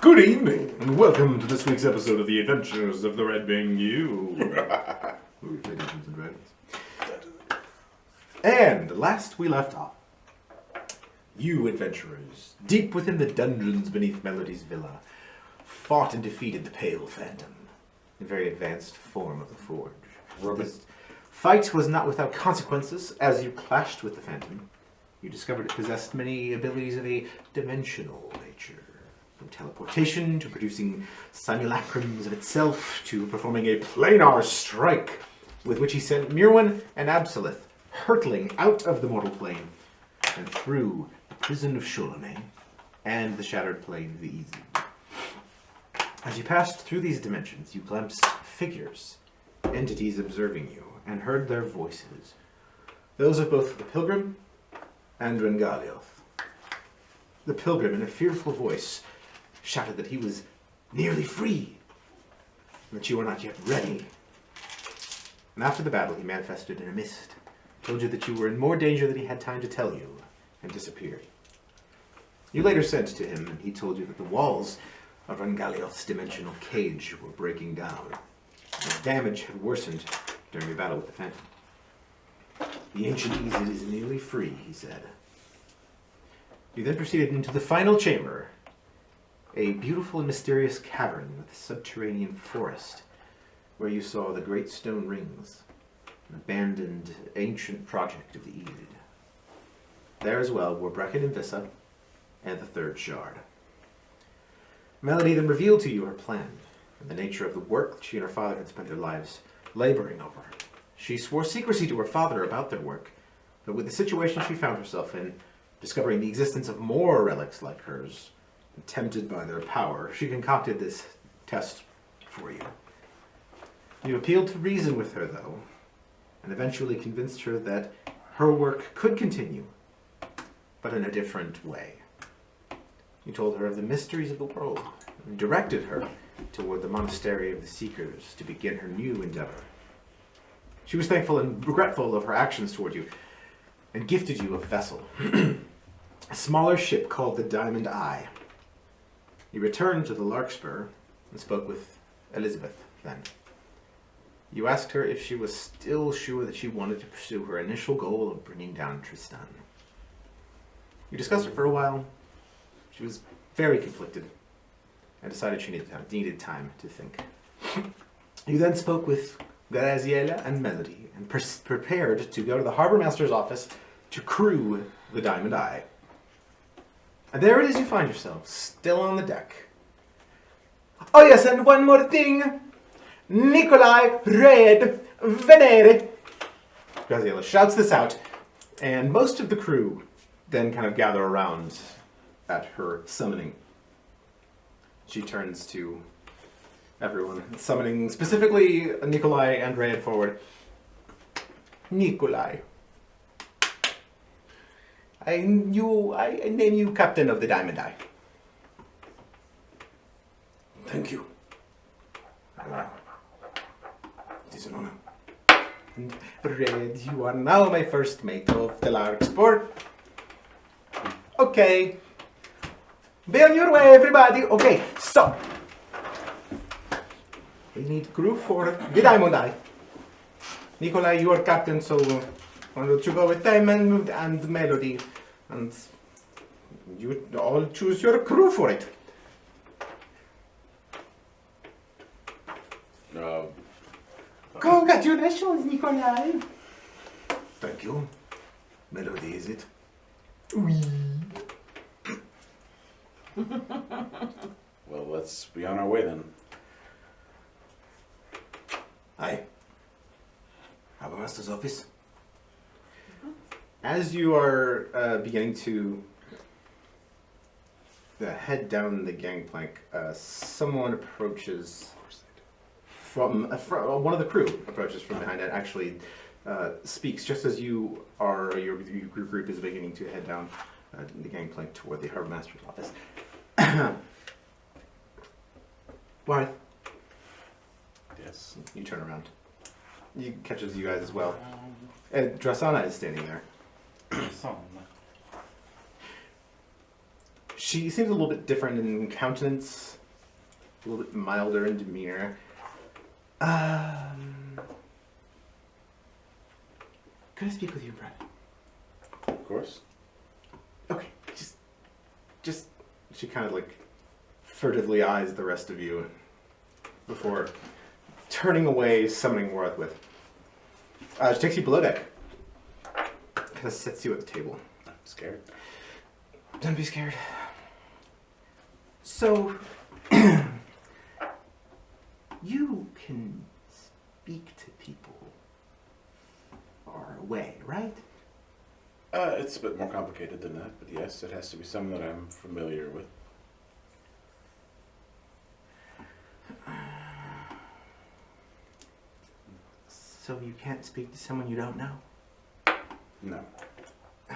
Good evening, and welcome to this week's episode of The Adventures of the Red Bingu. We play Dungeons and Dragons. And last we left off, you adventurers, deep within the dungeons beneath Melody's villa, fought and defeated the Pale Phantom, a very advanced form of the Forge. This fight was not without consequences. As you clashed with the Phantom, you discovered it possessed many abilities of a dimensional nature. From teleportation to producing simulacrums of itself to performing a planar strike with which he sent Mirwin and Absolith hurtling out of the mortal plane and through the prison of Sholame and the shattered plane of the Easy. As you passed through these dimensions, you glimpsed figures, entities observing you, and heard their voices, those of both the Pilgrim and Rengalioth. The Pilgrim, in a fearful voice, shouted that he was nearly free, and that you were not yet ready. And after the battle, he manifested in a mist, told you that you were in more danger than he had time to tell you, and disappeared. You later sent to him, and he told you that the walls of Rengalioth's dimensional cage were breaking down, and the damage had worsened during the battle with the Phantom. The ancient Isid is nearly free, he said. You then proceeded into the final chamber, a beautiful and mysterious cavern with a subterranean forest, where you saw the great stone rings, an abandoned ancient project of the Isid. There as well were Brecken and Vissa, and the third shard. Melody then revealed to you her plan, and the nature of the work that she and her father had spent their lives laboring over. She swore secrecy to her father about their work, but with the situation she found herself in, discovering the existence of more relics like hers, and tempted by their power, she concocted this test for you. You appealed to reason with her, though, and eventually convinced her that her work could continue, but in a different way. You told her of the mysteries of the world, and directed her toward the Monastery of the Seekers to begin her new endeavor. She was thankful and regretful of her actions toward you, and gifted you a vessel, a smaller ship called the Diamond Eye. You returned to the Larkspur and spoke with Elizabeth then. You asked her if she was still sure that she wanted to pursue her initial goal of bringing down Tristan. You discussed it for a while. She was very conflicted and decided she needed time to think. You then spoke with Graziella and Melody and prepared to go to the Harbor Master's office to crew the Diamond Eye. And there it is you find yourself, still on the deck. Oh yes, and one more thing. Nikolai Red Venere. Graziella shouts this out, and most of the crew then kind of gather around at her summoning. She turns to everyone, summoning specifically Nikolai and Red forward. Nikolai, I name you captain of the Diamond Eye. Thank you. It is an honor. And Red, you are now my first mate of the Larkspur. Okay. Be on your way, everybody. Okay, so we need crew for the Diamond Eye. Nikolai, you are captain, so why don't you go with Diamond and Melody, and you all choose your crew for it. No. Congratulations, Nikolai. Thank you. Melody, is it? Oui. Well, let's be on our way then. Hi. Harbor Master's office. As you are beginning to head down the gangplank, someone approaches from one of the crew approaches from behind and actually speaks just as your group is beginning to head down the gangplank toward the Harbor Master's office. Barth. Yes. You turn around. He catches you guys as well. And Drasana is standing there. She seems a little bit different in countenance, a little bit milder in demeanor. Could I speak with you, Brett? Of course. Okay, just. She kind of like furtively eyes the rest of you before turning away, summoning Warthwith. She takes you below deck. Kind of sits you at the table. I'm scared. Don't be scared. So, you can speak to people far away, right? It's a bit more complicated than that, but yes, it has to be someone that I'm familiar with. So you can't speak to someone you don't know? No. I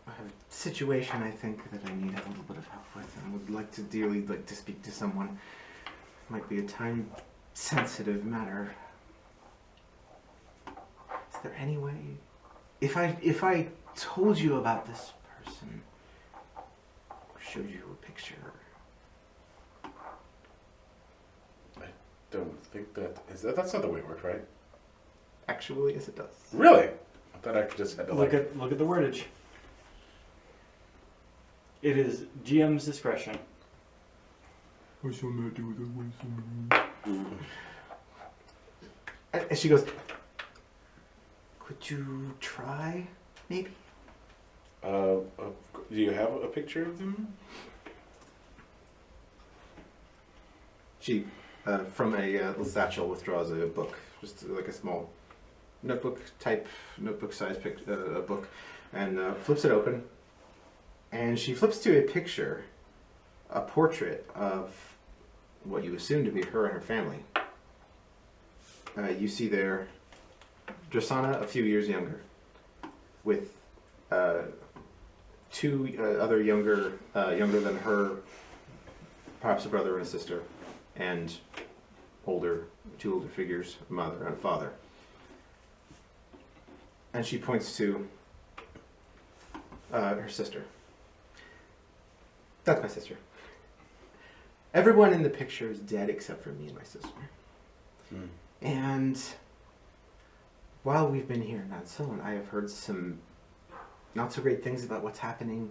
have a situation I think that I need a little bit of help with and would like to dearly like to speak to someone. Might be a time-sensitive matter. Is there any way? If I told you about this person, or showed you a picture, Don't think that's not the way it works, right? actually, yes, it does. Really? I thought I just had to Look at the wordage. It is GM's discretion. I shall not do that. And she goes, "Could you try, maybe?" Do you have a picture of them? She, from a little satchel, withdraws a book, just like a small notebook-sized book, and flips it open. And she flips to a picture, a portrait of what you assume to be her and her family. You see there Drasana, a few years younger, with two other younger than her, perhaps a brother and a sister, and two older figures, a mother and a father. And she points to her sister. That's my sister. Everyone in the picture is dead except for me and my sister. Hmm. And while we've been here in Nadson, I have heard some not so great things about what's happening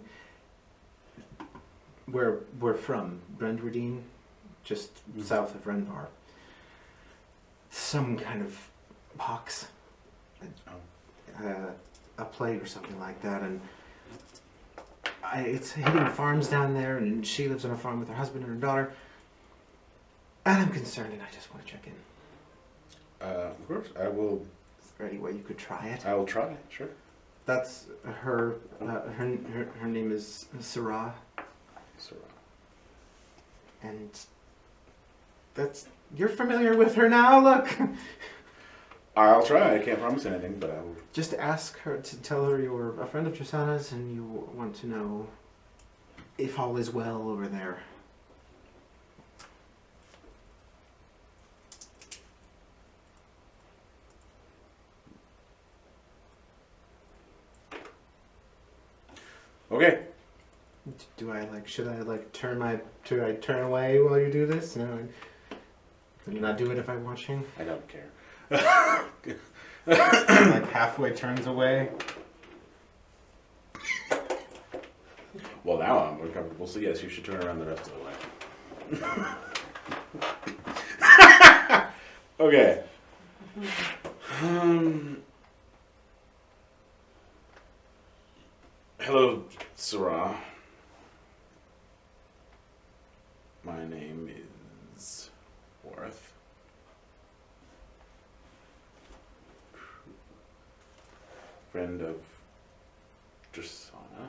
where we're from, Brendwardine, just south of Renvar. Some kind of pox, a plague or something like that, and it's hitting farms down there, and she lives on a farm with her husband and her daughter. And I'm concerned, and I just want to check in. Of course, I will. Is there any way you could try it? I will try. Sure. That's her. Her name is Sarah, So, and that's you're familiar with her now. Look, I'll try. I can't promise anything, but I will. just ask her to tell her you're a friend of Tristana's and you want to know if all is well over there. Okay. Do I should I turn away while you do this? No, not do it if I'm watching. I don't care. Halfway turns away. Well, now I'm uncomfortable, so yes, you should turn around the rest of the way. Okay. Hello, Sarah. My name is Worth. Friend of Drasana.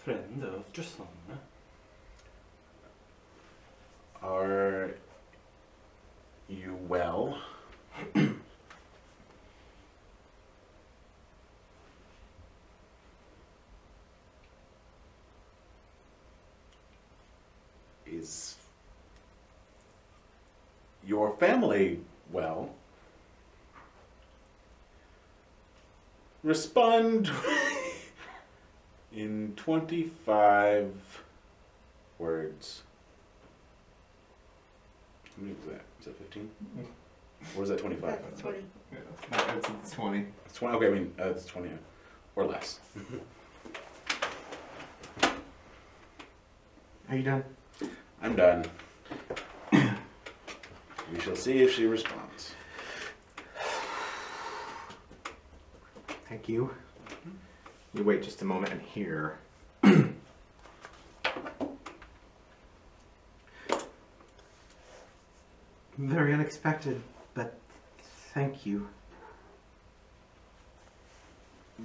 Friend of Drasana. Are you well? Is your family well? respond in 25 words. How many was that? Is that 15? Or is that 25? That's 20. Yeah, it's 20. It's 20. Okay, I mean, it's 20 or less. Are you done? I'm done. We shall see if she responds. Thank you. You wait just a moment and hear. Very unexpected, but thank you.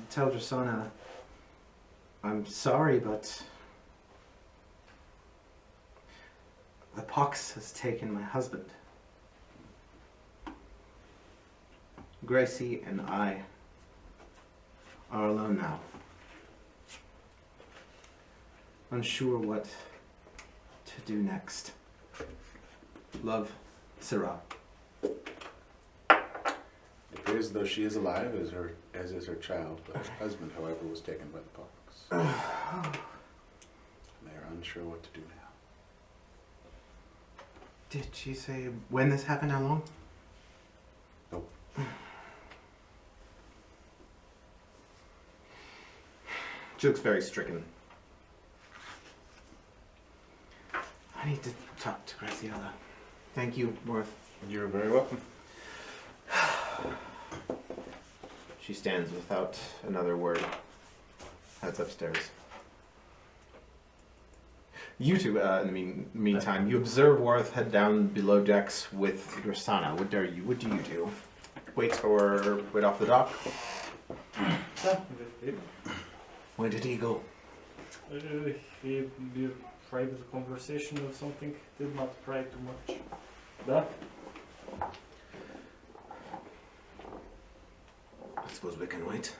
Tell Drasana I'm sorry, but the pox has taken my husband. Gracie and I are alone now. Unsure what to do next. Love, Sarah. It appears as though she is alive, as is her child, but her husband, however, was taken by the pox. And they are unsure what to do now. Did she say when this happened? How long? Nope. She looks very stricken. I need to talk to Graciela. Thank you, Worth. You're very welcome. She stands without another word. Heads upstairs. You two, in the meantime, you observe Worth head down below decks with Rosanna. What do you do? Wait off the dock? Where did he go? He private conversation or something. Did not pry too much. Da? I suppose we can wait.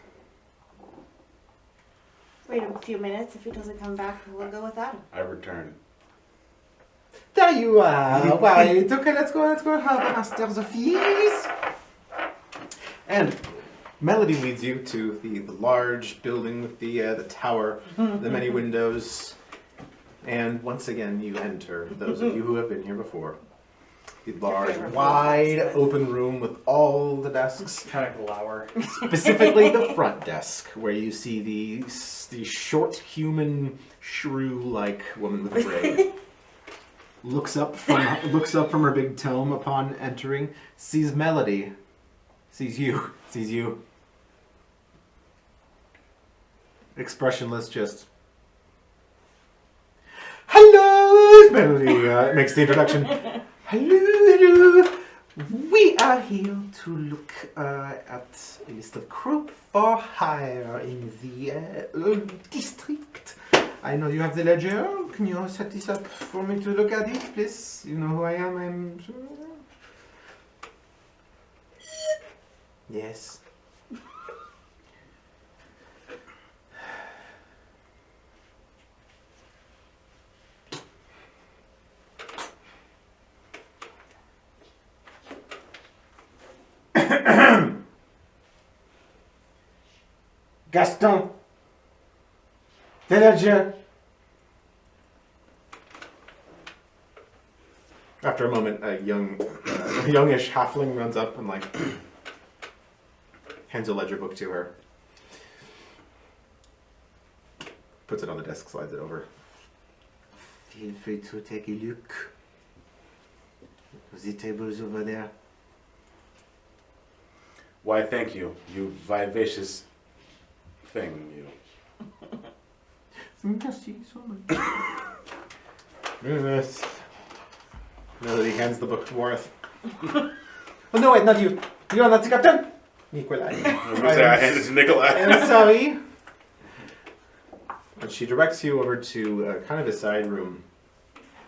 Wait a few minutes. If he doesn't come back, we'll go without him. I return. There you are. Right. Okay, let's go have an asters of fees. And Melody leads you to the large building with the tower, the many windows. And once again, you enter, those of you who have been here before, the large, wide open room with all the desks. Kind of glower. Specifically the front desk, where you see the short, human, shrew-like woman with a braid. Looks up from her big tome upon entering, sees Melody, sees you. Expressionless, just. Hello, Melody makes the introduction. Hello. We are here to look at a list of group for hire in the district. I know you have the ledger. Can you set this up for me to look at it, please? You know who I am, I'm sure. Yes. Gaston, villager. After a moment, a youngish halfling runs up and hands a ledger book to her. Puts it on the desk, slides it over. Feel free to take a look. The table's over there. Why, thank you, you vivacious thing, you. Merci so much. Yes. Melody hands the book to Worth. Oh no, wait, not you. You are not the captain? Nikolai. I hand it to Nikolai. I'm sorry. And she directs you over to kind of a side room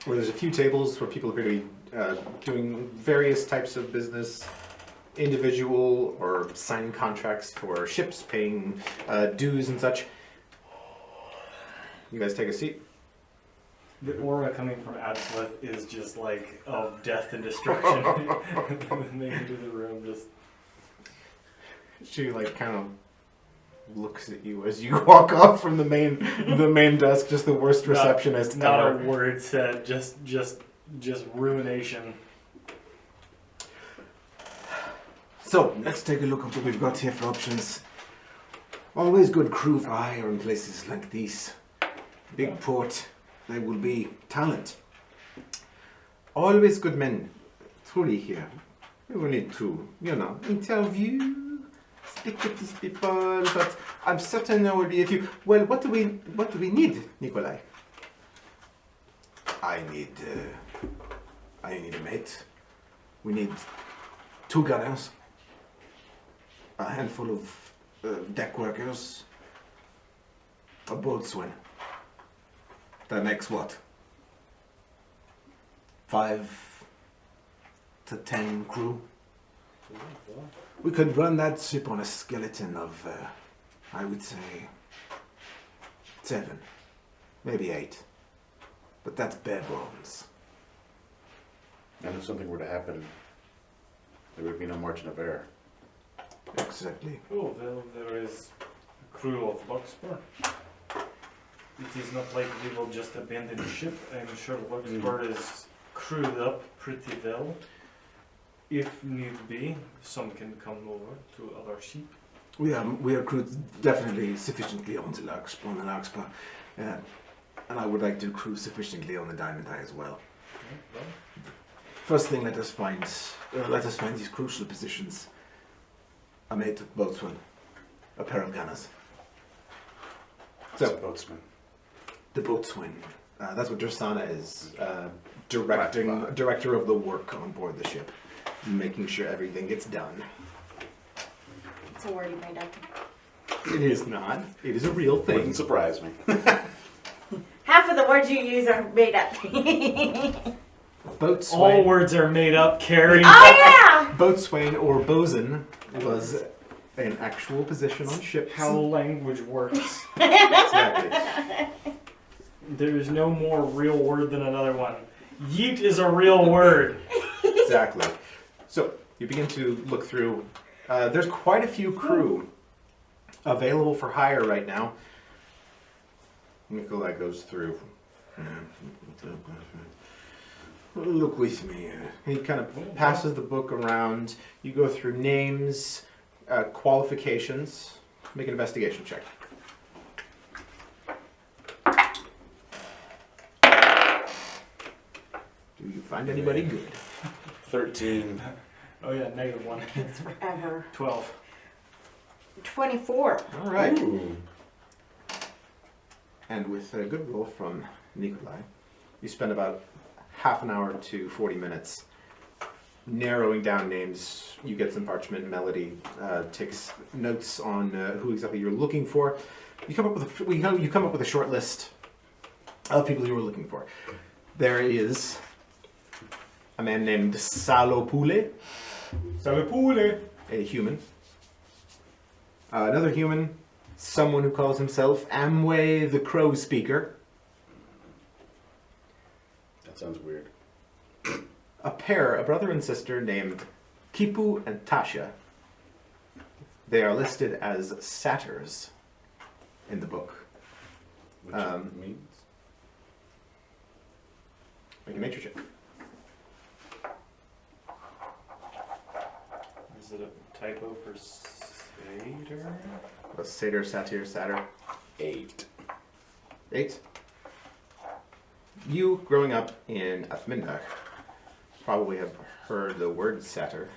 where there's a few tables where people appear to be doing various types of business, individual or signing contracts for ships, paying dues and such. You guys take a seat. The aura coming from Absolute is just of death and destruction. And then they enter the room just. She kind of looks at you as you walk off from the main desk. Just the worst receptionist Not ever. a word said. Just ruination. So, let's take a look at what we've got here for options. Always good crew for hire in places like these. Big port, there will be talent. Always good men, truly here. We will need to, interview, speak with these people, but I'm certain there will be a few. Well, what do we need, Nikolai? I need a mate. We need 2 gunners, a handful of deck workers, a boatswain. That makes what? 5 to 10 crew. We could run that ship on a skeleton of, I would say, 7, maybe 8. But that's bare bones. And if something were to happen, there would be no margin of error. Exactly. Oh, well, there is a crew of Luxpur. It is not like we will just abandon the ship. I'm sure Luxpur is crewed up pretty well. If need be, some can come over to other ship. We are crewed definitely sufficiently on the Larkspur. And I would like to crew sufficiently on the Diamond Eye as well. Okay, well, First thing, let us find these crucial positions. A mate of boatswain, a pair of gunners. It's a So, boatsman. the boatswain. That's what Drasana is. Right. Director of the work on board the ship. Making sure everything gets done. It's a word you made up. It is not. It is a real thing. Wouldn't surprise me. Half of the words you use are made up. Boatswain. all words are made up, Carrie. Oh yeah! Boatswain or bosun was an actual position on ships. How language works. Exactly. There is no more real word than another one. Yeet is a real word. Exactly. So you begin to look through. There's quite a few crew available for hire right now. Nikolai goes through. Look with me. He kind of passes the book around. You go through names, qualifications. Make an investigation check. Do you find anybody good? 13. Oh yeah, -1. Ever. 12. 24. All right. Ooh. And with a good roll from Nikolai, you spend about half an hour to 40 minutes narrowing down names. You get some parchment. Melody takes notes on who exactly you're looking for. You come up with a short list of people you were looking for. There is a man named Salopule, Salapule. a human. Another human, someone who calls himself Amway the Crow Speaker. That sounds weird. A pair, a brother and sister named Kipu and Tasha. They are listed as satyrs in the book. Which means? Make a nature check. Is it a typo for satyr? A satyr, satyr. 8. 8. You, growing up in Athmindach, probably have heard the word satyr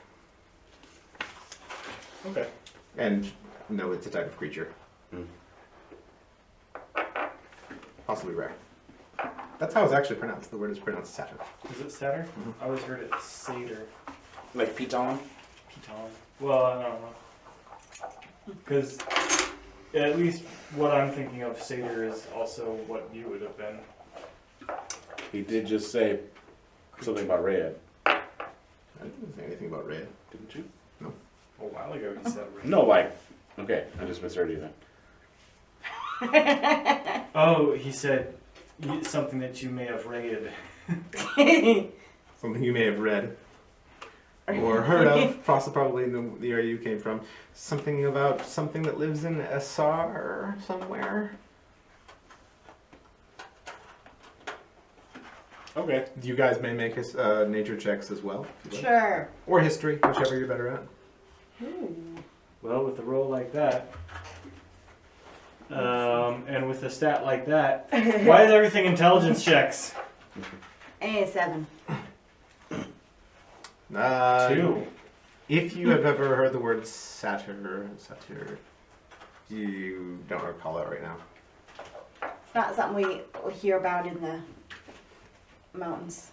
Okay. and know it's a type of creature. Mm. Possibly rare. That's how it's actually pronounced. The word is pronounced satyr. Is it satyr? Mhm. I always heard it satyr. Like Piton? Piton. Well, I don't know. Because at least what I'm thinking of satyr is also what you would have been. He did just say something about red, I didn't say anything about red. didn't you? A while ago he said red. No, like, okay, I just misheard you then. Oh, he said something that you may have read. Something you may have read. or heard of, probably in the area you came from. Something about something that lives in Essar somewhere. Okay. You guys may make nature checks as well, if you like. Sure. Or history, whichever you're better at. Well, with a roll like that, and with a stat like that, why is everything intelligence checks? A 7. 2. If you have ever heard the word satyr, you don't recall it right now. It's not something we hear about in the mountains.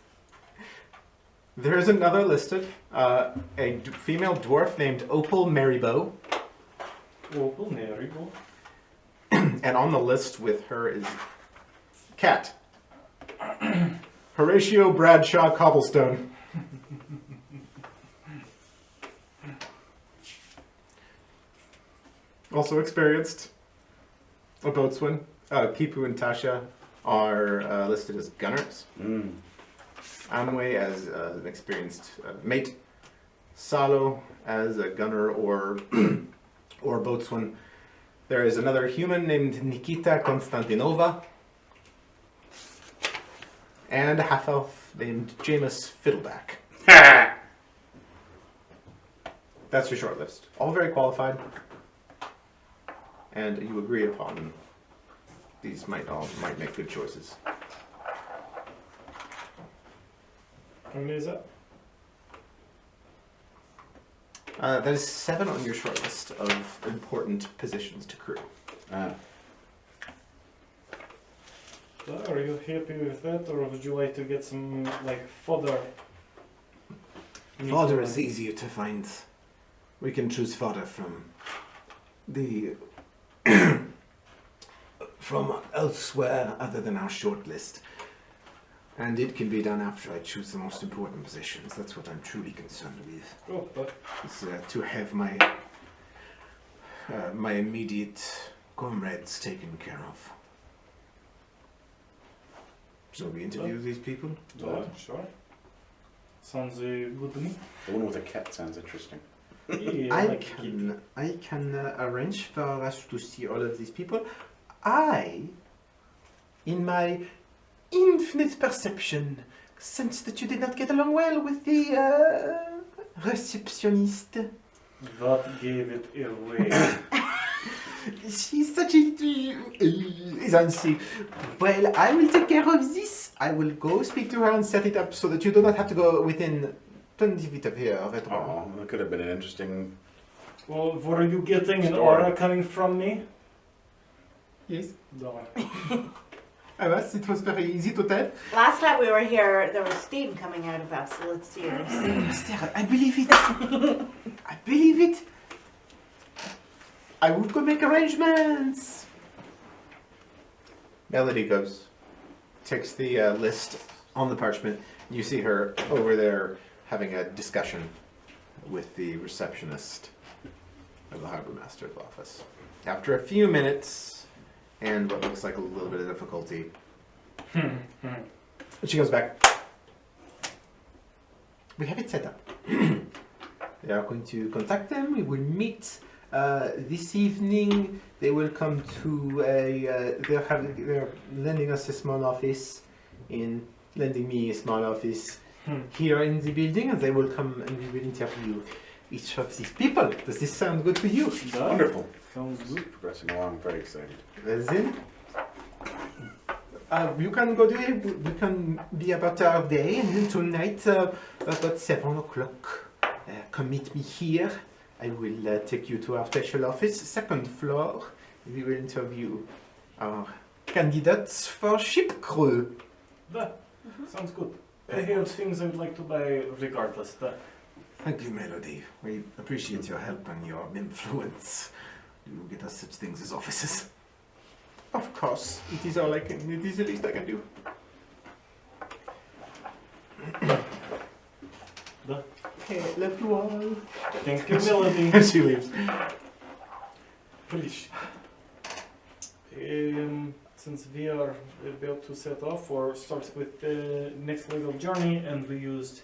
There is another listed, female dwarf named Opal Marybow, Opal Marybow. and on the list with her is Cat. Horatio Bradshaw Cobblestone. Also experienced. A boatswain. Kipu and Tasha are listed as gunners. Mm. Amway as an experienced mate. Salo as a gunner or or boatswain. There is another human named Nikita Konstantinova. And a half-elf named Jameis Fiddleback. That's your short list. All very qualified. And you agree upon these might make good choices. How many is that? That is 7 on your short list of important positions to crew. Ah. Are you happy with that, or would you like to get some like fodder? Fodder is easier to find. We can choose fodder from the from elsewhere other than our short list. And it can be done after I choose the most important positions. That's what I'm truly concerned with. Oh, but Is to have my my immediate comrades taken care of. So we interview these people? yeah, sure. Sounds good to me. The one with the cat sounds interesting. Yeah, I like a kid. can arrange for us to see all of these people. In my infinite perception, sense that you did not get along well with the receptionist. That gave it away. She's such a... Well, I will take care of this. I will go speak to her and set it up so that you do not have to go within 20 feet of here. Oh, that could have been an interesting. Well, were you getting an Story. aura coming from me? Yes. No. I was. It was very easy to tell. Last time we were here, there was steam coming out of Absolute's ears. Master, I believe it. I believe it. I would go make arrangements. Melody goes, takes the list on the parchment. You see her over there having a discussion with the receptionist of the harbor master's office. After a few minutes and what looks like a little bit of difficulty, she goes back. We have it set up. They are going to contact them. We will meet this evening. They will come to a. They're lending us a small office, lending me a small office here in the building, and they will come and we will interview each of these people. Does this sound good to you? Yeah, Wonderful. sounds good. Progressing along, very excited. Then, you can go there. We can be about our day, and then tonight about 7 o'clock. Come meet me here. I will take you to our special office, second floor. We will interview our candidates for ship crew. That sounds good. I have things I would like to buy regardless. Thank you, Melody. We appreciate your help and your influence. You get us such things as offices. Of course, it is all I can. It is the least I can do. Okay, love you all. Thank you, Melody. And she leaves. Please. Since we are about to set off or start with the next leg of journey, and we used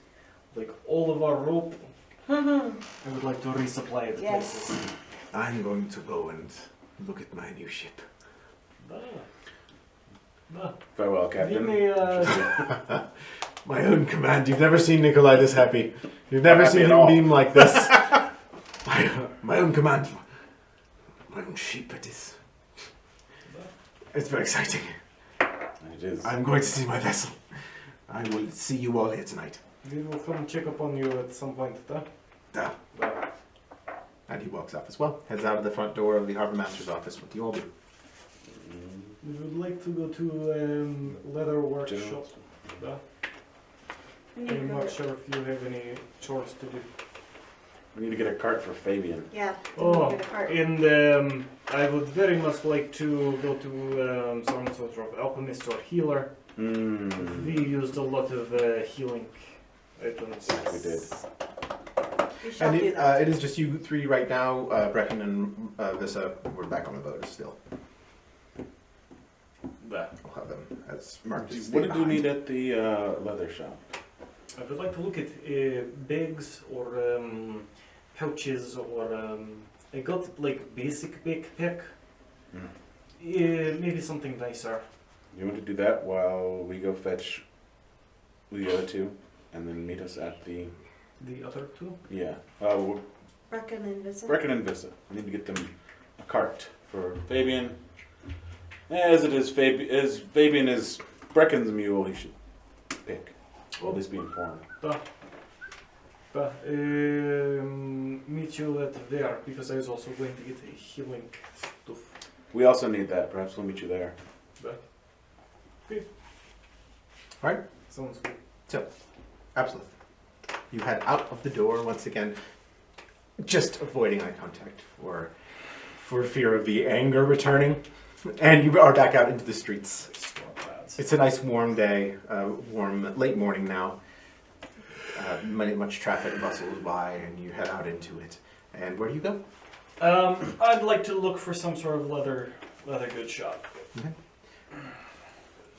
like all of our rope. I would like to resupply it Yes. places. I'm going to go and look at my new ship. Very well, Give Captain. me My own command. You've never seen Nikolai this happy. You've never Not happy seen at him all. beam like this. my own command. My own ship it is. It's very exciting. It is. I'm going to see my vessel. I will see you all here tonight. we will come check up on you at some point. Duh. And he walks off as well. Heads out of the front door of the Harbor Master's office. What do you all do? We would like to go to leather workshop. We need to I'm go not to- sure if you have any chores to do. We need to get a cart for Fabian. Yeah. Oh, Get a cart. and I would very much like to go to some sort of alchemist or healer. Mm. We used a lot of healing items. We did. We shall And do that. it is just you three right now. Brecken and Vissa. We're back on the boat still. But I'll have them as marked. as What stay did you behind. need at the leather shop? I would like to look at bags or pouches or I got like basic backpack. Mm. Maybe something nicer. You want to do that while we go fetch the other two, and then meet us at the The other two. we're Brecken and Vissa. Brecken and Vissa. We need to get them a cart for Fabian. As it is, as Fabian is Brecken's mule, he should pick. All this being informed. But meet you at there because I was also going to get a healing stuff. We also need that. Perhaps we'll meet you there. Right? Sounds good. Absolutely. You head out of the door once again, just avoiding eye contact for fear of the anger returning, and you are back out into the streets. Storm clouds. It's a nice warm day, warm late morning now. Much traffic bustles by, and you head out into it. And where do you go? I'd like to look for some sort of leather goods shop.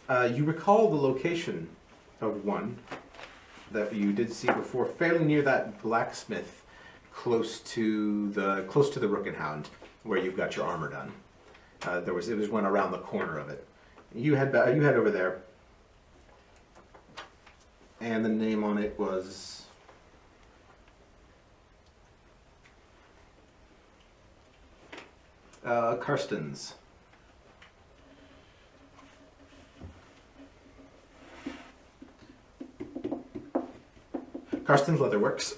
You recall the location of one that you did see before, fairly near that blacksmith, close to the Rook and Hound, where you've got your armor done. It was one around the corner of it. You head over there, and the name on it was Karsten's. Karsten's Leatherworks.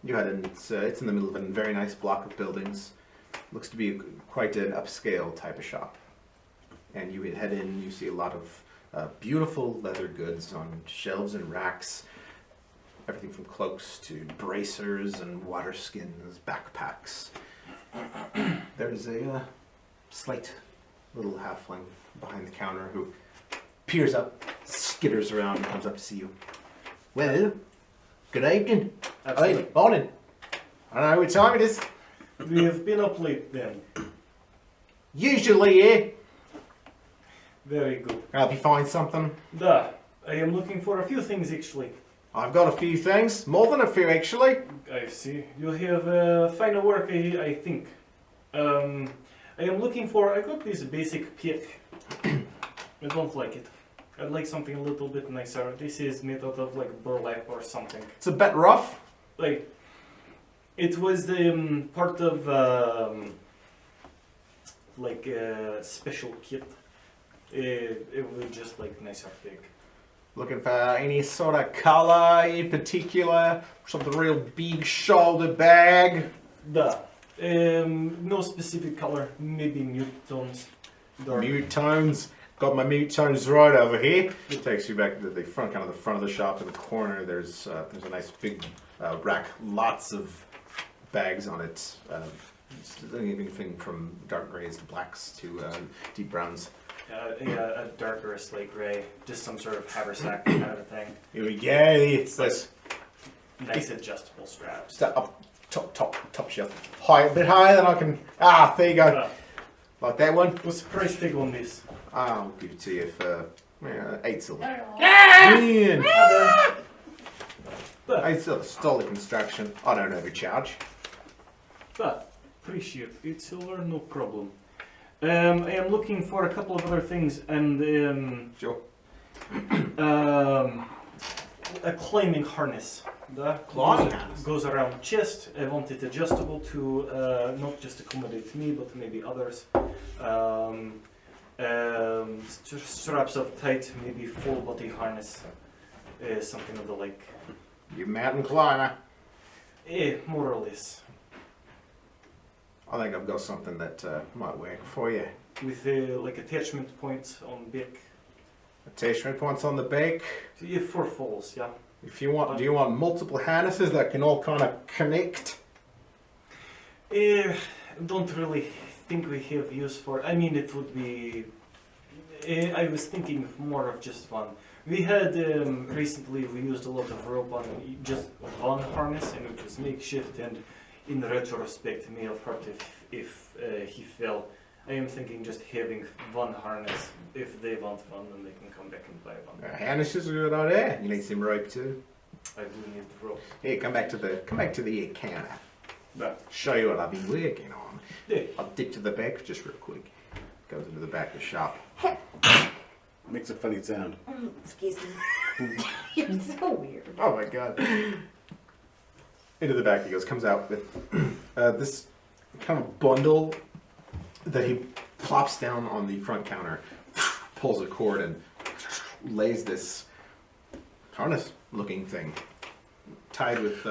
You had it's in the middle of a very nice block of buildings. Looks to be quite an upscale type of shop. And you head in, you see a lot of beautiful leather goods on shelves and racks. Everything from cloaks to bracers and water skins, backpacks. There's a slight little halfling behind the counter who peers up, skitters around, and comes up to see you. Well, good evening. Absolutely. Hey, morning. I don't know what time it is. We have been up late then. Usually here. Very good. Help you find something. I am looking for a few things actually. I've got a few things. More than a few, actually. I see. You have fine work, I think. I am looking for. I got this basic pick. I don't like it. I'd like something a little bit nicer. This is made out of like burlap or something. It's a bit rough. Like, it was part of like a special kit. It was just like nicer pick. Looking for any sort of colour in particular? Something real big shoulder bag? No specific color. Maybe mute tones. Dark. Mute tones. Got my mute tones right over here. It takes you back to the front, kind of the front of the shop in the corner. There's a nice big rack, lots of bags on it. Anything from dark grays to blacks to deep browns. A darker slate gray, just some sort of haversack kind of a thing. Here we go. It's this Nice adjustable straps. up top shelf, a bit higher than I can. There you go. Like that one. What's the price tag on this? I'll give it to you for 8 silver. Man. I stole the construction. I don't overcharge. But appreciate it, Silver, no problem. I am looking for a couple of other things, and Sure. a climbing harness. The Climbing harness? goes around chest. I want it adjustable to not just accommodate me, but maybe others. Straps up tight, maybe full body harness, something of the like. You mountain climber. More or less. I think I've got something that might work for you. With like attachment points on back. Attachment points on the back. Yeah, for falls, yeah. If you want, do you want multiple harnesses that can all kind of connect? Don't really think we have use for. I mean, it would be. I was thinking more of just one. We had recently we used a lot of rope on just one harness, and it was makeshift. And in retrospect, may have hurt if he fell. I am thinking just having one harness. If they want one, then they can come back and buy one. Harnesses are a good idea. You need some rope too. I do need the rope. Here, come back to the counter. But Show you what I've been working on. yeah, I'll dip to the back just real quick. Goes into the back of the shop. Makes a funny sound. Excuse me. You're so weird. Oh my god. Into the back he goes, comes out with this kind of bundle that he plops down on the front counter, pulls a cord and lays this harness looking thing tied with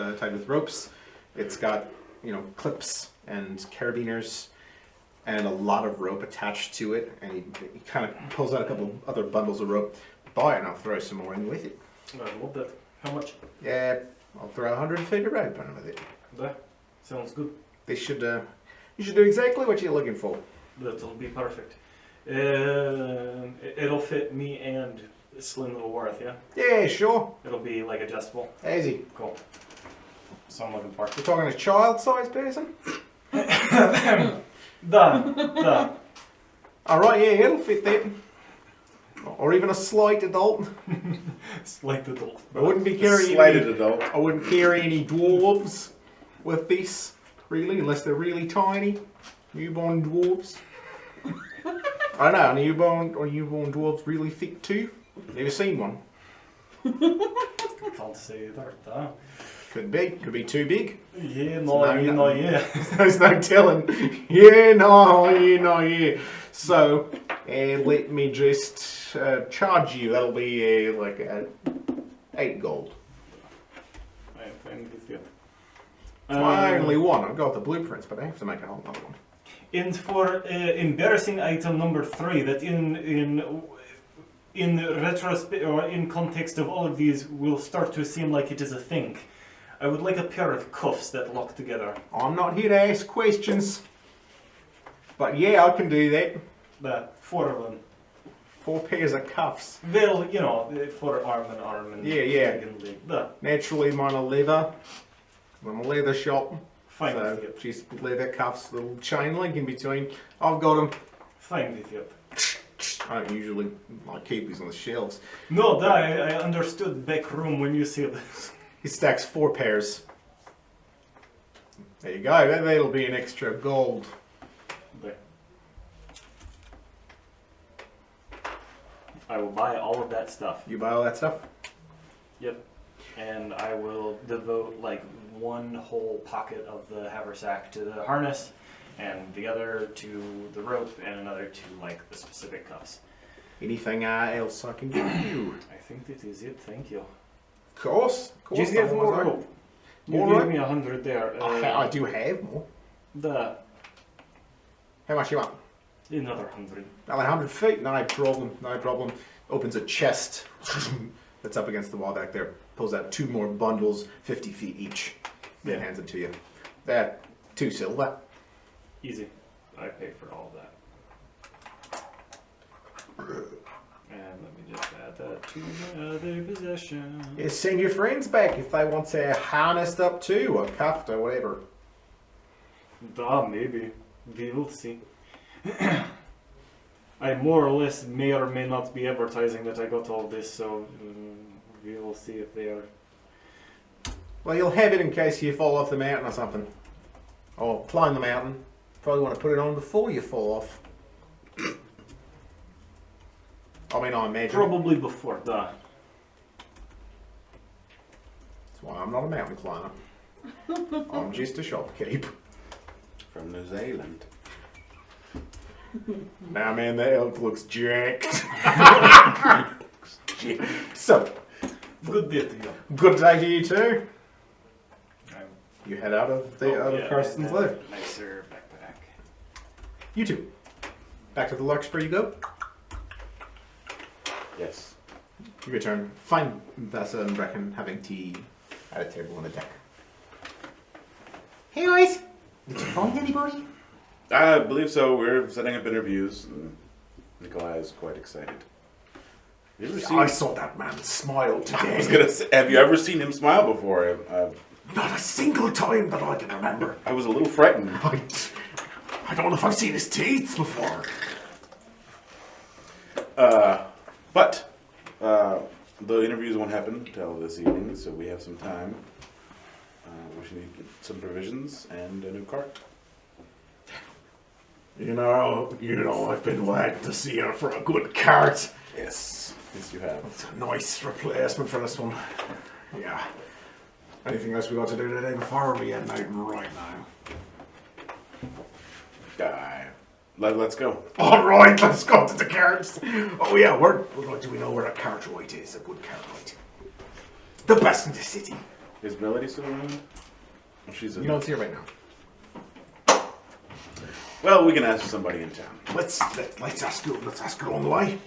ropes. It's got, you know, clips and carabiners and a lot of rope attached to it, and he kind of pulls out a couple other bundles of rope. Buy it and I'll throw some more in with it. I love that. How much? Yeah, I'll throw 100 feet of rope in with it. That sounds good. They should, you should do exactly what you're looking for. That'll be perfect. It'll fit me and Slim Worth, yeah? Yeah, sure. It'll be like adjustable. Easy. Cool. So I'm looking for. We're talking a child-sized person? Done. Alright, yeah, it'll fit that. Or even a slight adult. It's like the adult. I wouldn't be carrying Slighted any, adult. I wouldn't carry any dwarves with this, really, unless they're really tiny. Newborn dwarves. I don't know, are newborn dwarves really thick too? Never seen one. Can't say that, huh? Could be too big. Yeah, yeah. There's no telling. Yeah. So, let me just charge you. That'll be like 8 gold. I'm fine with you. I only one. I've got the blueprints, but I have to make a whole other one. And for embarrassing item number 3, that in retrospect or in context of all of these will start to seem like it is a thing. I would like a pair of cuffs that lock together. I'm not here to ask questions. But yeah, I can do that. 4 of them. 4 pairs of cuffs. Well, you know, for arm and Yeah. leg and leg. Naturally, mine are leather. I'm a leather shop. Fine So, with you. just leather cuffs, little chain link in between. I've got them. Fine with you. I don't usually like keep these on the shelves. No, I understood back room when you said this. He stacks 4 pairs. There you go. That'll be an extra gold. There. I will buy all of that stuff. You buy all that stuff? Yep. And I will devote like one whole pocket of the haversack to the harness, and the other to the rope, and another to like the specific cuffs. Anything else I can give you? I think that is it. Thank you. Of course. You have more otherwise rope. You More gave rope? me 100 there. I do have more. How much you want? Another 100. 100 feet? No problem. Opens a chest that's up against the wall back there. Pulls out 2 more bundles, 50 feet each. Then Yeah. hands it to you. That 2 silver. Easy. I pay for all of that. And let me just add that to my other possession. Yeah, send your friends back if they want to harnessed up too, or cuffed, or whatever. Maybe. We will see. I more or less may or may not be advertising that I got all this, so we will see if they are Well, you'll have it in case you fall off the mountain or something. Or climb the mountain. Probably want to put it on before you fall off. I mean, I imagine. Probably before that. That's why I'm not a mountain climber. I'm just a shopkeep. From New Zealand. Now, man, that elk looks jacked. So, Good day to you. good day to you too. Um, You head out of the out of Carson's lair. Nicer backpack. You two. Back to the Larkspur you go. Yes. You return. Find Vessa and Brecken having tea at a table on the deck. Hey guys! Did you find anybody? I believe so. We're setting up interviews, and Nikolai is quite excited. You ever seen? I saw that man smile today. I was gonna say, have you ever seen him smile before? Not a single time that I can remember. I was a little frightened. I don't know if I've seen his teeth before. But the interviews won't happen until this evening, so we have some time. We should need some provisions and a new cart. You know, I've been waiting to see her for a good cart. Yes, yes, you have. It's a nice replacement for this one. Yeah. Anything else we got to do today before we head out right now? Let's go. All right, let's go to the carts. Oh yeah, do we know where a cartwright is? A good cartwright. The best in the city. Is Melody still around? Oh, she's in. You don't see her right now. Well, we can ask somebody in town. Let's ask her. Let's ask her on the way.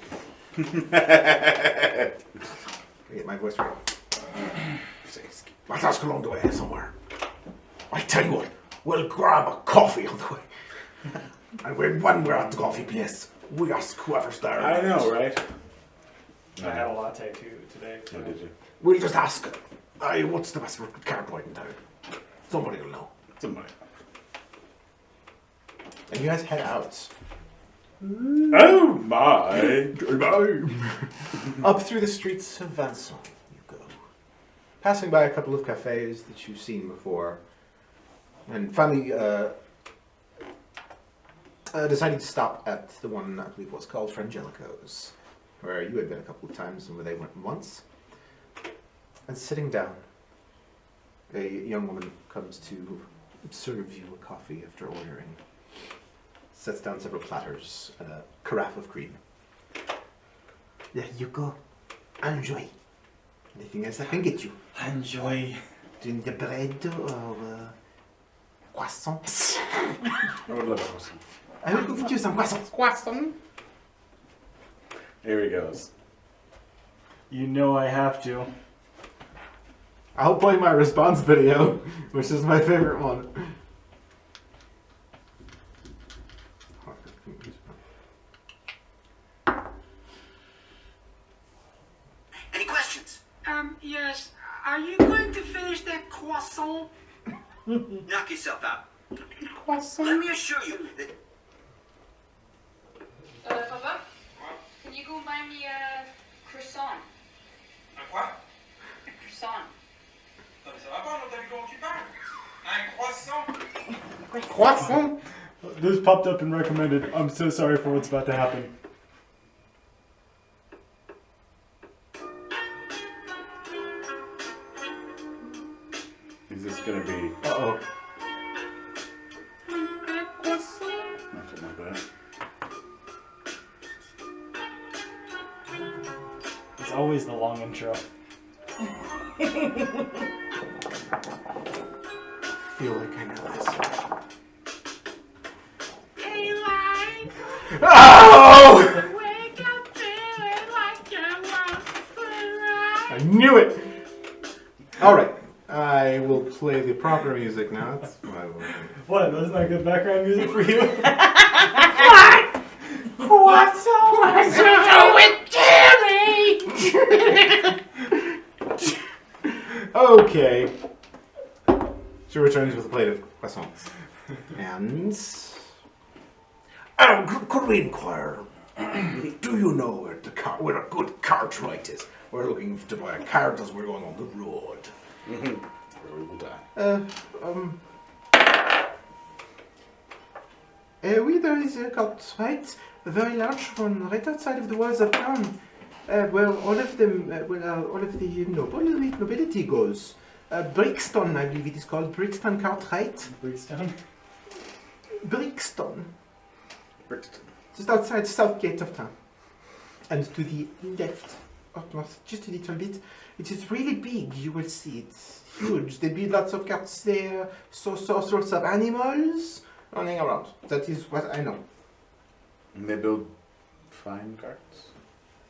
Get my voice right. Let's ask her along the way somewhere. I tell you what, we'll grab a coffee on the way. And when we're at the coffee place, we ask whoever's there. I know, right? I had a latte too today. Oh, did you? We'll just ask, what's the best cartwright in town? Somebody will know. Somebody. And you guys head out. Oh my! Up through the streets of Vincent you go. Passing by a couple of cafes that you've seen before. And finally deciding to stop at the one I believe was called Frangelico's, where you had been a couple of times and where they went once. And sitting down, a young woman comes to serve you a coffee after ordering. Sets down several platters and a carafe of cream. There you go. Enjoy. Anything else I can get you? Enjoy. Doing the bread or croissants? I would love a croissant. I will go get you some croissants. Croissant. Here he goes. You know I have to. I'll play my response video, which is my favorite one. Any questions? Yes. Are you going to finish that croissant? Knock yourself out. Let me assure you that Papa, can you go buy me a croissant? Un quoi? A croissant. Non mais ça va pas, on t'a vu comment tu parles? Un croissant? Croissant? This popped up and recommended. I'm so sorry for what's about to happen. Is this gonna be? Uh-oh. Not something like that. It's always the long intro. Feel like I know this. Daylight, Oh! wake up feeling like you want to I knew it! Alright. I will play the proper music now. That's what I will do. What? That's not good background music for you? What's so with Okay. She returns with a plate of croissants. And... could we inquire, do you know where a good cartwright is? We're looking to buy a cart as we're going on the road. where we will die. Oui, there is a cult, right? A very large one, right outside of the walls of town. Where all of them, all of the nobility goes. Brixton, I believe it is called. Brixton Cartwright. Brixton. Brixton. Brixton. Just outside south gate of town. And to the left, up north, just a little bit. It is really big, you will see. It's huge. There'll be lots of carts there, so sorts of animals running around. That is what I know. And they build fine carts.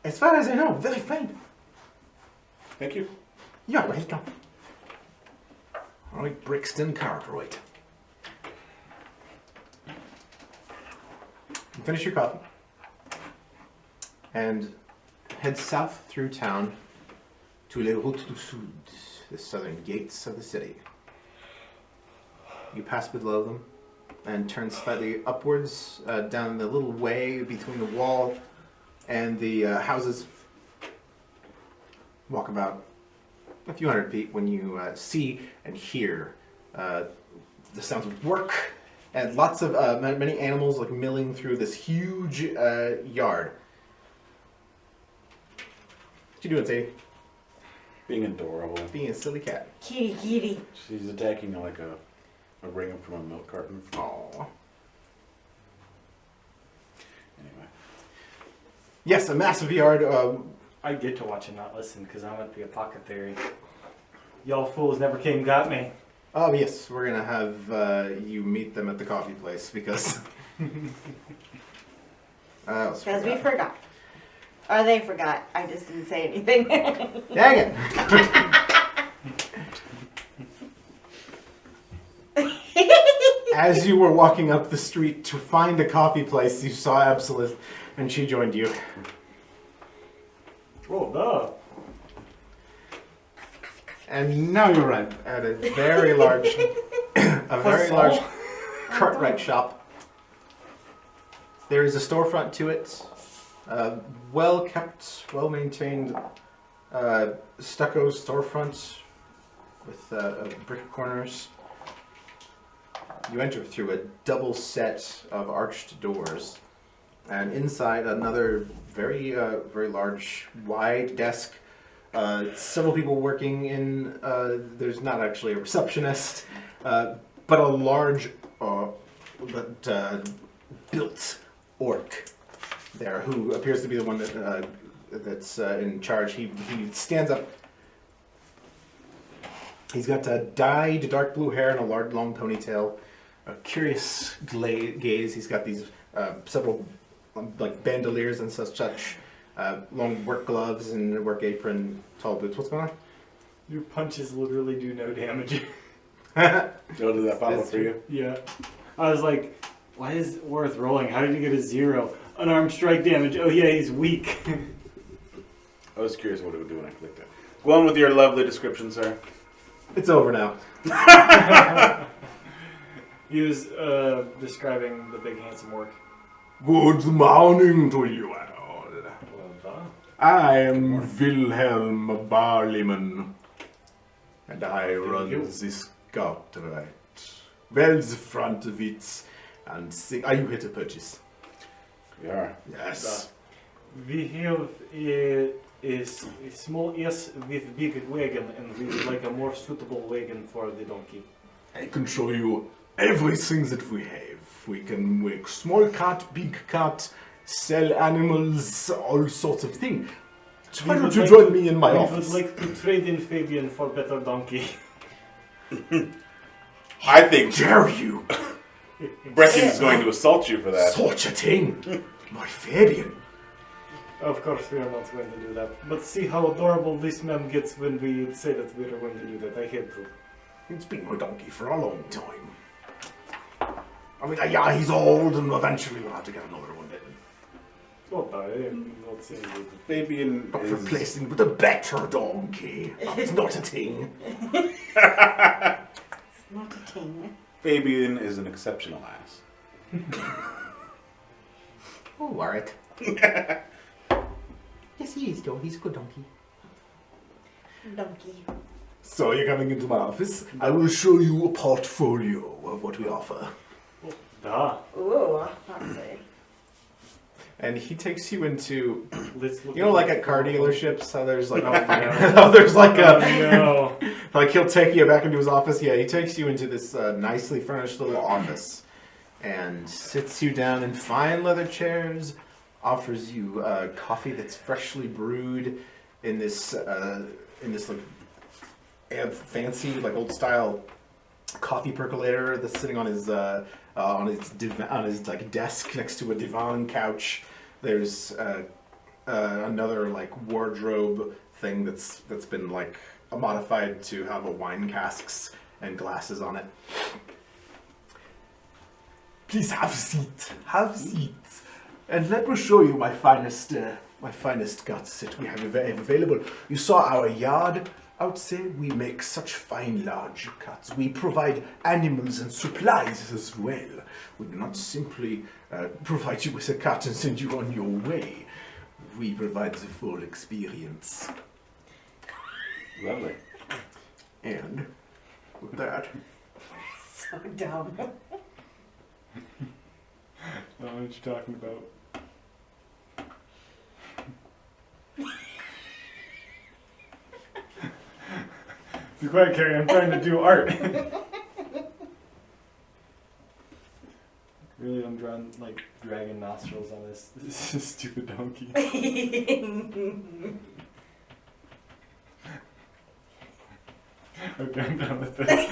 As far as I know, very fine. Thank you. You're welcome. All right, Brixton Cartwright. Finish your coffee. And head south through town to Les Routes du Sud, the southern gates of the city. You pass below them and turn slightly upwards down the little way between the wall and the houses. Walk about a few hundred feet when you see and hear the sounds of work and lots of many animals like milling through this huge yard. What you doing, Sadie? Being adorable. Being a silly cat. Kitty, kitty. She's attacking like a ring from a milk carton. Aww. Anyway. Yes, a massive yard. I get to watch and not listen because I'm at the apothecary. Y'all fools never came got me. Oh yes, we're gonna have you meet them at the coffee place because. Because we forgot. Or they forgot. I just didn't say anything. Dang it! As you were walking up the street to find a coffee place, you saw Absolute, and she joined you. Oh, duh. And now you arrive at a very large, Cartwright shop. There is a storefront to it, well kept, well maintained, stucco storefront with brick corners. You enter through a double set of arched doors, and inside another very large, wide desk. Several people working in. There's not actually a receptionist, but a large, built orc there who appears to be the one that's in charge. He stands up. He's got dyed dark blue hair and a large long ponytail, a curious gaze. He's got these several like bandoliers and such. Long work gloves and a work apron, tall boots. What's going on? Your punches literally do no damage. Go to that pop up for you. Yeah. I was like, why is it worth rolling? How did he get a 0? Unarmed strike damage. Oh yeah, he's weak. I was curious what it would do when I clicked it. Go on with your lovely description, sir. It's over now. He was describing the big handsome orc. Good morning to you all. Well, I am Wilhelm Barleyman, and I run this Cartwright. Well, the front of it, and are you here to purchase? We are. Yes. we have a small ass with big wagon, and we would like a more suitable wagon for the donkey. I can show you everything that we have. We can make small cart, big cart, sell animals, all sorts of things. So why don't you join me in my office? We would like to trade in Fabian for better donkey. I think Dare you? Brecken is going to assault you for that. Such a thing, my Fabian. Of course, we are not going to do that. But see how adorable this man gets when we say that we are going to do that. I had to. It's been my donkey for a long time. I mean, yeah, he's old, and eventually we'll have to get another one. Not I am not saying it. Fabian But is... replacing with a better donkey. That's not a thing. It's not a ting. Fabian is an exceptional ass. Oh, alright. Yes, he is, though. He's a good donkey. Donkey. So you're coming into my office. I will show you a portfolio of what we offer. Da. Ooh, fancy. And he takes you into, Let's look you know, like at car dealerships, how there's like, Oh, no. how there's like Oh, a, no. like he'll take you back into his office. Yeah, he takes you into this nicely furnished little office and sits you down in fine leather chairs, offers you coffee that's freshly brewed in this like fancy like old style coffee percolator that's sitting on his like desk next to a divan couch. There's another like wardrobe thing that's been like modified to have a wine casks and glasses on it. Please have a seat. Have a seat, and let me show you my finest guts that we have available. You saw our yard outside. We make such fine large cuts. We provide animals and supplies as well. We do not simply provide you with a cut and send you on your way. We provide the full experience. Lovely. And with that, So dumb. I don't know what you're talking about. Be quiet, Carrie. I'm trying to do art. Really, I'm drawing like dragon nostrils on this stupid donkey. Okay, I'm done with this.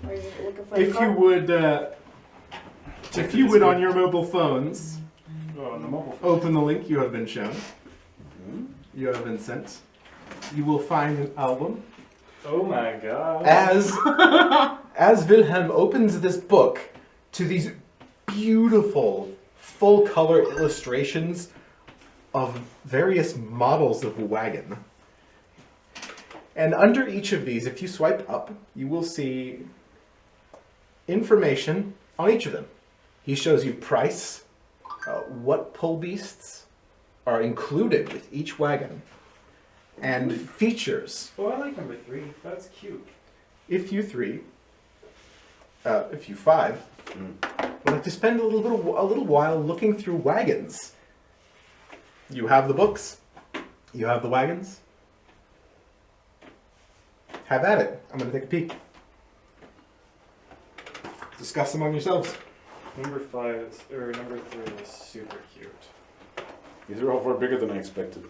Are you looking for if you would on your mobile phones Oh, on the mobile. open the link you have been shown, you have been sent, you will find an album. Oh my god. As Wilhelm opens this book to these beautiful full color illustrations of various models of wagon. And under each of these, if you swipe up, you will see information on each of them. He shows you price, what pull beasts are included with each wagon, and features. Oh, I like number 3. That's cute. If you 5 would like to spend a little while looking through wagons. You have the books. You have the wagons. Have at it. I'm going to take a peek. Discuss among yourselves. Number 3 is super cute. These are all far bigger than I expected.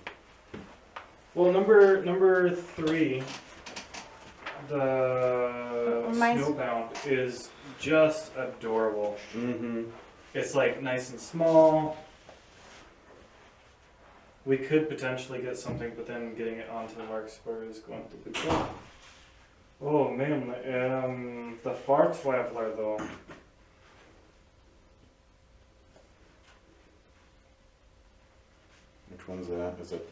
Well, number 3, the Mine's- Snowbound is just adorable. Mm-hmm. It's like nice and small. We could potentially get something, but then getting it onto the Larkspur is going to be tough. Oh man, the Far Traveler though. Which one's that? Is it?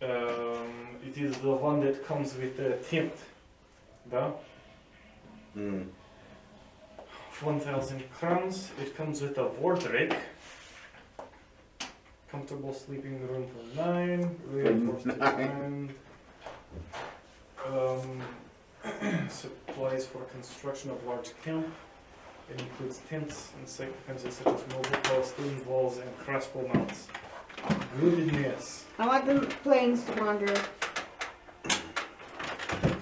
It is the one that comes with the tent. Да? 1,000 crowns. It comes with a wardrobe. Comfortable sleeping room for 9. Reinforced design. Supplies for construction of large camp. It includes tents and safe defenses such as mobile posts, stone walls, and crossbow mounts. Goodness. I want the planes to wander.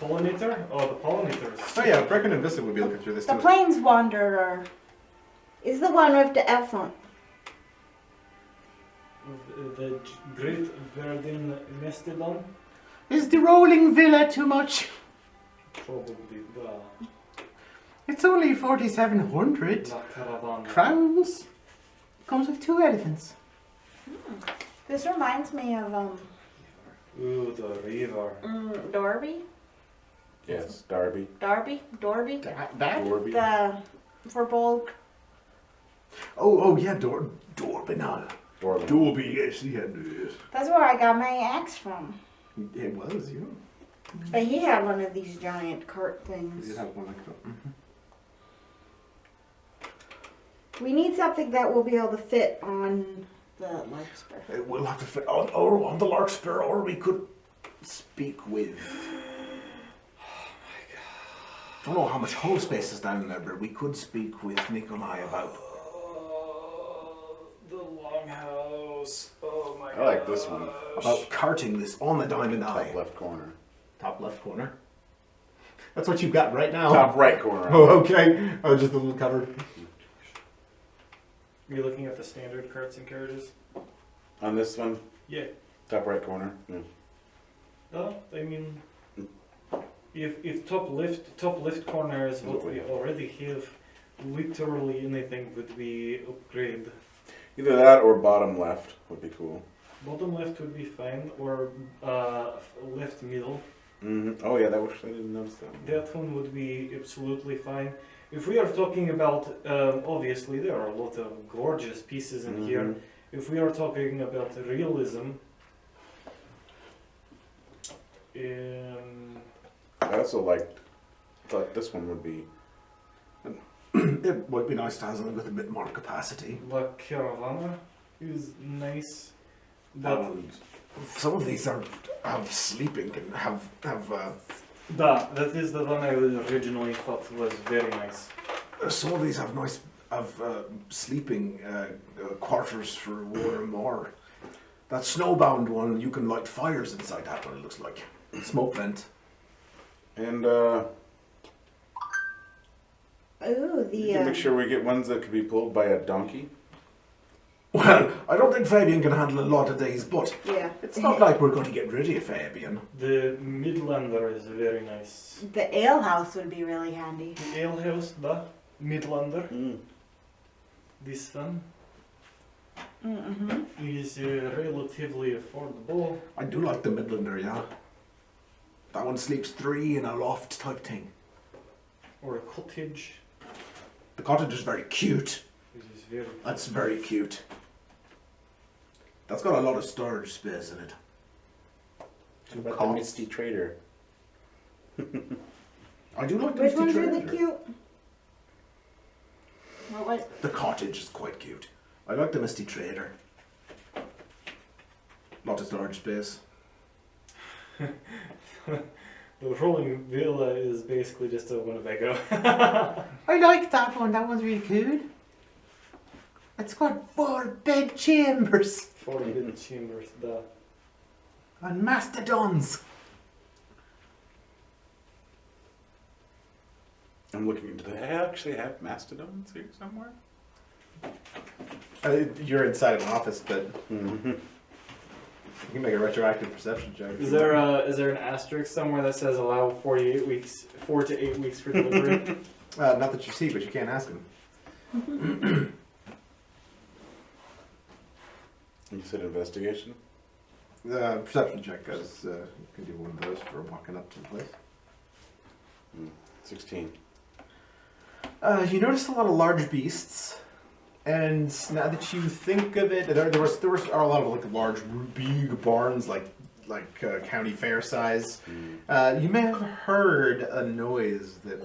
Pollinator? Oh, the pollinator is Oh yeah, Brecken and Vista would be looking through this The too. plains wanderer is the one with the elephant. the Great Verdin Mastodon. Is the rolling villa too much? Probably the It's only 4,700 La Caravana. crowns. Comes with 2 elephants. This reminds me of Ooh, the river. Dorby? Yes, Darby. Dorby? That? Dorby. The Verbolg. Oh yeah, Dorbanal. Dorby. Dorby, yes, he had it. That's where I got my axe from. It was, you. But he had one of these giant cart We things. did have one like that. We need something that will be able to fit on the larkspur. It will have to fit on the Larkspur, or we could speak with. I don't know how much hull space is down there, but we could speak with Nikolai about. The longhouse. Oh my I like this one. About carting this on the Diamond Eye. Top left corner. Top left corner. That's what you've got right now. Top right corner. Oh, okay. Oh, just a little covered. You're looking at the standard carts and carriages? On this one, Yeah. top right corner. Yeah. I mean, if top left corner is what we already have, literally anything would be upgrade. Either that or bottom left would be cool. Bottom left would be fine, or left middle. Oh yeah, I didn't notice that. That one would be absolutely fine. If we are talking about, obviously there are a lot of gorgeous pieces in here. If we are talking about realism, I also thought this one would be. It would be nice to have something with a bit more capacity. La Caravana is nice. That Some of these have sleeping and have that is the one I originally thought was very nice. some of these have nice sleeping quarters for war and more. That snowbound one, you can light fires inside that one. It looks like smoke vent. And Ooh, we can make sure we get ones that could be pulled by a donkey. Well, I don't think Fabian can handle a lot of these, but yeah. it's not like we're going to get rid of Fabian. The Midlander is very nice. The ale house would be really handy. The alehouse, the Midlander, this one is relatively affordable. I do like the Midlander, yeah. That one sleeps 3 in a loft type thing. Or a cottage. The cottage is very cute. This is very. That's very cute. That's got a lot of storage space in it. What about the Misty Trader? I do like the Which Misty one's Trader. really cute? What? The cottage is quite cute. I like the Misty Trader. Lot of storage space. The Rolling Villa is basically just a Winnebago. I like that one. That one's really cool. It's got 4 bed chambers 4 bed chambers, the. and mastodons. I'm looking into that. I actually have mastodons here somewhere. You're inside an office, but you can make a retroactive perception check. Is there an asterisk somewhere that says allow 4 to 8 weeks for delivery? Not that you see, but you can't ask him. You said investigation? Perception check, because you can do one of those for walking up to the place. 16. You notice a lot of large beasts, and now that you think of it, there are a lot of like large, big barns, like county fair size. You may have heard a noise that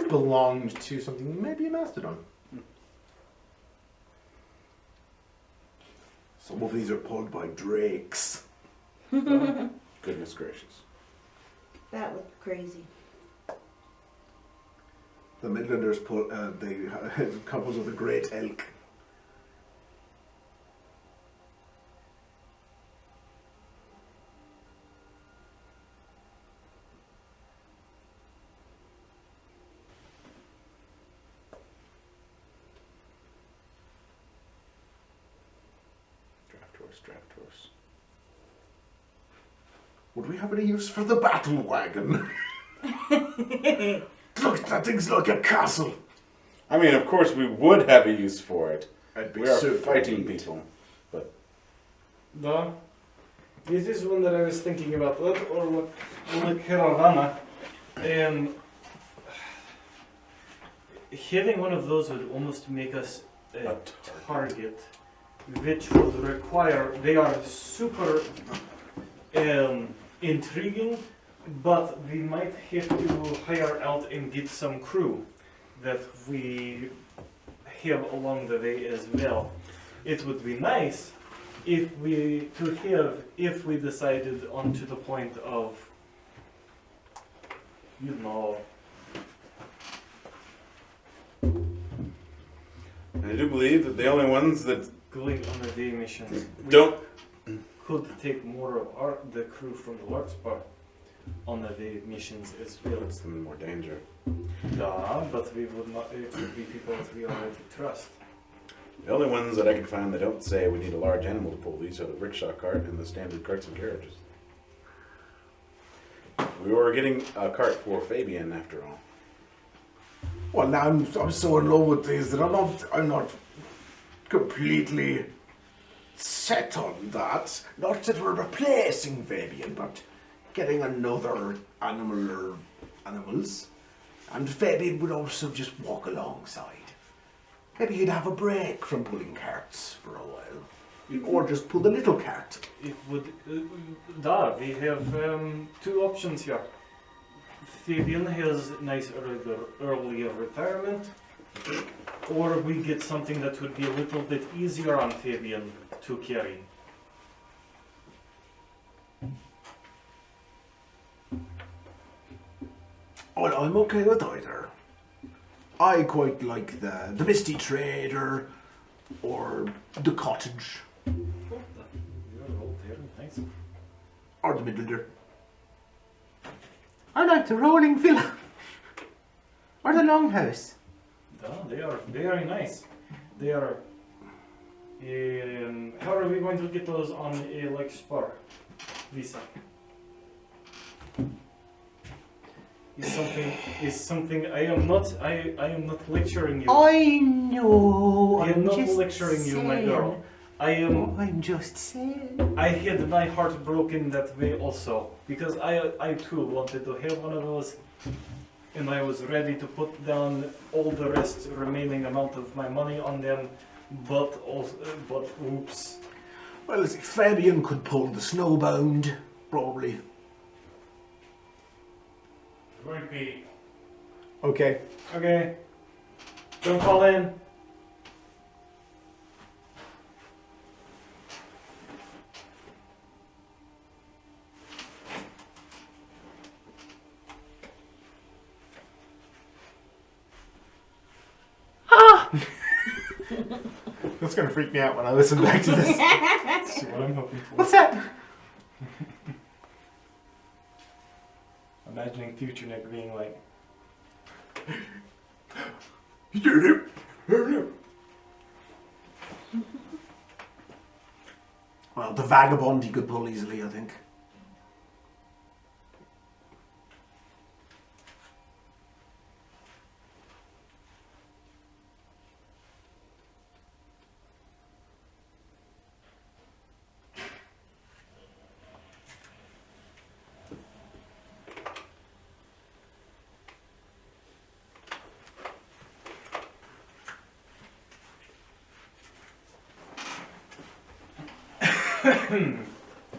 belonged to something, maybe a mastodon. Some of these are pulled by drakes. Goodness gracious. That looked crazy. The Midlanders pull, couples with a great elk. Draft horse. Would we have any use for the battle wagon? Look, that thing's like a castle. I mean, of course we would have a use for it. I'd be We are super fighting neat. people. No. This is one that I was thinking about. Or what? La Caravana. Having one of those would almost make us a target, which would require. They are super intriguing, but we might have to hire out and get some crew that we have along the way as well. It would be nice if we decided onto the point of, you know, And I do believe that the only ones that going on the day missions. We don't. could take more of the crew from the Larkspur on the day missions as well. Puts them in more danger. Yeah, but we would not. It would be people that we already trust. The only ones that I can find that don't say we need a large animal to pull these are the rickshaw cart and the standard carts and carriages. We were getting a cart for Fabian after all. Well, now I'm so in love with these that I'm not completely set on that. Not that we're replacing Fabian, but getting another animal or animals. And Fabian would also just walk alongside. Maybe he'd have a break from pulling carts for a while. Or just pull the little cart. It would. We have two options here. Fabian has nice early retirement, or we get something that would be a little bit easier on Fabian to carry. Well, I'm okay with either. I quite like the Misty Trader or the Cottage You're all there, nice. or the Midlander. I like the Rolling Villa or the Longhouse. Yeah, they are very nice. They are. How are we going to get those on a like spar visa? Is something I am not lecturing you. I know. I am I'm not just lecturing you, my saying. girl. I'm just saying. I had my heart broken that way also, because I too wanted to have one of those, and I was ready to put down all the rest remaining amount of my money on them, but oops. Well, see, Fabian could pull the Snowbound, probably. Going be. Okay. Okay. Don't call in. That's gonna freak me out when I listen back to this. That's what I'm hoping for. What's that? Imagining future Nick being like, Well, the Vagabond he could pull easily, I think.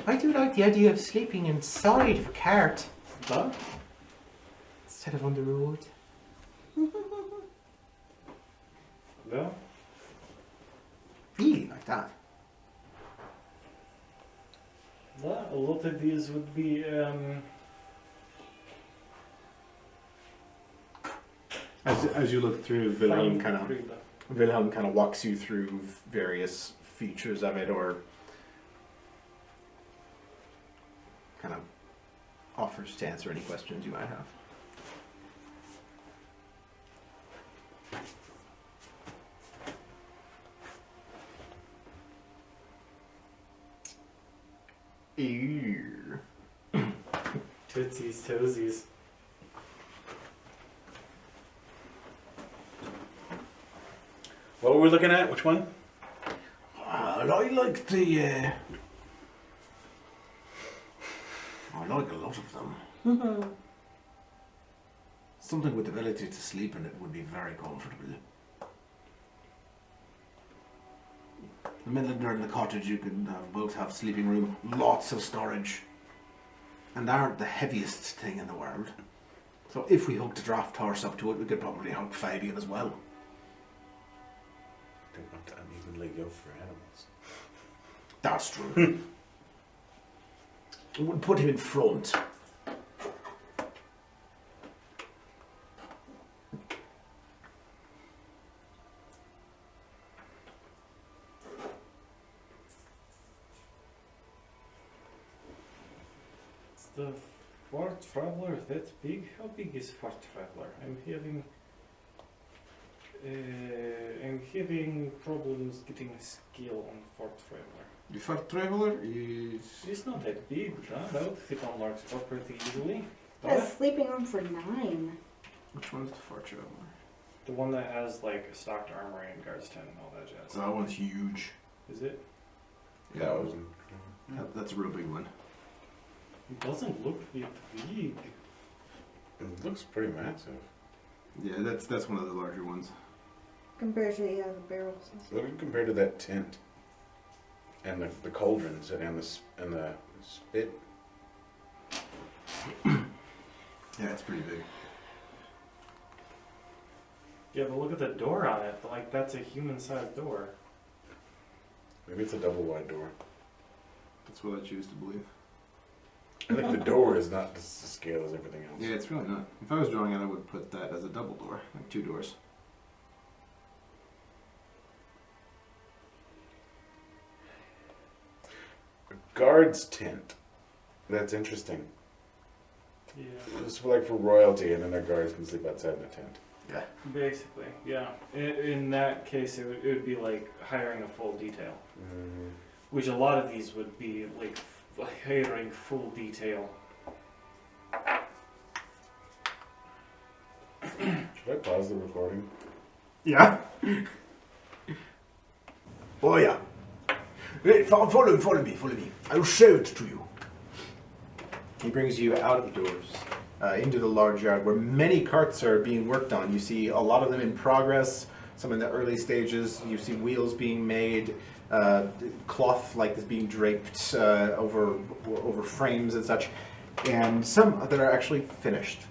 I do like the idea of sleeping inside of a cart. what? Instead of on the road. Yeah. Really like that. Yeah, a lot of these would be As you look through, fine Wilhelm kind of walks you through various features of it, or kind of offers to answer any questions you might have. Ew. Tootsies, toesies. What were we looking at? Which one? Well, I like the. I like a lot of them. Something with the ability to sleep in it would be very comfortable. The Midlander and the Cottage, you can both have sleeping room, lots of storage, and aren't the heaviest thing in the world. So if we hooked a draft horse up to it, we could probably hook Fabian as well. unevenly go for animals. That's true. We'll put him in front. Is the Fort Traveler that big? How big is Fort Traveler? I'm having problems getting a skill on Fort Traveler. The Fort Traveler is... It's not that big, huh? That would fit on large spot pretty easily. A sleeping room for 9. Which one's the Fort Traveler? The one that has like stocked armory and guards tent and all that jazz. That one's huge. Is it? Yeah, that's a real big one. It doesn't look that big. It looks pretty massive. Yeah, that's one of the larger ones. Compared to the barrels and stuff. Look at compared to that tent. And the cauldrons and the spit. Yeah, it's pretty big. Yeah, but look at the door on it. Like, that's a human-sized door. Maybe it's a double wide door. That's what I choose to believe. I think the door is not the scale as everything else. Yeah, it's really not. If I was drawing it, I would put that as a double door, like 2 doors. A guard's tent. That's interesting. Yeah. Just for, like for royalty, and then their guards can sleep outside in a tent. Yeah. Basically, yeah. In that case, it would be like hiring a full detail. Mm. Which a lot of these would be like hiring full detail. Should I pause the recording? Yeah. Oh yeah. Wait, follow me. I will show it to you. He brings you out of the doors, into the large yard where many carts are being worked on. You see a lot of them in progress, some in the early stages. You see wheels being made, cloth like is being draped over frames and such, and some that are actually finished.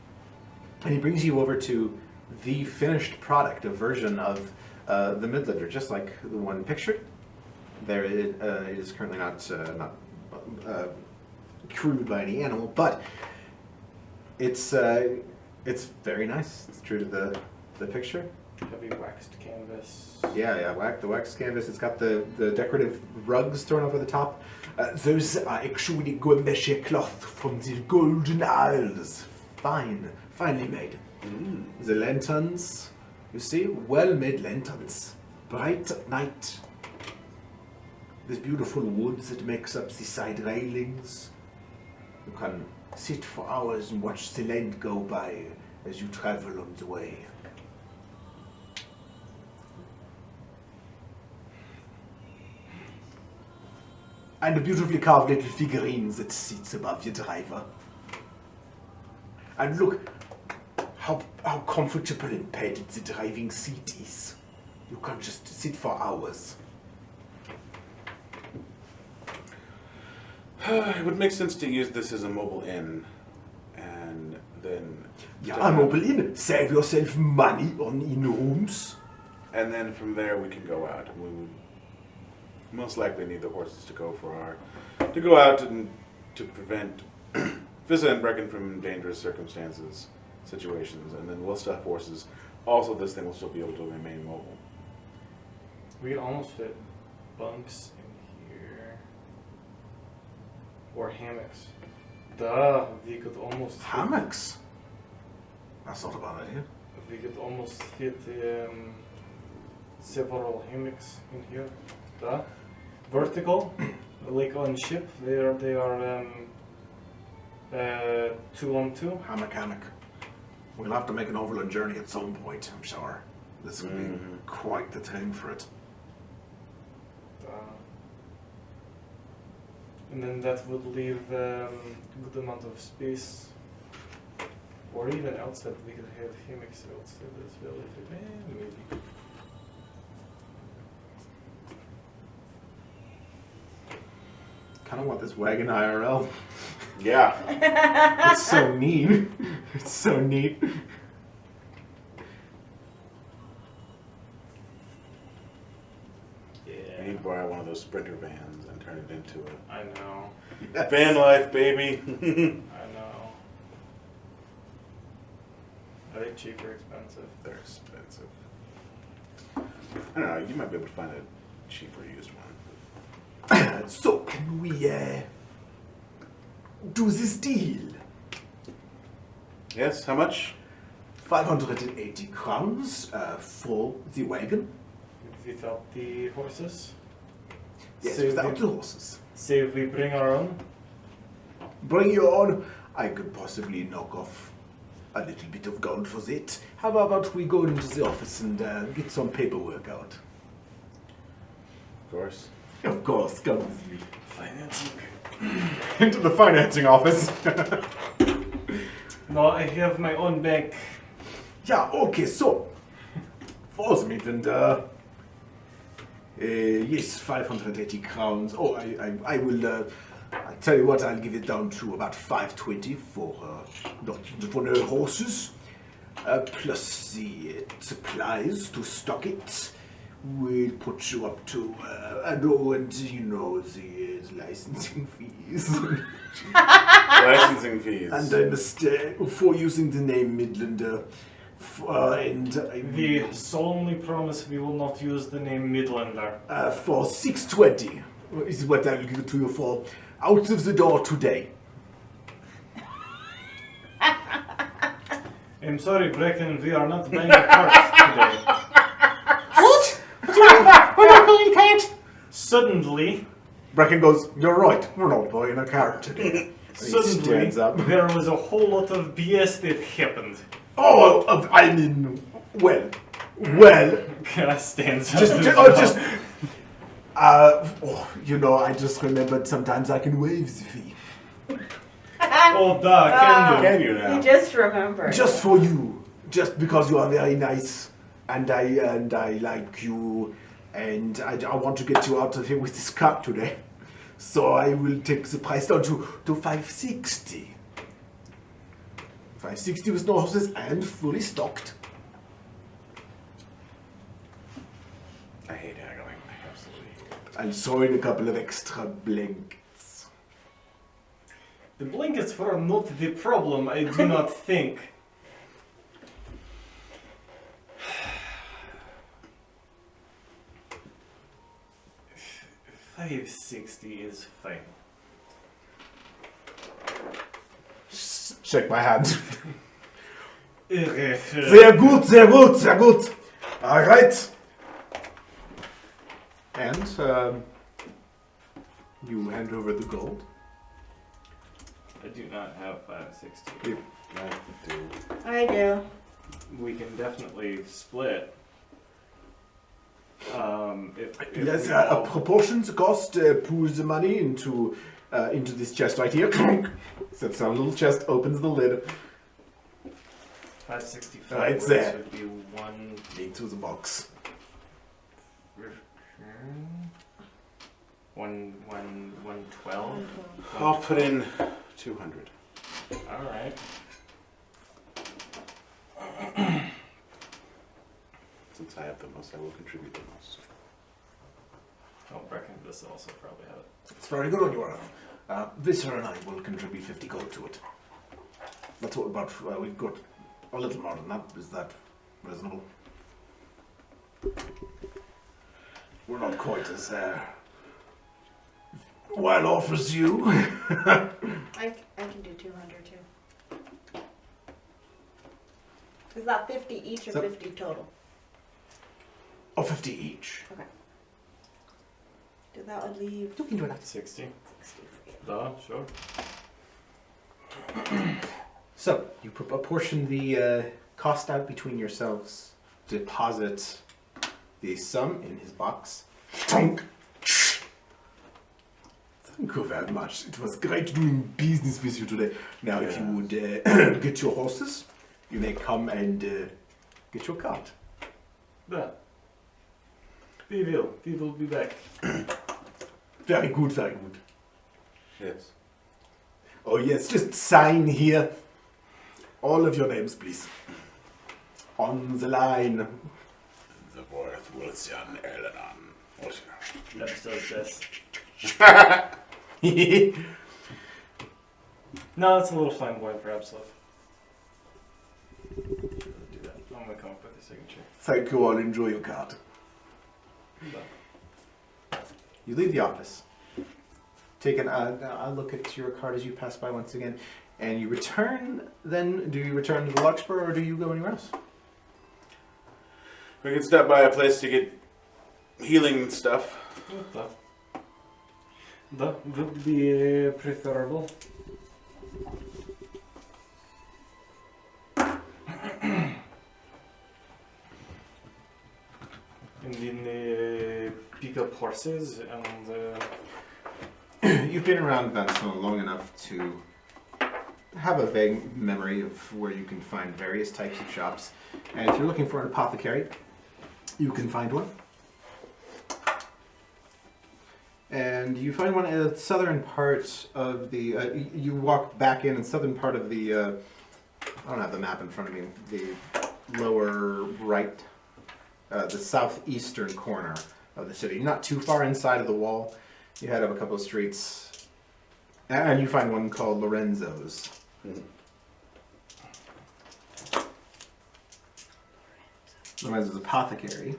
And he brings you over to the finished product, a version of the Midlander, just like the one pictured. There it is currently not crewed by any animal, but it's very nice. It's true to the picture. Heavy waxed canvas. Yeah, the wax canvas. It's got the decorative rugs thrown over the top. Those are actually Guameshe cloth from the Golden Isles. Finely made. Mm. The lanterns, you see, well-made lanterns. Bright at night. This beautiful wood that makes up the side railings. You can sit for hours and watch the land go by as you travel on the way. And a beautifully carved little figurine that sits above your driver. And look how comfortable and padded the driving seat is. You can just sit for hours. It would make sense to use this as a mobile inn, and then... Yeah, a mobile inn. Save yourself money on inn rooms. And then from there we can go out. We would most likely need the horses to go out and to prevent Visa and Brecken from dangerous situations, and then we'll stuff horses. Also, this thing will still be able to remain mobile. We could almost fit bunks in here. Or hammocks. We could almost fit, Hammocks? That's not a bad idea. we could almost fit several hammocks in here. Vertical, like on ship, they are 2 on 2. Hammock. We'll have to make an overland journey at some point, I'm sure. This will be quite the time for it. And then that would leave a good amount of space. Or even outside, we could have hammocks outside as well if it maybe. Kind of want this wagon IRL. Yeah. It's so neat. It's so neat. borrow one of those Sprinter vans and turn it into a I know. van life, baby. I know. Are they cheap or expensive? They're expensive. I don't know. You might be able to find a cheaper used one. So, can we do this deal? Yes. How much? 580 crowns for the wagon. Without the horses? Yes, So without we- the horses. Say if we bring our own? Bring your own. I could possibly knock off a little bit of gold for that. How about we go into the office and get some paperwork out? Of course. Of course, come with me. Financing. Into the financing office. No, I have my own bank. Yeah, okay, so. For Midland, yes, 580 crowns. Oh, I will, I tell you what, I'll give it down to about 520 for, for the horses. Plus the supplies to stock it. We'll put you up to, and you know, the licensing fees. Licensing fees. And I must, for using the name Midlander, and We solemnly promise we will not use the name Midlander. for 620 is what I'll give it to you for. Out of the door today. I'm sorry, Brecken, we are not buying a cart today. What? We're not going to cart. Suddenly, Bracken goes, you're right, we're not buying a cart today. suddenly, stands up. there was a whole lot of BS that happened. Oh, I mean, well, Stands just, you know, I just remembered sometimes I can waive the fee. Oh, duh, can you? Can you now? You just remember. Just for you. Just because you are very nice, and I like you, and I want to get you out of here with this cart today. So I will take the price down to 560. 560 with no horses and fully stocked. I hate haggling. I absolutely hate it. I'll throw in a couple of extra blankets. The blankets were not the problem, I do not think. $560 is fine. Shake my hand. Very Sehr gut, sehr gut, sehr gut. All right. And you hand over the gold. I do not have 560. I do. I do. We can definitely split. If Yes, we a all- proportions cost. Pour the money into this chest right here. Sets down a little chest, opens the lid. 565 Right words there. would be one. Into the box. One 112. I'll put in 200. All right. Since I have the most, I will contribute the most. Oh, Brecken does also probably have it. It's very good on your own. Visser and I will contribute 50 gold to it. That's what about. We've got a little more than that. Is that reasonable? We're not quite as well off as you. I can do 200 too. Is that 50 each or So- 50 total? Or 50 each. Did that would leave You can do that. 60. 60 for you. Duh, sure. So, you apportion the cost out between yourselves, deposit the sum in his box. Thank you very much. It was great doing business with you today. Now, if you would get your horses, you may come and get your cart. Duh. We will be back. Very good, very good. Yes. Oh yes, just sign here. All of your names, please. On the line. The Vorth Wilson Erlenon. Lebs does this. Thank No, it's a little flamboyant for Absol. Do that. I'm gonna come up with a signature. you all. Enjoy your card. You leave the office. Take a look at your card as you pass by once again. And you return, then, do you return to the Larkspur or do you go anywhere else? We can stop by a place to get healing stuff. That would be preferable. And then pick up horses and... You've been around Vanstone long enough to have a vague memory of where you can find various types of shops. And if you're looking for an apothecary, you can find one. And you find one in the southern part of the... you walk back in southern part of the... I don't have the map in front of me. The lower right, the southeastern corner of the city. Not too far inside of the wall. You head up a couple of streets, and you find one called Lorenzo's. Lorenzo's Apothecary.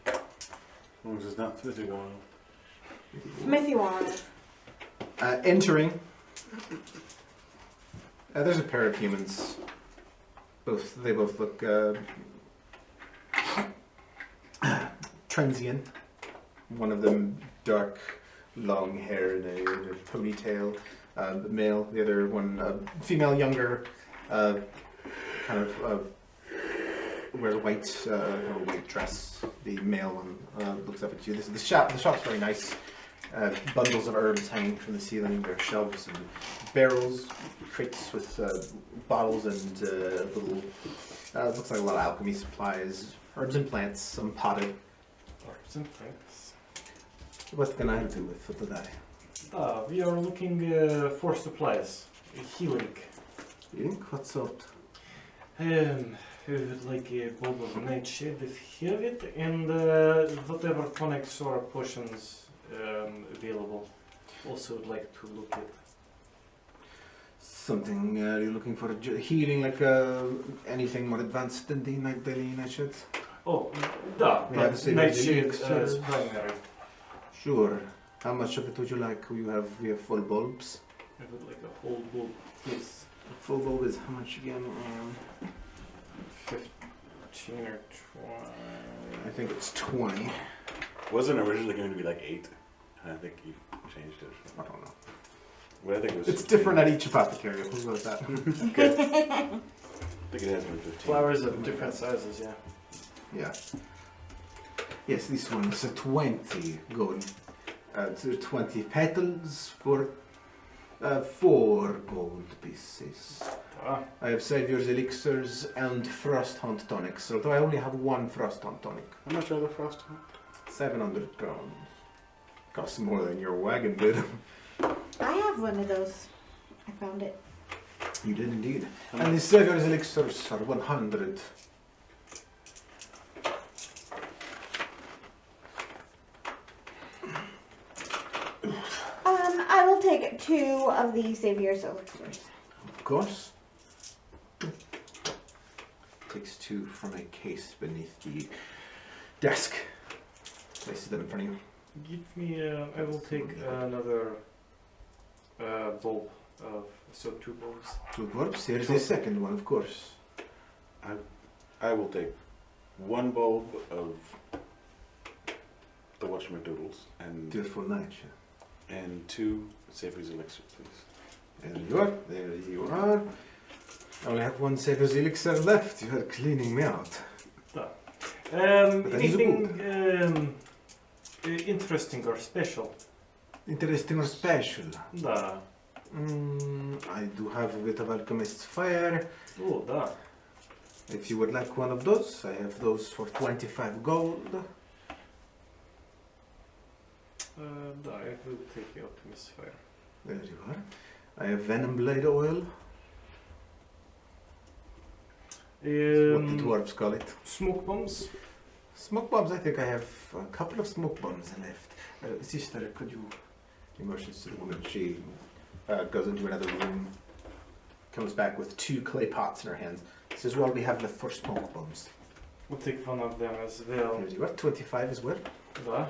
As long as it's not physical going on. Smithy Water. Entering, there's a pair of humans. They both look transient. One of them dark, long hair and a ponytail, male. The other one, female, younger, kind of wears a white dress. The male one looks up at you. The shop's very nice. Bundles of herbs hanging from the ceiling. There are shelves and barrels, crates with bottles and little. Looks like a lot of alchemy supplies, herbs and plants, some potted. Herbs and plants. What can I help you with today? We are looking for supplies. Healing. Healing? What sort? We would like a bulb of nightshade if you have it, and whatever tonics or potions available. Also would like to look at. Something you're looking for healing, like anything more advanced than the daily nightshades? Oh, da, We have but the nightshade elixir. is primary. Sure. How much of it would you like? We have full bulbs. I would like a whole bulb, please. A full bulb is how much again? 15 or 20. I think it's 20. Wasn't originally going to be like 8. I think you changed it. I don't know. Well, I think it was It's 15. different at each apothecary. We'll go with that. I think it has been 15. Flowers of different sizes, yeah. Yeah. Yes, this one is a 20 gold. 20 petals for 4 gold pieces. Ah, I have Savior's elixirs and Frost Hunt tonics, although I only have one Frost Hunt tonic. How much are the frost? 700 crowns. Costs more than your wagon did. I have one of those. I found it. You did indeed. And the Savior's elixirs are 100. I will take 2 of the Savior's elixirs. Of course. Takes 2 from a case beneath the desk. Places them in front of you. give me, I will take another bulb of, so 2 bulbs. 2 bulbs. Here's the second one, of course. I will take 1 bulb of the whatchamadoodles and Beautiful night. 2 Savior's elixir, please. And you are. There you are. I only have 1 Savior's elixir left. You are cleaning me out. that is a Anything interesting or special? Interesting or special? Da. I do have a bit of alchemist's fire. Oh, da. If you would like one of those, I have those for 25 gold. Da, I will take the Optimist Fire. There you are. I have venom blade oil. What the dwarves call it. Smoke bombs. Smoke bombs, I think I have a couple of smoke bombs left. Sister, could you... He motions to the woman. She goes into another room, comes back with 2 clay pots in her hands. Says, well, we have the 4 smoke bombs. We'll take one of them as well. Here's you 25 as well. Да.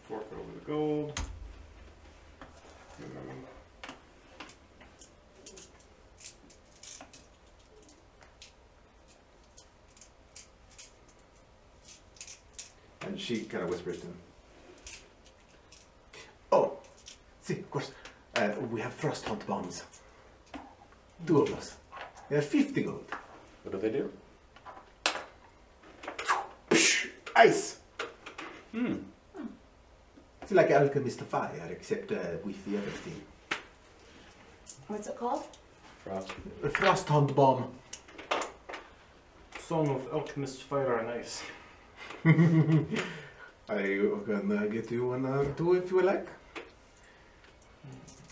Fork over the gold. And she kind of whispers to him. Oh, see, of course, we have frost hunt bombs. 2 of us. They are 50 gold. What do they do? Ice! Hmm. It's like Alchemist Fire, except with the other thing. What's it called? Frost. A frost hunt bomb. Song of Alchemist Fire and Ice. I can get you one too if you like.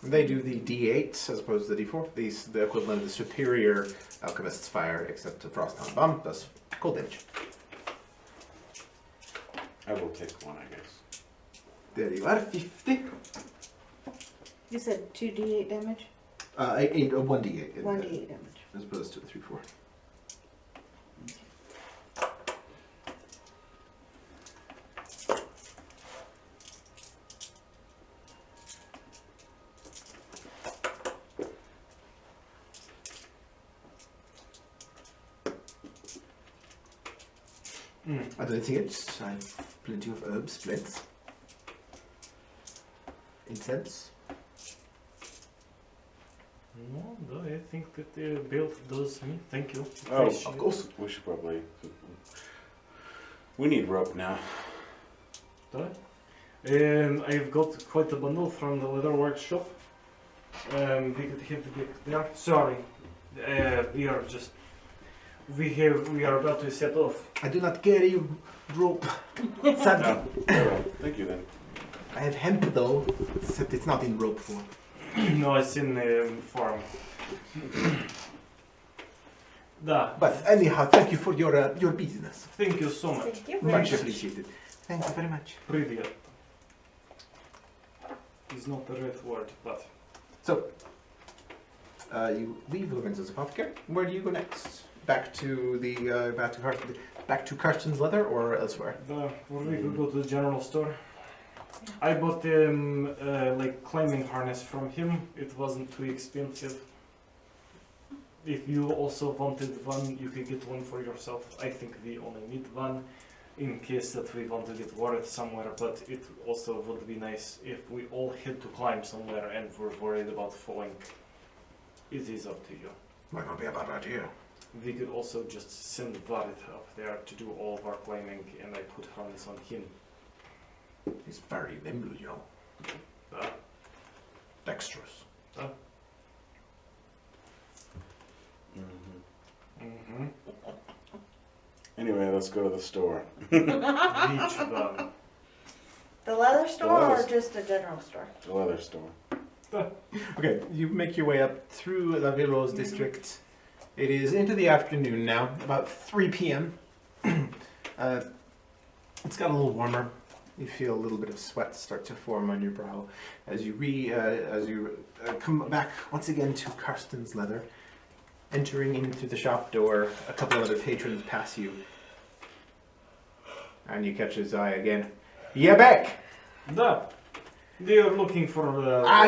They do the D8 as opposed to the D4. The equivalent of the superior Alchemist's Fire, except the Frost Hound Bomb does cold damage. I will take one, I guess. There you are, 50. You said 2d8 damage? 1d8. 1d8 damage. As opposed to 3, 4. I don't think it's. I have plenty of herb splits. Incense. No, I think that the build does me. Thank you. Oh, Appreciate Of course. We should probably... We need rope now. it. I've got quite a bundle from the leather workshop. We could have to get there. Sorry, we are just. We are about to set off. I do not carry you rope. Sadly. No. Very well. Thank you then. I have hemp though, except it's not in rope form. No, it's in farm. Da. But anyhow, thank you for your business. Thank you so much. Thank you. Much appreciated. Thank you very much. Привет. Is not the right word, but So, you leave Lorenzo's apothecary. Where do you go next? Back to the back to Karsten's leather or elsewhere? we could go to the general store. I bought like climbing harness from him. It wasn't too expensive. If you also wanted one, you could get one for yourself. I think we only need one in case that we want to get worried somewhere, but it also would be nice if we all had to climb somewhere and were worried about falling. It is up to you. Might not be a bad idea. We could also just send Varit up there to do all of our climbing, and I put harness on him. He's very nimble, you know. Uh, Dexterous. mm-hmm. Anyway, let's go to the store. Reach them. The leather store leather or just a general store? The leather store. Okay, you make your way up through La Villos district. It is into the afternoon now, about 3 p.m. It's got a little warmer. You feel a little bit of sweat start to form on your brow as you come back once again to Karsten's Leather. Entering in through the shop door, a couple of other patrons pass you, and you catch his eye again. You back? Da. They are looking for.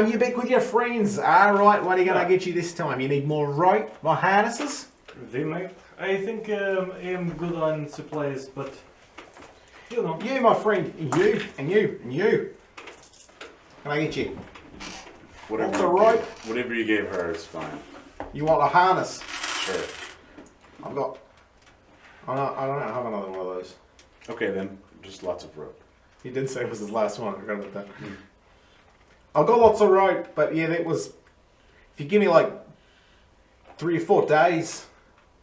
You back with your friends? All right. What are you gonna get you this time? You need more more harnesses? They might. I think I am good on supplies, but you know. You, my friend, and you, and you, and you. Can I get you? Whatever. That's you all right. gave- Whatever you gave her is fine. You want a harness? Sure. I've got. I don't have another one of those. Okay then. Just lots of rope. He did say it was his last one. I forgot about that. I've got lots of rope, but yeah, that was. If you give me like 3 or 4 days,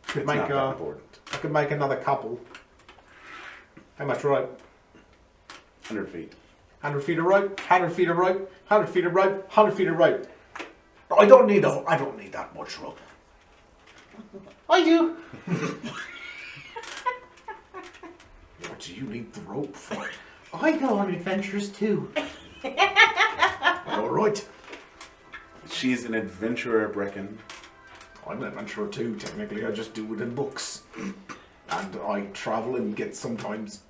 could It's make not that important. I could make another couple. How much rope? 100 feet. 100 feet of rope. 100 feet of rope. 100 feet of rope. 100 feet of rope. I don't need that much rope. I do. What do you need the rope for? I go on adventures too. All right. She's an adventurer, Brecken. I'm an adventurer too, technically. I just do it in books. And I travel and get sometimes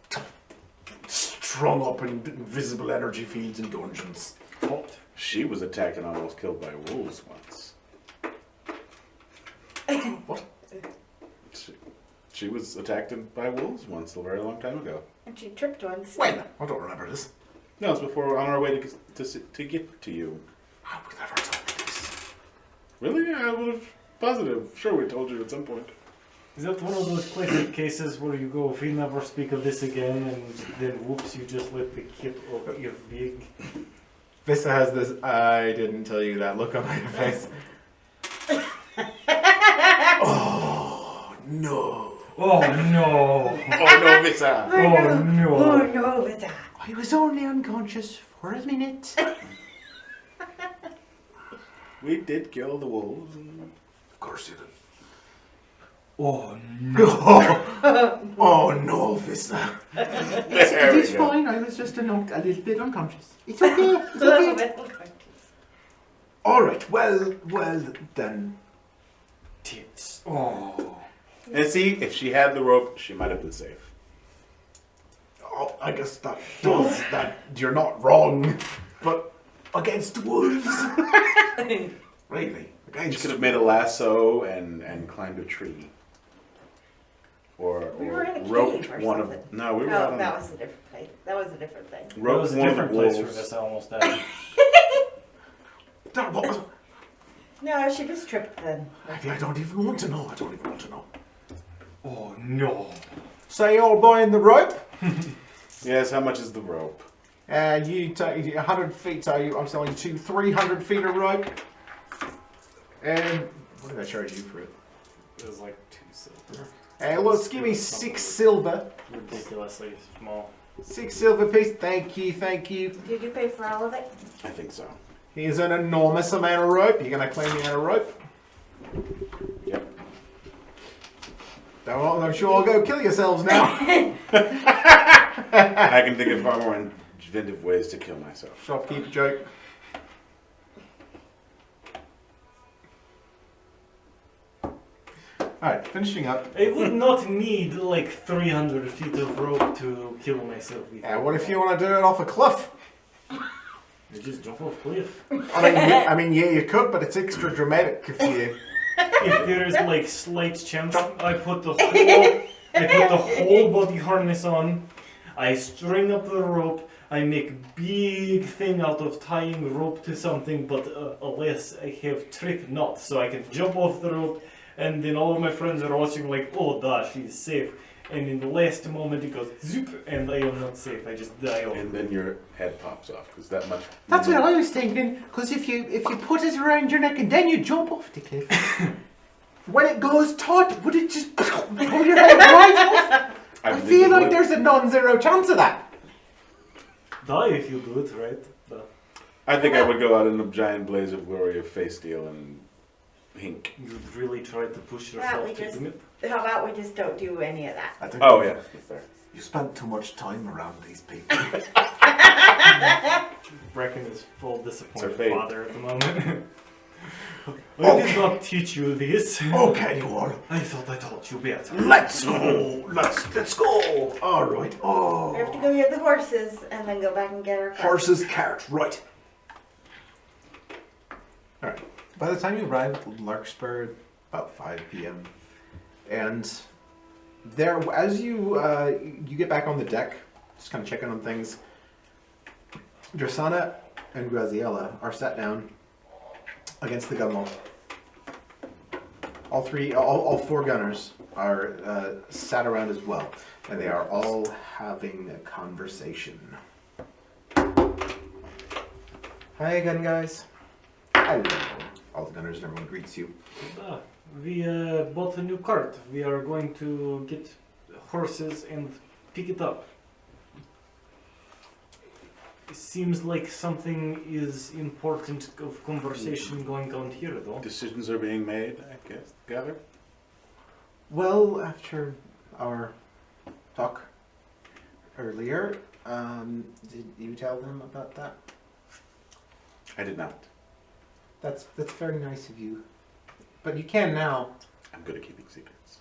strung up in invisible energy fields and dungeons. What? She was attacked and almost killed by wolves once. What? She was attacked by wolves once a very long time ago. And she tripped once. When? I don't remember this. No, it's before on our way to get to you. I would never told me this. Really? I would have positive. Sure, we told you at some point. Is that one of those classic cases where you go, we never speak of this again, and then whoops, you just let the kid of your big? Vista has this I didn't tell you that look on my face. Oh, no. Oh no! Oh no, Visa! Oh Oh no! no, it's that. I was only unconscious for a minute. We did kill the wolves. Of course you did. Oh no! Oh no, Vista. There It's we go. fine. I was just a little bit unconscious. It's okay. It's A little okay. bit. All right. Well then. Tits. Oh. And see, if she had the rope, she might have been safe. Oh, I guess that does that. You're not wrong, but against wolves. Really? She Against. could have made a lasso and climbed a tree. Or We were in a roped cave or one something. of. No, we were out Oh, on that was a different place. That was a different thing. That roped was a one of different the place wolves. for this. I almost died. That was- No, she just tripped then. Maybe I don't even want to know. I don't even want to know. Oh no! So you're buying the rope? Yes, how much is the rope? You take 100 feet. So I'm selling you 300 feet of rope. And what did I charge you for it? It was like 2 silver. Let's give me 6 silver. Ridiculously small. 6 silver piece. Thank you, thank you. Did you pay for all of it? I think so. Here's an enormous amount of rope. You're gonna claim me out of rope? Yep. I'm sure I'll go kill yourselves now. I can think of far more inventive ways to kill myself. Shopkeeper joke. Alright, finishing up. I would not need like 300 feet of rope to kill myself with. What if you want to do it off a cliff? You just jump off cliff. I mean, yeah, you could, but it's extra dramatic if you. If there is like slight chance, I put the whole body harness on. I string up the rope. I make big thing out of tying rope to something, but alas, I have trick knot, so I can jump off the rope, and then all of my friends are watching like, oh, da, she's safe. And in the last moment, it goes zoop, and I am not safe. I just die off. And then your head pops off because that much. That's what I was thinking. Because if you put it around your neck and then you jump off the cliff, when it goes taut, would it just pull your head right off? I believe feel it like would. there's a non-zero chance of that. Die if you do it right. Da. I think I would go out in a giant blaze of glory of face steel and hink. You'd really try to push Yeah, yourself we to just- limit. How about we just don't do any of that? I think Oh yeah, that's fair. you spent too much time around these people. Brecken is full disappointed fate. father at the moment. I did not teach you this. Okay, you all. I thought I taught you better. Let's go. Let's go. All right. We have to go get the horses and then go back and get our car. Horse's cart. Right. All right. By the time you arrive at Larkspur, about 5 p.m. And there, as you get back on the deck, just kind of checking on things, Drasana and Graziella are sat down against the gunwale. All 4 gunners are sat around as well, and they are all having a conversation. Hi again, guys. Hello. All the gunners and everyone greets you. We bought a new cart. We are going to get horses and pick it up. It seems like something is important of conversation going on here, though. Decisions are being made, I guess. Gather. Well, after our talk earlier, did you tell them about that? I did not. That's very nice of you. But you can now. I'm good at keeping secrets.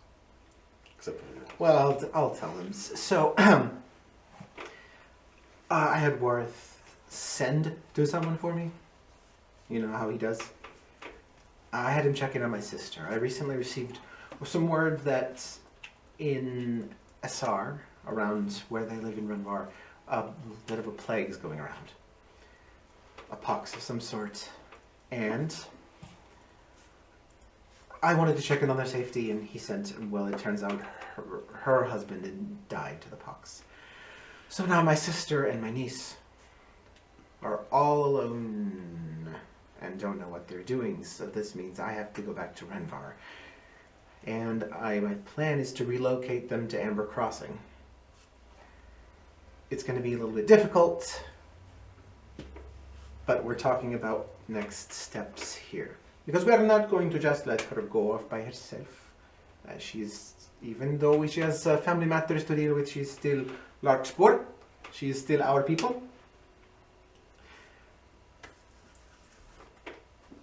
Except for the Well, I'll tell them. So, I had Worth send to someone for me. You know how he does. I had him check in on my sister. I recently received some word that in Essar, around where they live in Renvar, a bit of a plague is going around. A pox of some sort. And I wanted to check in on their safety, and he sent, and well, it turns out her husband had died to the pox. So now my sister and my niece are all alone and don't know what they're doing, so this means I have to go back to Renvar. And my plan is to relocate them to Amber Crossing. It's going to be a little bit difficult, but we're talking about next steps here. Because we are not going to just let her go off by herself. Even though she has family matters to deal with, she's still Larkspur. She is still our people.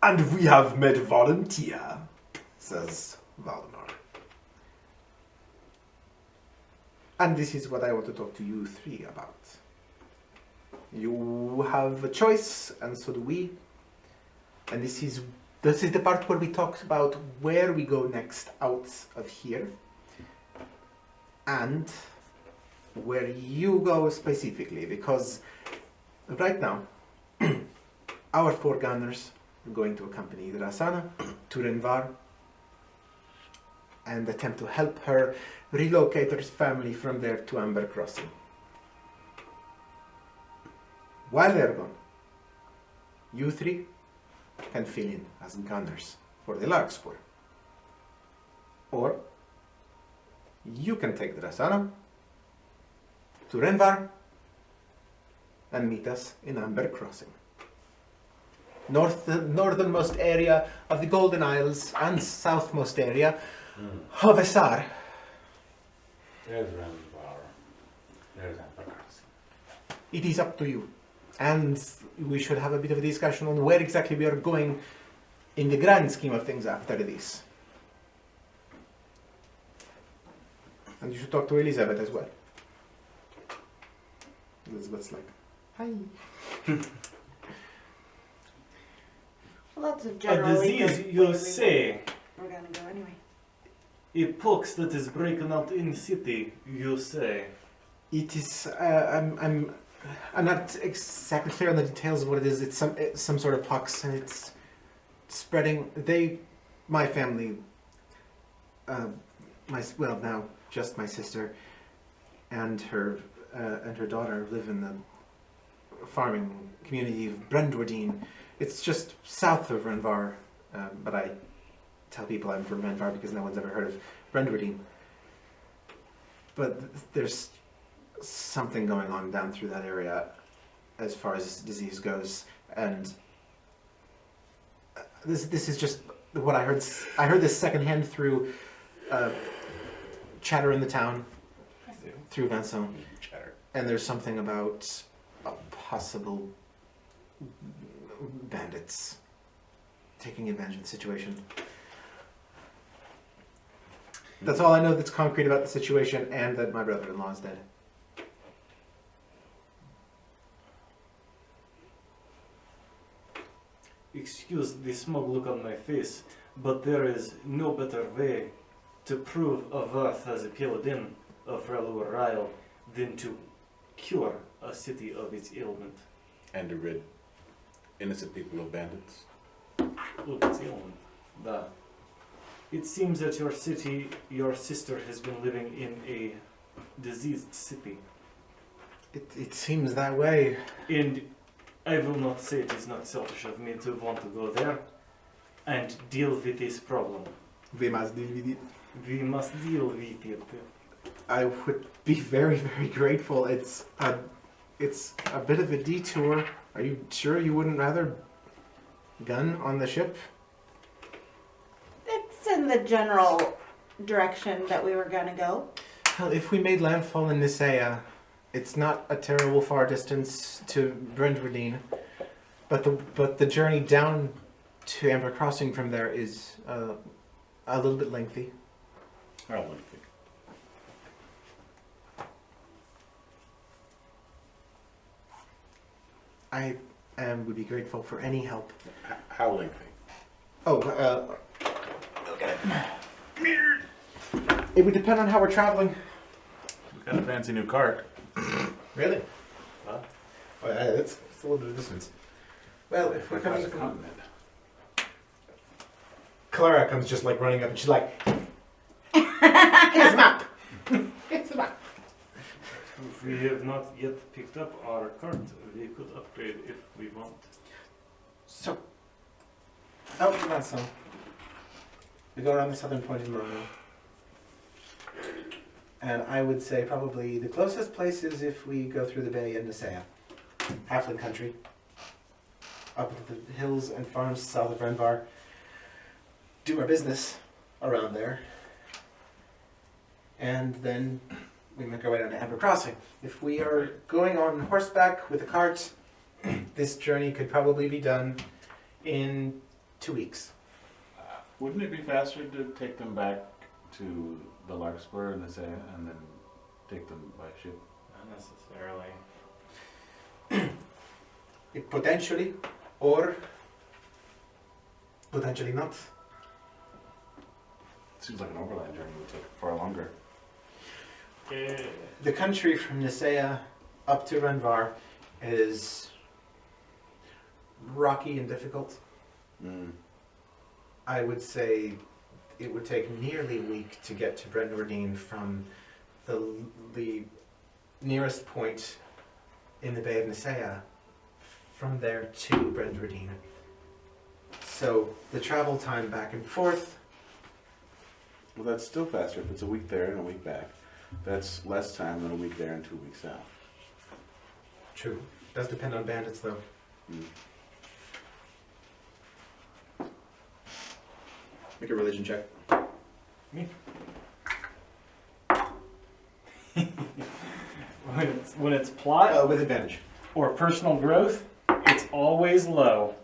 And we have met Volunteer, says Valinor. And this is what I want to talk to you three about. You have a choice, and so do we. And this is the part where we talked about where we go next out of here. And where you go specifically, because right now, our 4 gunners are going to accompany the Rasana to Renvar and attempt to help her relocate her family from there to Amber Crossing. While they're gone, you 3 can fill in as gunners for the Larkspur. Or you can take the Rasana to Renvar and meet us in Amber Crossing. Northernmost area of the Golden Isles and southmost area of Essar. There's Renvar. There's Amber Crossing. It is up to you. And we should have a bit of a discussion on where exactly we are going in the grand scheme of things after this. And you should talk to Elizabeth as well. Elizabeth's like, hi. Well, that's a A generally disease, good you way say. we're gonna go anyway. A pox that is breaking out in city, you say. It is. I'm not exactly clear on the details of what it is. It's some sort of pox, and it's spreading. My family, now just my sister, and her daughter live in the farming community of Brendwardine. It's just south of Renvar, but I tell people I'm from Renvar because no one's ever heard of Brendwardine. But there's something going on down through that area as far as disease goes, and this is just what I heard. I heard this secondhand through chatter in the town, through Vincent, Chatter. and there's something about a possible bandits taking advantage of the situation. That's all I know that's concrete about the situation, and that my brother-in-law is dead. Excuse the smug look on my face, but there is no better way to prove a worth as a paladin of Relur Ryle than to cure a city of its ailment. And to rid innocent people of bandits. Look, it's ailment. That. It seems that your sister has been living in a diseased city. It seems that way. And I will not say it is not selfish of me to want to go there and deal with this problem. We must deal with it. We must deal with it. I would be very, very grateful. It's a bit of a detour. Are you sure you wouldn't rather gun on the ship? It's in the general direction that we were gonna go? Well, if we made landfall in Nisea, it's not a terrible far distance to Brentwoodine, but the journey down to Amber Crossing from there is a little bit lengthy. How lengthy? I would be grateful for any help. How lengthy? Oh, okay. It would depend on how we're traveling. We've got a fancy new cart. Really? Huh? Oh, yeah, it's a little bit of distance. Well, if we're coming Across the from... continent. Clara comes just like running up and she's like, here's a map! Here's a map! If we have not yet picked up our cart, we could upgrade if we want. So, out from that song. We go around the southern point of Morano. And I would say probably the closest place is if we go through the bay in Nisea. Halfling country. Up into the hills and farms south of Renvar. Do our business around there. And then we make our way down to Amber Crossing. If we are going on horseback with a cart, this journey could probably be done in 2 weeks. Wouldn't it be faster to take them back to the Larkspur and then take them by ship? Not necessarily. Potentially, or potentially not. Seems like an overland journey would take far longer. The country from Nisea up to Renvar is rocky and difficult. I would say it would take nearly a week to get to Brentwoodine from the nearest point in the Bay of Nisea, from there to Brentwoodine. So the travel time back and forth. Well, that's still faster if it's a week there and a week back. That's less time than a week there and 2 weeks out. True. Does depend on bandits though. Make a religion check. Me. when it's plot With advantage. or personal growth, it's always low.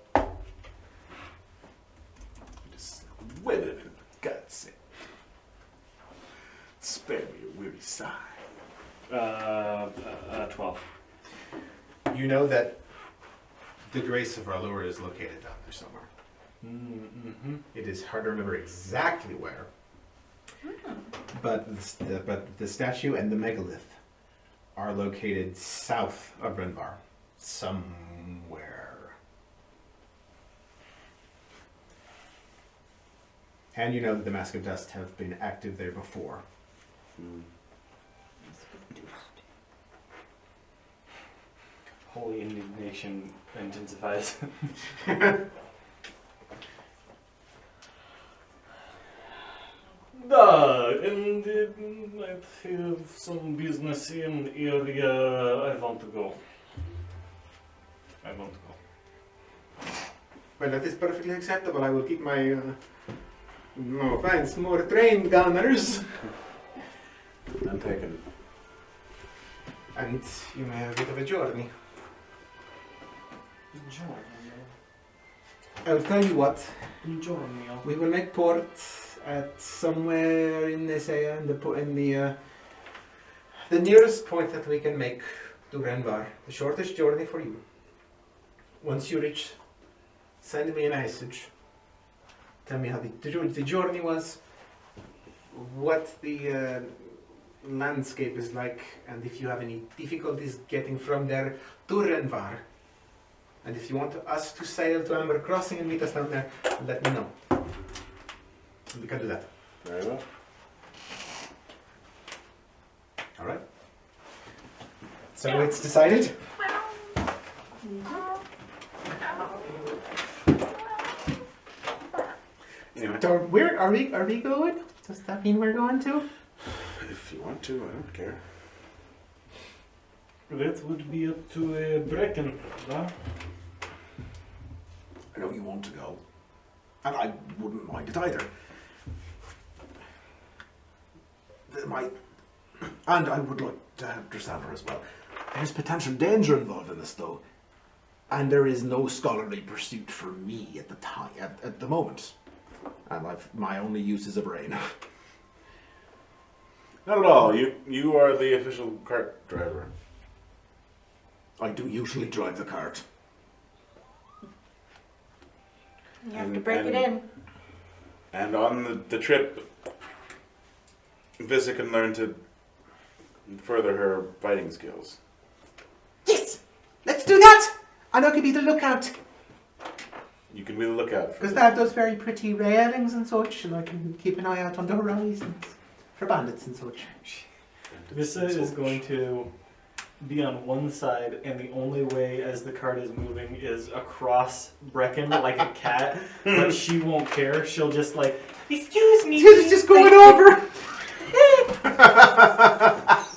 Just with it in guts. Spare me a weary sigh. 12. You know that the Grace of R'hllor is located down there somewhere. Mm-hmm. It is hard to remember exactly where. But the statue and the megalith are located south of Renvar. Somewhere. And you know that the Mask of Dust have been active there before. Holy indignation intensifies. And I have some business in the area. I want to go. Well, that is perfectly acceptable. I will keep my find some more trained gunners. I'm taken. And you may have a bit of a journey. I will tell you what. We will make port at somewhere in this area, the nearest point that we can make to Renvar. The shortest journey for you. Once you reach, send me a message. Tell me how the journey was, what the landscape is like, and if you have any difficulties getting from there to Renvar. And if you want us to sail to Amber Crossing and meet us down there, let me know. We can do that. Very well. All right. So it's decided. Anyway, So where are we going? Does that mean we're going to? if you want to, I don't care. That would be up to Brecken, huh? I know you want to go, and I wouldn't mind it either. And I would like to have Drasana as well. There's potential danger involved in this, though. And there is no scholarly pursuit for me at the time, at the moment. And my only use is a brain. Not at all. You are the official cart driver. I do usually drive the cart. You have to break it in. And on the trip, Visa can learn to further her fighting skills. Yes! Let's do that! And I can be the lookout. You can be the lookout for Because they have those very pretty railings and such, and I can keep an eye out on the horizons for bandits and such. Visa is going to be on one side, and the only way as the cart is moving is across Brecken like a cat, but she won't care. She'll just like, excuse me. It's just going over!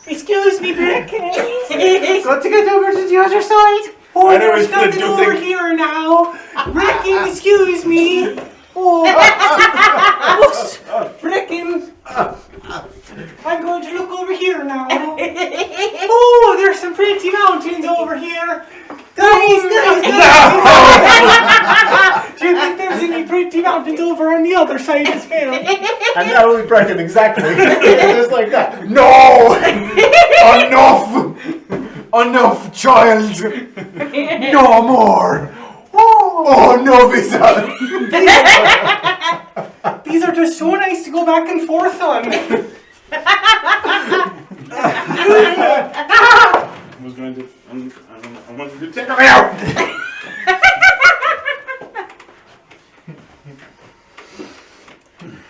Excuse me, Brecken. Got to get over to the other side! Oh, I know there's he's gonna nothing do over things- here now. Brecken, excuse me. Oh, Brecken. I'm going to look over here now. Oh, there's some pretty mountains over here. Guys. Do you think there's any pretty mountains over on the other side as well? And now we break it exactly. Just like that. No! Enough, child! No more! Oh no, Visa! These are just so nice to go back and forth on. I was going to. I wanted to take her out.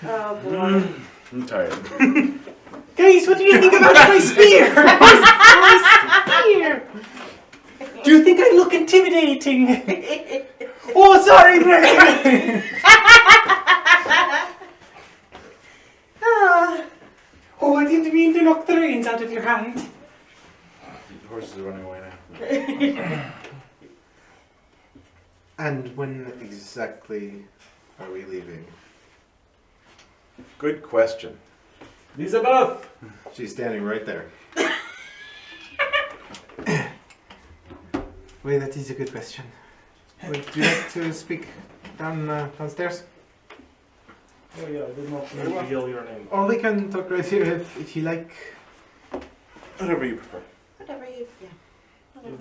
Oh boy. I'm tired. Guys, what do you think about my spear? Do you think I look intimidating? Oh, sorry, Brecken. Oh, I didn't mean to knock the reins out of your hand. The horses are running away now. And when exactly are we leaving? Good question. Elizabeth. She's standing right there. Well, that is a good question. Would you like to speak downstairs? Oh yeah, I did not reveal your name. Or we can talk right here if you like. Whatever you prefer. Whatever you, yeah.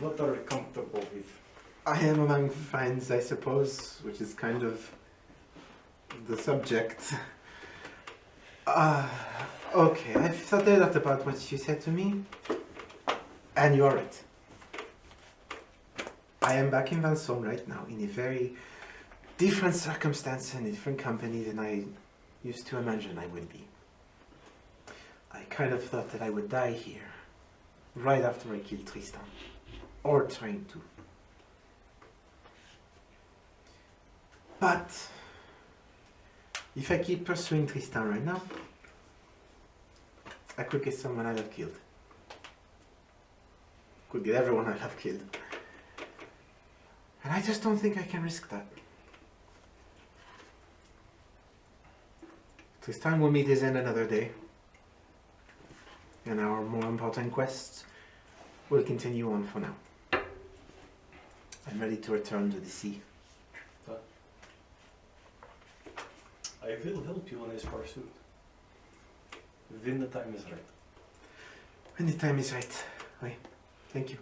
What are you comfortable with? I am among friends, I suppose, which is kind of the subject. Okay, I've thought a lot about what you said to me, and you're right. I am back in Valsong right now in a very different circumstance and a different company than I used to imagine I would be. I kind of thought that I would die here, right after I killed Tristan, or trying to. But if I keep pursuing Tristan right now, I could get someone I have killed. Could get everyone I have killed. And I just don't think I can risk that. Tristan will meet his end another day. And our more important quests will continue on for now. I'm ready to return to the sea. I will help you in this pursuit. When the time is right. When the time is right. Oui. Thank you.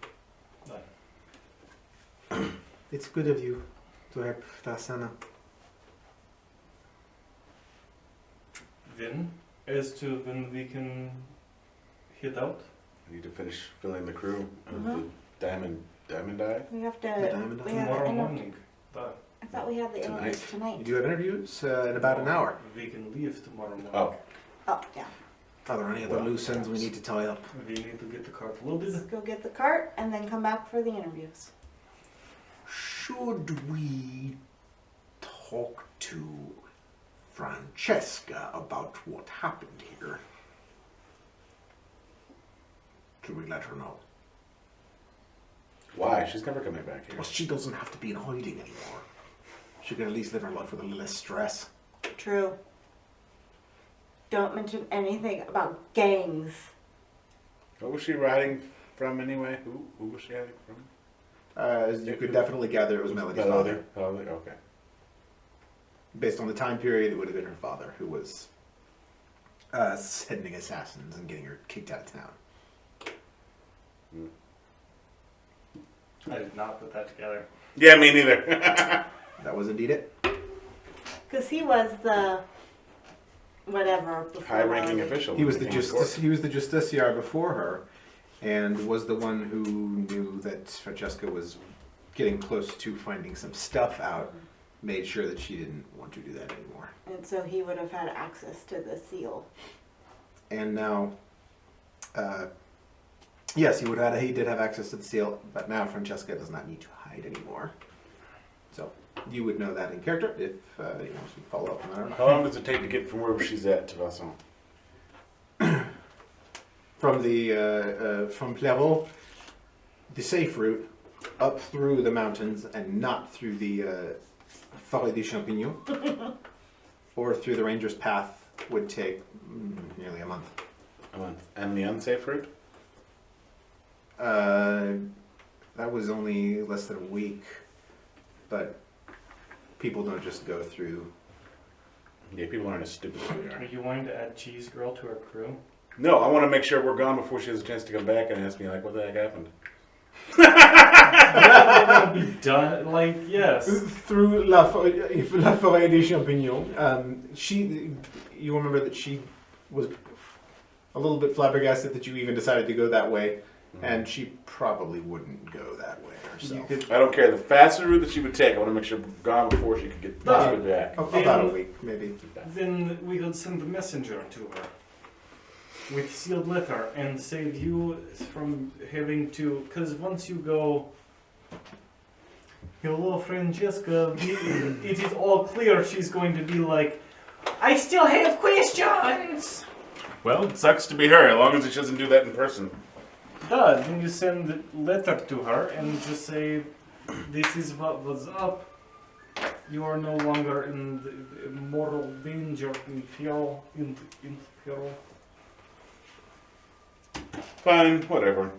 Bye. It's good of you to help Drasana. Then, as to when we can head out, I need to finish filling the crew of Mhm. the Diamond Eye. We have to. diamond We have tomorrow the morning. Bye. I thought we had the Tonight. interviews tonight. You do have interviews in about an hour. We can leave tomorrow morning. Oh. Oh, yeah. Are there any other Well, loose ends we need to tie up? We need to get the cart loaded. Let's go get the cart and then come back for the interviews. Should we talk to Francesca about what happened here? Should we let her know? Why? She's never coming back here. Well, she doesn't have to be in hiding anymore. She can at least live her life with a little less stress. True. don't mention anything about gangs. What was she riding from anyway? Who was she riding from? As you could definitely gather, it was Melody's father. Melody, okay. Based on the time period, it would have been her father who was sending assassins and getting her kicked out of town. I did not put that together. Yeah, me neither. That was indeed it. Because he was the whatever before High-ranking Melody. official. He was the King's court. he was the justiciar before her, and was the one who knew that Francesca was getting close to finding some stuff out. Made sure that she didn't want to do that anymore. And so he would have had access to the seal. And now, yes, he did have access to the seal, but now Francesca does not need to hide anymore. So you would know that in character if you follow up on that or not. How long does it take to get from wherever she's at to Vasson? From the from Clairvaux, the safe route up through the mountains and not through the Forêt des Champignons or through the Ranger's Path would take nearly a month. A month. And the unsafe route? That was only less than a week, but people don't just go through. Yeah, people aren't as stupid as we Are are. you wanting to add Cheese Girl to our crew? No, I want to make sure we're gone before she has a chance to come back and ask me, like, what the heck happened? That will be done. Like, yes. Through La Forêt des Champignons. You remember that she was a little bit flabbergasted that you even decided to go that way, and she probably wouldn't go that way You herself. could, I don't care. The faster route that she would take, I want to make sure we're gone before she could get possibly back. About a week, maybe. then we could send a messenger to her with sealed letter and save you from having to. Because once you go, hello, Francesca, it is all clear. She's going to be like, I still have questions. Well, it sucks to be her, as long as she doesn't do that in person. Duh, then you send a letter to her and just say, this is what was up. You are no longer in the moral danger, in peril. Fine, whatever.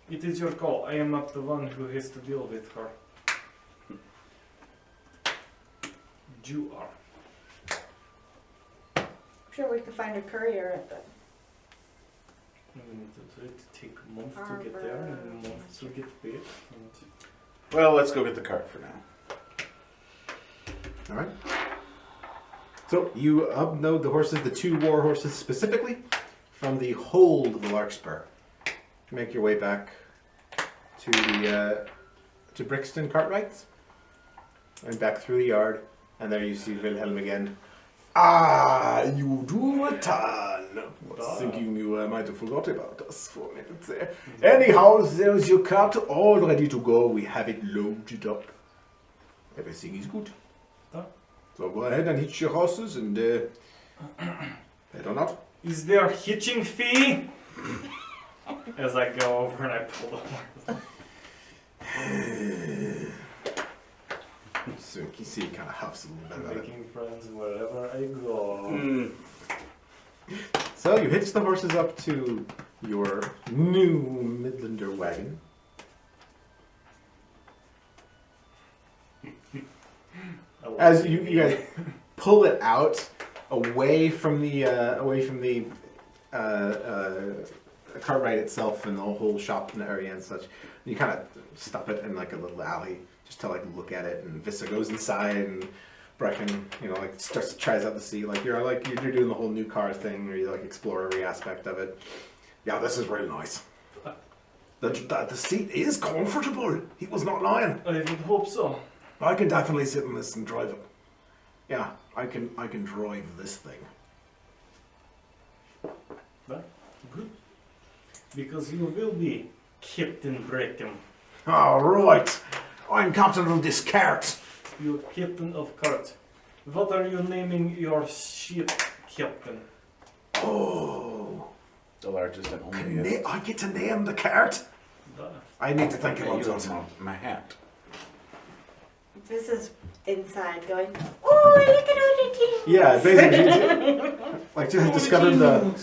It is your call. I am not the one who has to deal with her. You are. I'm sure we could find a courier at the. It take a month to get there and a month to get back. And Well, let's go get the cart for now. All right. So you upload the horses, the 2 war horses specifically, from the hold of the Larkspur. Make your way back to the to Brixton Cartwrights, and back through the yard, and there you see Wilhelm again. Ah, you do return. Was thinking you might have forgot about us for a minute there. Anyhow, there's your cart all ready to go. We have it loaded up. Everything is good. Oh. So go ahead and hitch your horses and head on out. is there hitching fee? As I go over and I pull the horse. So you see, he kind of huffs a little bit about it. Making friends wherever I go. So you hitch the horses up to your new Midlander wagon. As you guys pull it out away from the Cartwright itself and the whole shop area and such, you kind of stop it in like a little alley just to like look at it. And Vissa goes inside and Brecken, like tries out the seat. Like you're doing the whole new car thing where you like explore every aspect of it. Yeah, this is really nice. The seat is comfortable. He was not lying. I would hope so. I can definitely sit in this and drive it. Yeah, I can drive this thing. But good. Because you will be Captain Brecken. All right, I'm captain of this cart. You're Captain of Cart. What are you naming your ship, Captain? Oh, The largest and only. I get to name the cart. I need to think Okay, about you that. don't my hat. This is inside going, oh, look at all the things. Yeah, basically. like discovered the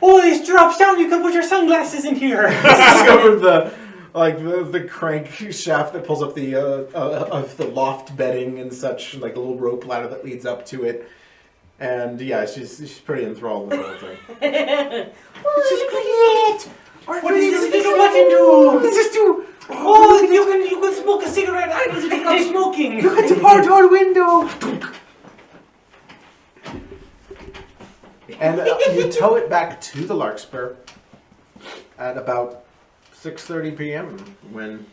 Oh, this drops down. You can put your sunglasses in here. discovered the crank shaft that pulls up the of the loft bedding and such, like a little rope ladder that leads up to it. And yeah, she's pretty enthralled with the whole thing. This is great! What is this little button do? What does this do? Oh, you can smoke a cigarette. I need to take out smoking. Look at the porthole window. And you tow it back to the Larkspur at about 6:30 p.m. when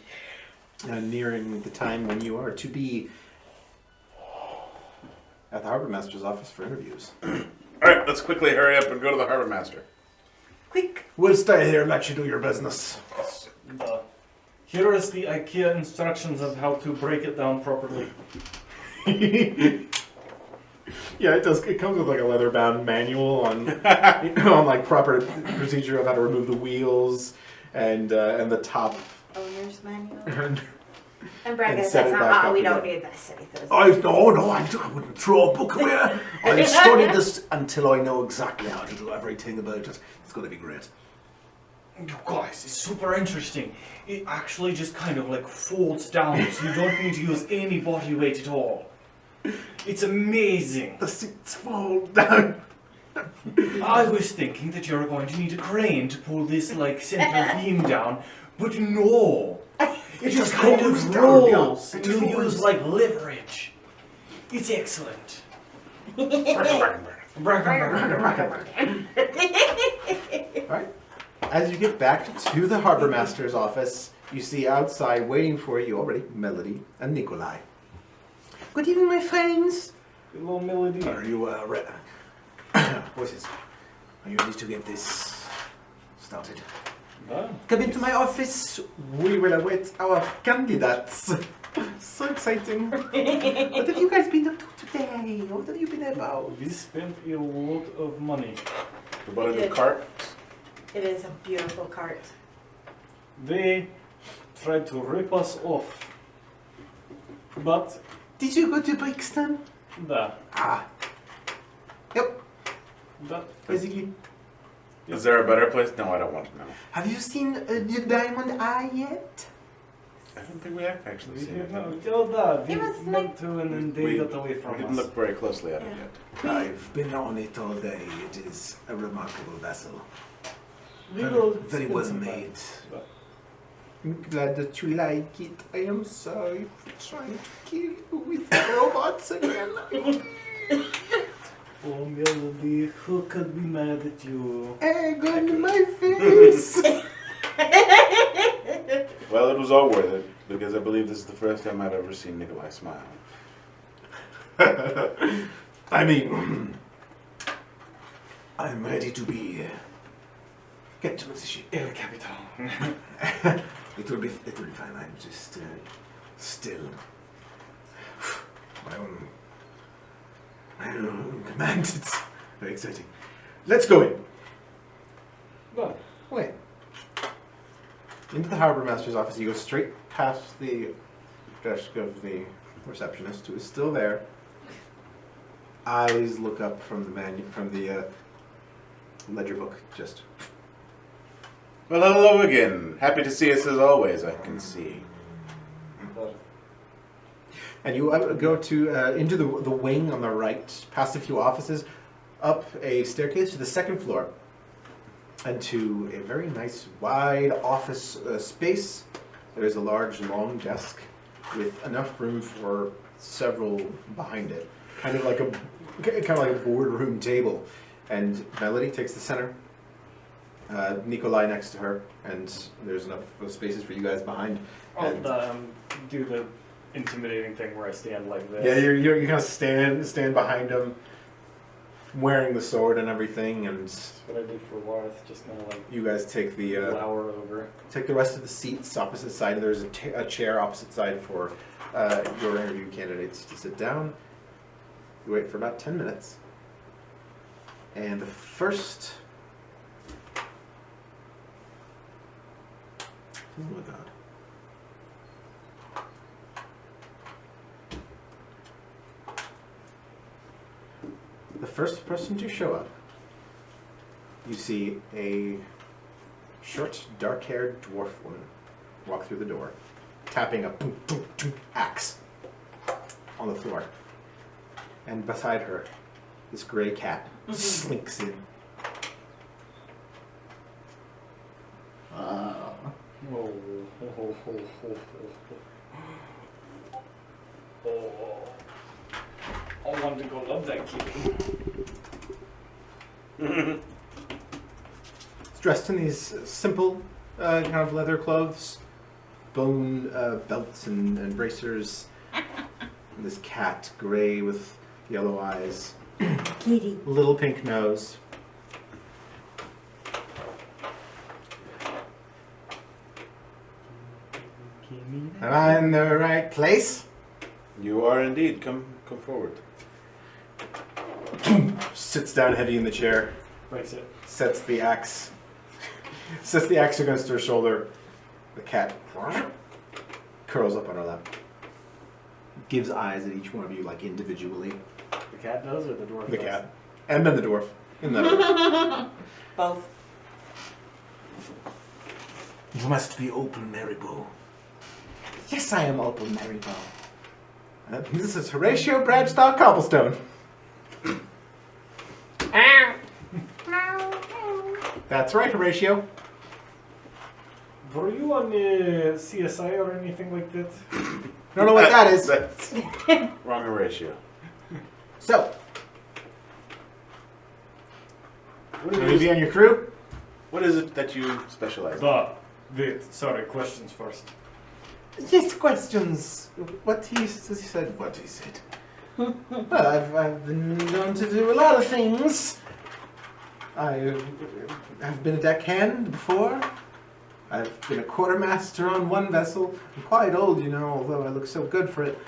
nearing the time when you are to be at the Harbor Master's office for interviews. Alright, let's quickly hurry up and go to the Harbor Master. Quick! We'll stay here and let you do your business. Here is the IKEA instructions of how to break it down properly. Yeah, it does. It comes with like a leather-bound manual on on like proper procedure of how to remove the wheels and the top. Owner's manual. And And Bracken set says, it back up we don't again. need this. And he throws it. I wouldn't throw a book away. I studied this until I know exactly how to do everything about it. It's going to be great. You guys, it's super interesting. It actually just kind of like folds down, so you don't need to use any body weight at all. It's amazing. The seats fall down. I was thinking that you're going to need a crane to pull this like center beam down, but no. It just kind rolls of down, yeah. rolls. It And just you rolls. use like leverage. It's excellent. Alright. As you get back to the Harbor Master's office, you see outside waiting for you already Melody and Nikolai. Good evening, my friends. A little melody. Are you ready? Voices. Are you ready to get this started? Come into my office. We will await our candidates. So exciting. What have you guys been up to today? What have you been about? We spent a lot of money. We bought a new cart. It is a beautiful cart. They tried to rip us off. But Did you go to Brixton? that, Ah. Yep. Basically. Is there a better place? No, I don't want to know. Have you seen the Diamond Eye yet? I don't think we have actually we seen did it. not tell that. We It was meant to, and then they We- got away We from didn't us. look very closely at it Yeah. yet. I've been on it all day. It is a remarkable vessel. We will Very spend well some made. time. I'm glad that you like it. I am sorry for trying to kill you with robots again. Oh, Melody, who could be mad at you? Egg on my face. Well, it was all worth it, because I believe this is the first time I've ever seen Nikolai smile. I mean, I'm ready to be get to the ship. El Capitan. It will be fine. I'm just still my own command. It's very exciting. Let's go in. Well, Wait. Into the Harbor Master's office. You go straight past the desk of the receptionist, who is still there. Eyes look up from the ledger book. Just Well, hello again. Happy to see us as always, I can see. and you go to into the wing on the right, past a few offices, up a staircase to the second floor, and to a very nice wide office space. There is a large long desk with enough room for several behind it, kind of like a boardroom table. And Melody takes the center. Nikolai next to her, and there's enough spaces for you guys behind. And I'll do the intimidating thing where I stand like this. yeah, you kind of stand behind him, wearing the sword and everything, and That's what I did for Warth, just kind of like you guys take the lower over. take the rest of the seats opposite side. There's a chair opposite side for your interview candidates to sit down. You wait for about 10 minutes, and the first. Oh my god. The first person to show up you see a short, dark-haired dwarf woman walk through the door, tapping a boom, boom, boom, axe on the floor. And beside her, this gray cat slinks in. Oh, oh, oh, oh, oh, oh. Oh, I want to go love that kitty. It's dressed in these simple kind of leather clothes, bone belts and bracers. And this cat, gray with yellow eyes, Kitty. little pink nose. Am I in the right place? You are indeed. Come forward. Sits down heavy in the chair, Breaks it. sets the axe against her shoulder. The cat curls up on her lap. Gives eyes at each one of you, like individually. The cat does or the dwarf The does? cat. And then the dwarf. In the Both. You must be Opal Maribel. Yes, I am Opal Maribel. This is Horatio Bradstock Cobblestone. That's right, Horatio. Were you on CSI or anything like that? Don't know what that is. That's wrong ratio. So, What will you is, be on your crew? what is it that you specialize in? Wait, sorry, questions first. Yes, questions. What he said. What he said. Well, I've been known to do a lot of things. I have been a deckhand before. I've been a quartermaster on one vessel. I'm quite old, you know, although I look so good for it.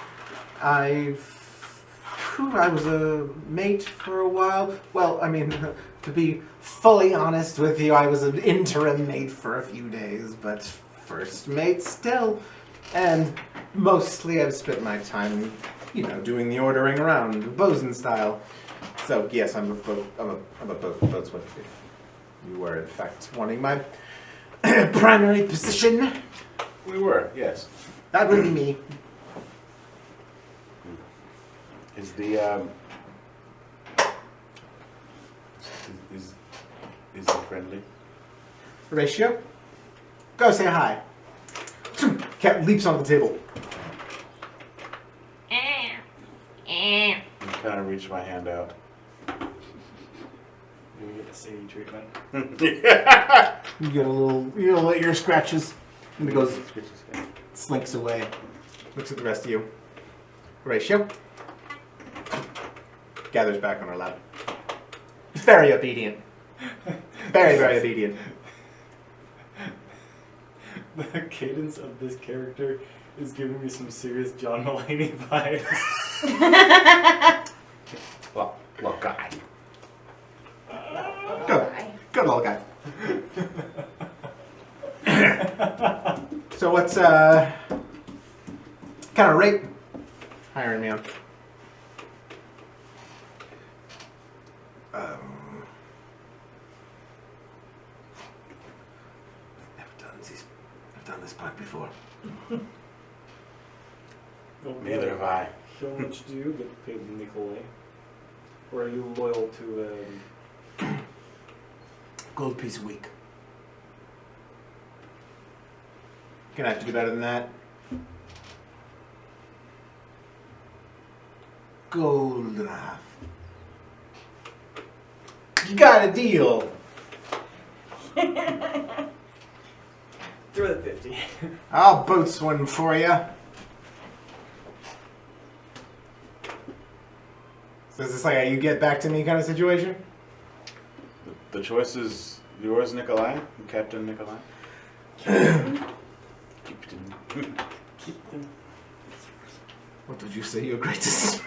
I was a mate for a while. Well, I mean, to be fully honest with you, I was an interim mate for a few days, but first mate still. And mostly I've spent my time, you know, doing the ordering around, bosun style. So yes, I'm a boatswain. If you were in fact wanting my primary position, We were, yes. that would be me. Is the is he friendly? Horatio, go say hi. Cat leaps onto the table. I kind of reach my hand out. You get the city treatment. You get a little ear scratches, and it goes, slinks away. Looks at the rest of you. Horatio gathers back on her lap. Very obedient. Very, very obedient. The cadence of this character is giving me some serious John Mulaney vibes. Well, guy. Good little guy. So what's kind of rate hiring me on? I've done this part before. Neither have I. How much do you get paid, Nikolai? Or are you loyal to Gold piece a week. Gonna have to do better than that. Gold and a half. You got a deal. throw the 50? I'll boatswain for you. So is this like a you get back to me kind of situation? The choice is yours, Nikolai, Captain Nikolai. Captain. What did you say your greatest?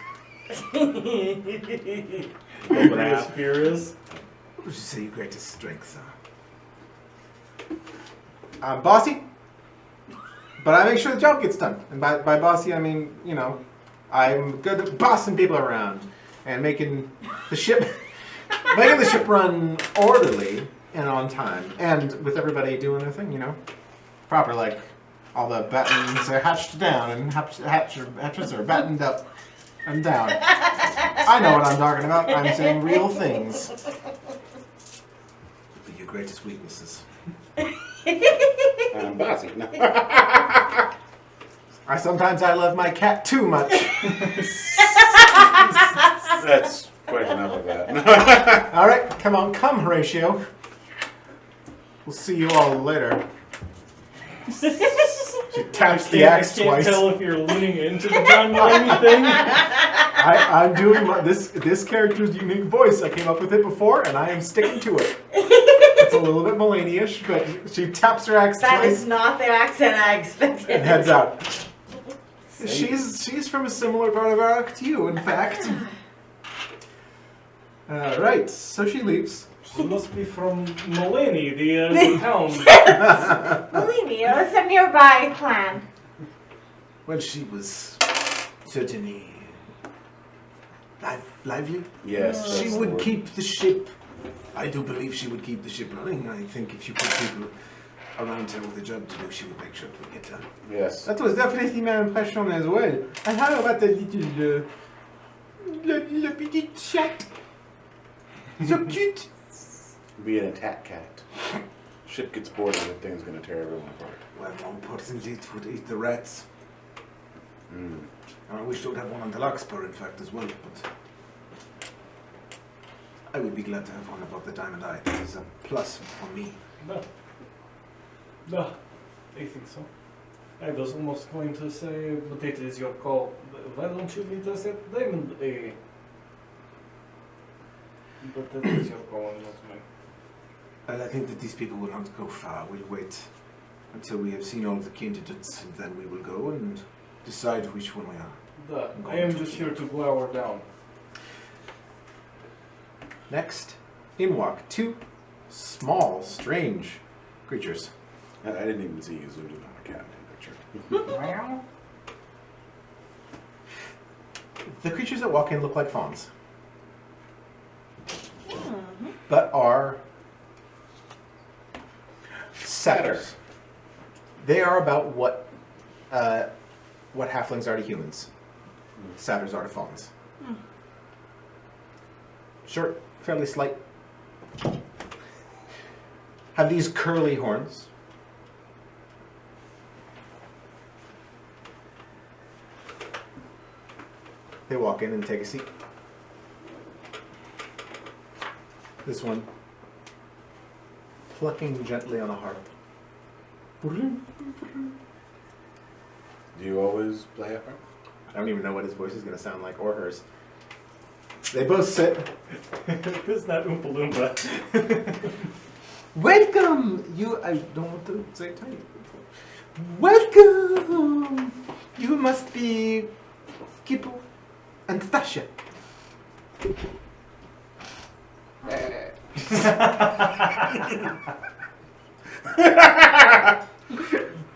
Greatest fear is? What would you say your greatest strengths are? I'm bossy, but I make sure the job gets done. And by bossy, I mean, you know, I'm good at bossing people around and making the ship making the ship run orderly and on time, and with everybody doing their thing, you know, proper, like all the battens are hatched down and hatches are battened up and down. I know what I'm talking about. I'm saying real things. But your greatest weaknesses. I'm bossy. No. Sometimes I love my cat too much. That's quite enough of that. All right, come, Horatio. We'll see you all later. She taps the axe I can't twice. tell if you're leaning into the John Mulaney thing. I'm doing this character's unique voice. I came up with it before, and I am sticking to it. It's a little bit Mulaney-ish, but she taps her axe That twice is not the accent I expected. and heads out. She's from a similar part of Ark to you, in fact. Right, so she leaves. She must be from Mulaney, the town. Believe me, it was a nearby clan. Well, she was certainly lively. Yes. She that's the would word. keep the ship. I do believe she would keep the ship running. I think if you put people around her with a job to do, she would make sure it would get done. Yes. That was definitely my impression as well. And how about the little, le petit chat? So cute. Being a tat cat. Shit gets bored of it, thing's gonna tear everyone apart. Well, more importantly, it would eat the rats. Mm. And I wish I would have one on the Larkspur, in fact, as well, but I would be glad to have one above the Diamond Eye. That is a plus for me. No, I think so. I was almost going to say, but it is your call. Why don't you meet us at Diamond A? But that is your call and not mine. And I think that these people will not go far. We'll wait until we have seen all of the candidates, and then we will go and decide which one we are. I am just here to glower down. Next, in walk two small, strange creatures. I didn't even see you zoomed in on the cat in the picture. The creatures that walk in look like fawns, but are satyrs. They are about what halflings are to humans. Satyrs are to fawns. Short, fairly slight. Have these curly horns. They walk in and take a seat. This one plucking gently on a harp. Do you always play a harp? I don't even know what his voice is going to sound like, or hers. They both sit. It's not Oompa Loompa. Welcome! I don't want to say it tiny. Welcome! You must be Kipu and Tasha.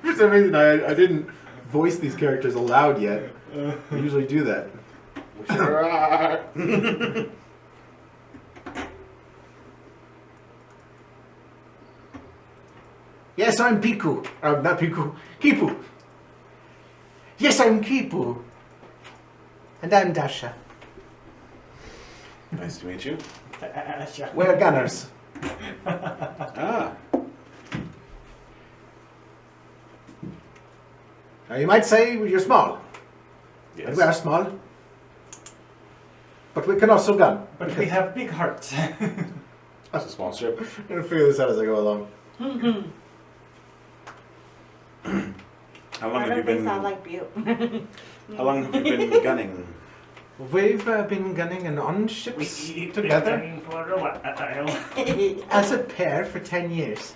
For some reason, I didn't voice these characters aloud yet. I usually do that. We sure are. Yes, I'm Piku. Not Piku. Kipu. Yes, I'm Kipu. And I'm Dasha. Nice to meet you. We're gunners. Ah, Now, you might say you're small. And yes. we are small. But we can also gun. But we have big hearts. That's a small ship. I'm going to figure this out as I go along. How long Why have you don't they been? sound like Butte? How long have you been gunning? We've been gunning and on ships together for a while. as a pair for 10 years.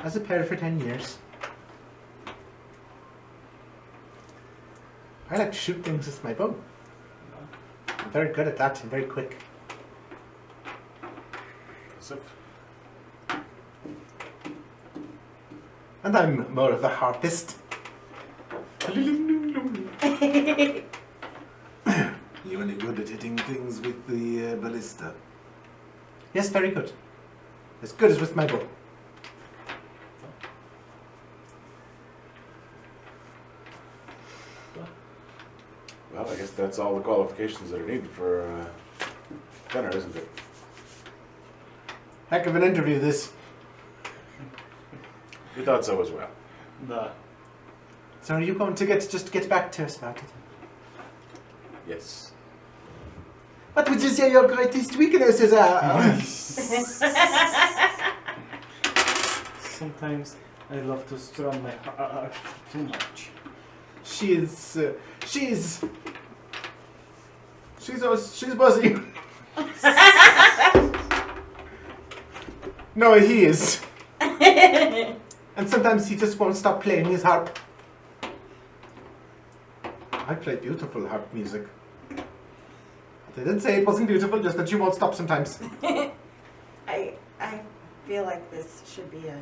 As a pair for 10 years. I like to shoot things with my bow. I'm very good at that and very quick. So, And I'm more of a harpist. You only good at hitting things with the Yes, very good. As good as with my bow. Well, I guess that's all the qualifications that are needed for dinner, isn't it? Heck of an interview, this. We thought so as well. The So are you going to get back to us about it? Yes. What would you say your greatest weaknesses are? sometimes I love to strum my heart too much. She's buzzing. No, he is. And sometimes he just won't stop playing his harp. I play beautiful harp music. They didn't say it wasn't beautiful, just that you won't stop sometimes. I feel like this should be a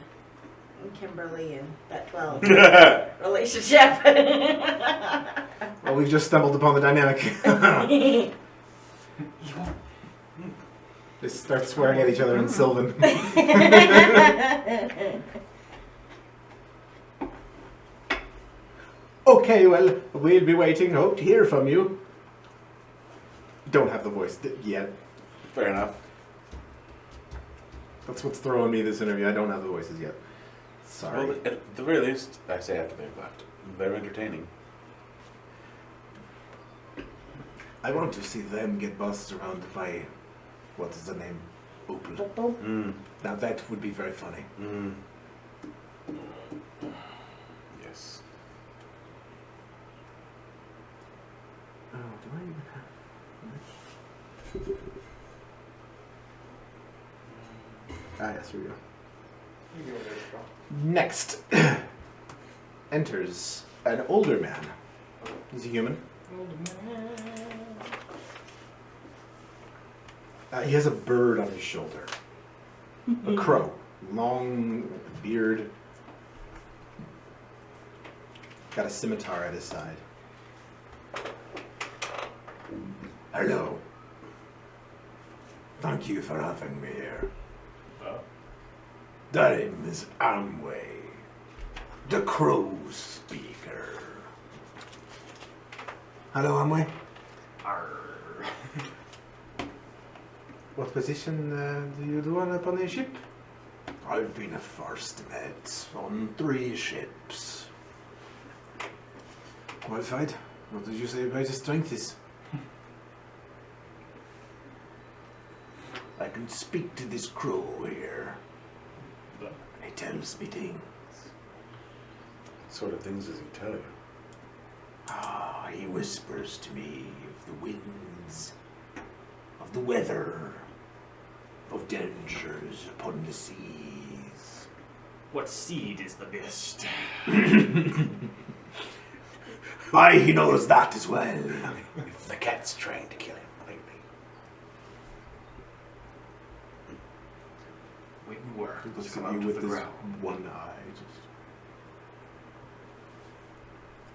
Kimberly and that 12 relationship. Well, we've just stumbled upon the dynamic. They start swearing at each other in Sylvan. Okay, well, we'll be waiting. Hope to hear from you. Don't have the voice yet. Fair enough. That's what's throwing me this interview. I don't have the voices yet. Sorry. Well, at the very least, I say after they've left, they're entertaining. I want to see them get bossed around by, what is the name? Opal. Mm. Now that would be very funny. Mm. Yes. Oh, do I even have... Ah, yes, here we go. Next enters an older man. He's a human. He has a bird on his shoulder. A crow. Long beard. Got a scimitar at his side. Hello. Thank you for having me here. The name is Amway, the crow speaker. Hello, Amway. What position do you do upon a ship? I've been a first mate on 3 ships. Qualified? What did you say about your strength is? I can speak to this crow here. He tells me things. What sort of things does he tell you? Ah, he whispers to me of the winds, of the weather, of dangers upon the seas. What seed is the best? Aye, he knows that as well. If the cat's trying to kill him lately. Wouldn't work. He looks Come at out you of with the his ground. one eye.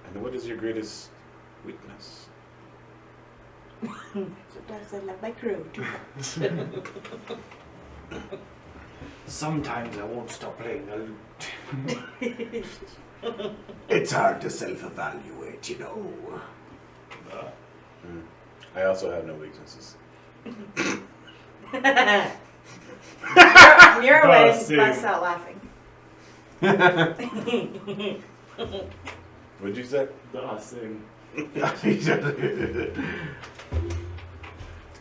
And what is your greatest weakness? Sometimes I love my crew too much. Sometimes I won't stop playing the lute. It's hard to self-evaluate, you know. I also have no weaknesses. Mirwin see. busts out laughing. What'd you say? Same.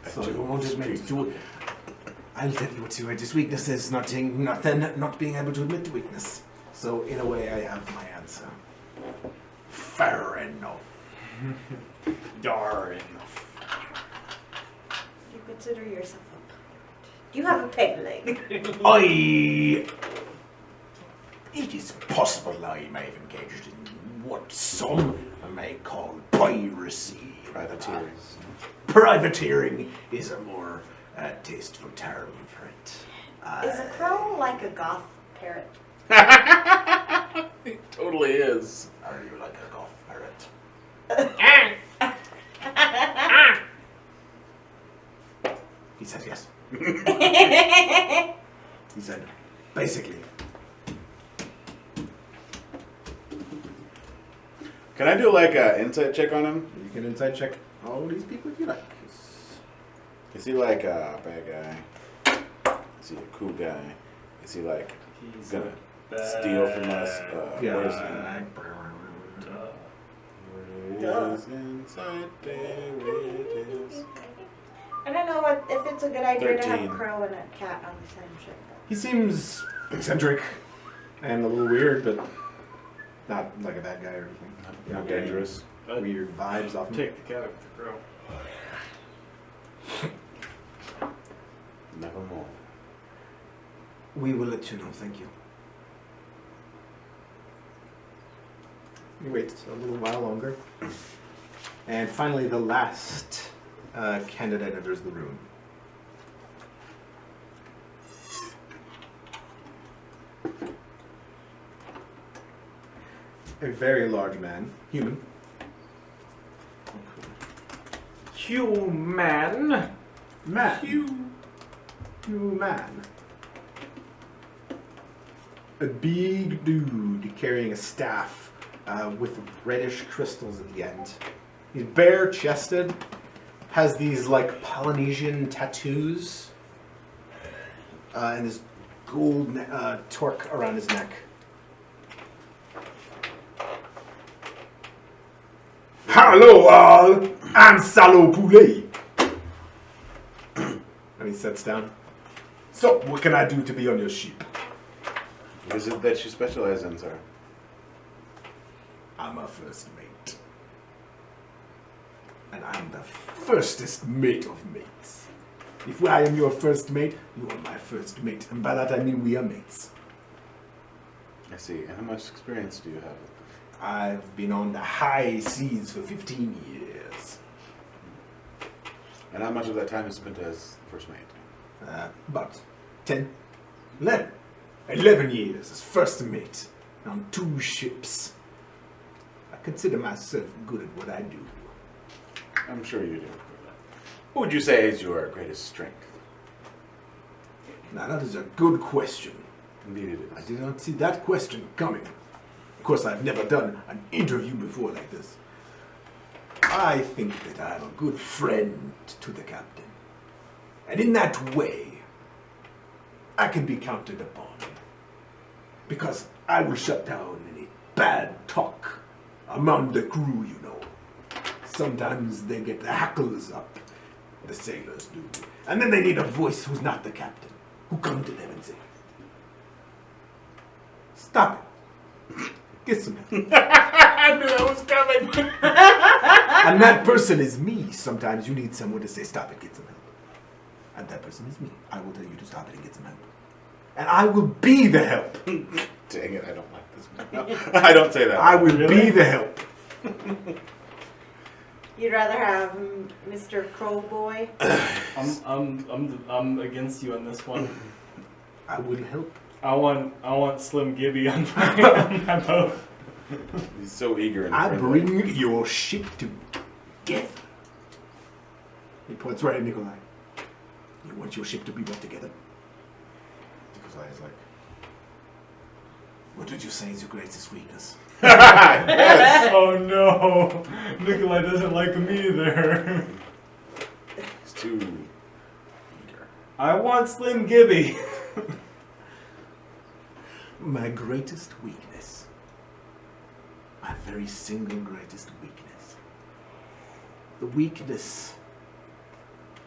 So you won't admit to it. I'll tell you what your greatest weakness is, not being able to admit the weakness. So in a way I have my answer. Fair enough. Dar enough. You consider yourself a pirate. Do you have a peg leg? It is possible I may have engaged in what some may call piracy. Privateering. Privateering is a more tasteful term for it. Is a crow like a goth parrot? It totally is. Are you like a goth parrot? He says yes. He said, basically. Can I do like an insight check on him? You can insight check all these people if you like. Is he like a bad guy? Is he a cool guy? Is he like He's gonna bad. steal from us? Where's Duh. his insight? There it is. I don't know what if it's a good idea to have 13. a crow and a cat on the same ship. He seems eccentric and a little weird, but not like a bad guy or anything. Not dangerous. Weird vibes off him. Take the cat with the crow. Nevermore. We will let you know, thank you. You wait a little while longer. And finally, the last candidate enters the room. A very large man, human. Human. Man. Human. A big dude carrying a staff with reddish crystals at the end. He's bare-chested, has these like Polynesian tattoos, and this gold torque around his neck. Hello all, I'm Salo Poulet. And he sits down. So, what can I do to be on your ship? What is it that you specialize in, sir? I'm a first mate. And I'm the firstest mate of mates. If I am your first mate, you are my first mate. And by that I mean we are mates. I see. And how much experience do you have? I've been on the high seas for 15 years. And how much of that time is spent as first mate? About 10, 11 years as first mate on 2 ships. I consider myself good at what I do. I'm sure you do. What would you say is your greatest strength? Now that is a good question. Indeed it I is. did not see that question coming. Of course, I've never done an interview before like this. I think that I'm a good friend to the captain. And in that way, I can be counted upon. Because I will shut down any bad talk among the crew, you know. Sometimes they get the hackles up, the sailors do. And then they need a voice who's not the captain, who come to them and say, stop it. Get some help. I knew that was coming! And that person is me. Sometimes you need someone to say, stop it, get some help. And that person is me. I will tell you to stop it and get some help. And I will be the help. Dang it, I don't like this. No, I don't say that. I will be the help. You'd rather have Mr. Crowboy? I'm against you on this one. I will help. I want Slim Gibby on my boat. He's so eager and I friendly. bring your ship together. He points right at Nikolai. You want your ship to be brought together? Nikolai is like, what did you say is your greatest weakness? Yes. Oh no, Nikolai doesn't like me either. He's too eager. I want Slim Gibby. My greatest weakness. My very single greatest weakness. The weakness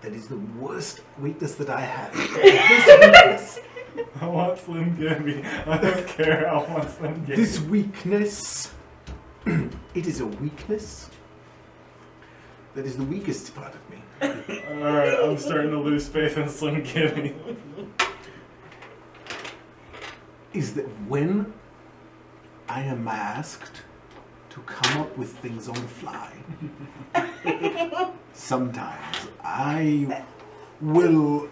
that is the worst weakness that I have. This weakness. I want Slim Gibby. I don't care. I want Slim Gibby. This weakness. It is a weakness that is the weakest part of me. Alright, I'm starting to lose faith in Slim Gibby. Is that when I am asked to come up with things on the fly, sometimes I will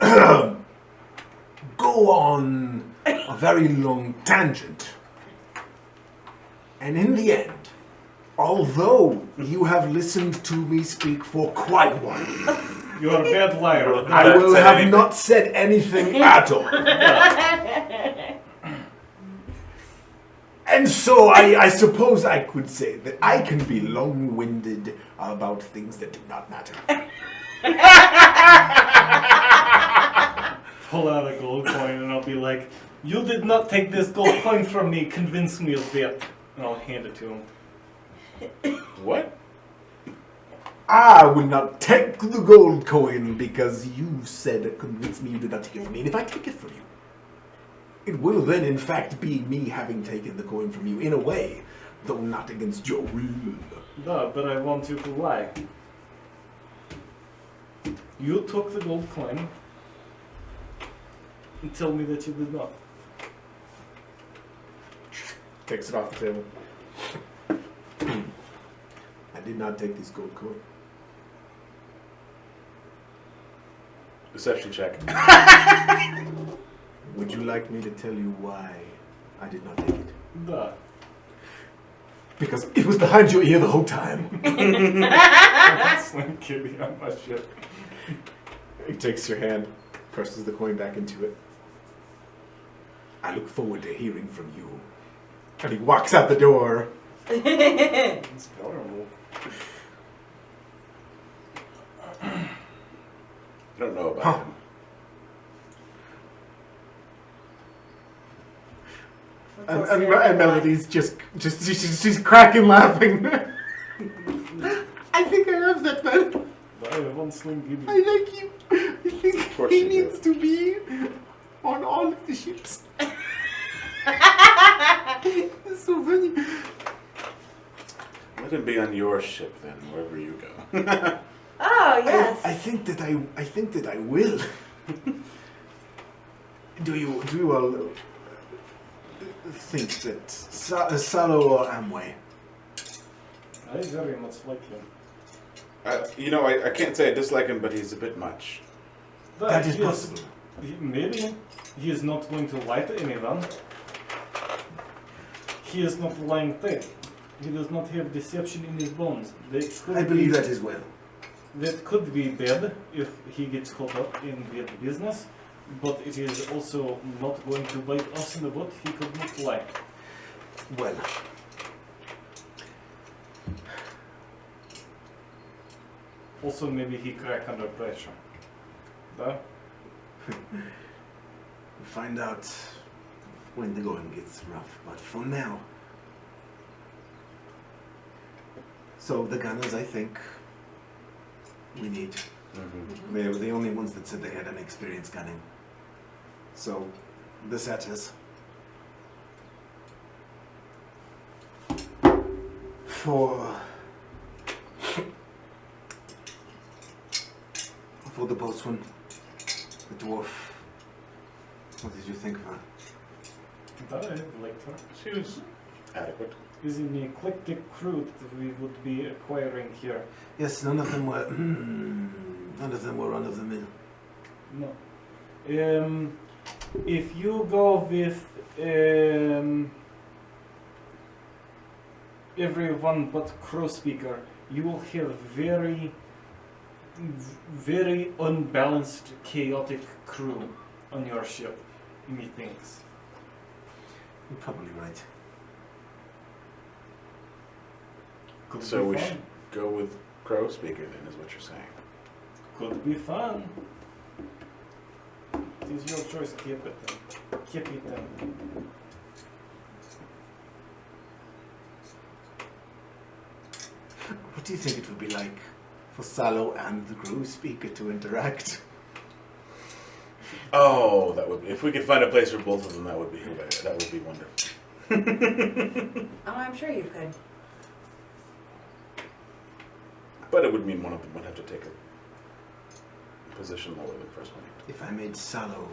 go on a very long tangent. And in the end, although you have listened to me speak for quite a while, You're a bad liar. I will said have anything. not said anything at all. And so I suppose I could say that I can be long-winded about things that do not matter. Pull out a gold coin and I'll be like, you did not take this gold coin from me, convince me of that. And I'll hand it to him. What? I will not take the gold coin because you said convince me you did not take it from me. And if I take it from you, it will then in fact be me having taken the coin from you in a way, though not against your will. No, but I want you to lie. You took the gold coin and tell me that you did not. Takes it off the table. I did not take this gold coin. Deception check. Would you like me to tell you why I did not take it? Duh. Because it was behind your ear the whole time. Slim kitty on my shit. He takes your hand, presses the coin back into it. I look forward to hearing from you. And he walks out the door. It's adorable. I don't know about Huh. him. And Melody's just she's cracking laughing. I think I have that man. I have one Slim kitty. I like him. I think course he you do. needs to be on all of the ships. It's so funny. Let him be on your ship then, wherever you go. Oh, yes. I think that I will. Do you all think that Salo or Amway? I very much like him. I can't say I dislike him, but he's a bit much. But That is he possible. Maybe he is not going to lie to anyone. He is not lying thick. He does not have deception in his bones. I believe that as well. That could be bad if he gets caught up in bad business, but it is also not going to bite us in the butt. He could not lie. Well, Also, maybe he crack under pressure. Да? we'll find out when the going gets rough. But for now, so the gunners, I think, we need. Mm-hmm. They were the only ones that said they had any experience gunning. So, the setters. For the boatswain, the dwarf, what did you think of her? Да, I liked her. She was adequate. Is in the eclectic crew that we would be acquiring here. Yes, none of them were run of the mill. No. If you go with everyone but Crow Speaker, you will have very unbalanced, chaotic crew on your ship, methinks. You're probably right. Could So be we fun. should go with Crow Speaker then, is what you're saying. Could be fun. It is your choice. Keep it then. Keep it then. What do you think it would be like for Salo and the crew speaker to interact? Oh, that would be, if we could find a place for both of them, that would be hilarious. That would be wonderful. Oh, I'm sure you could. But it would mean one of them would have to take a position lower than first one. If I made Salo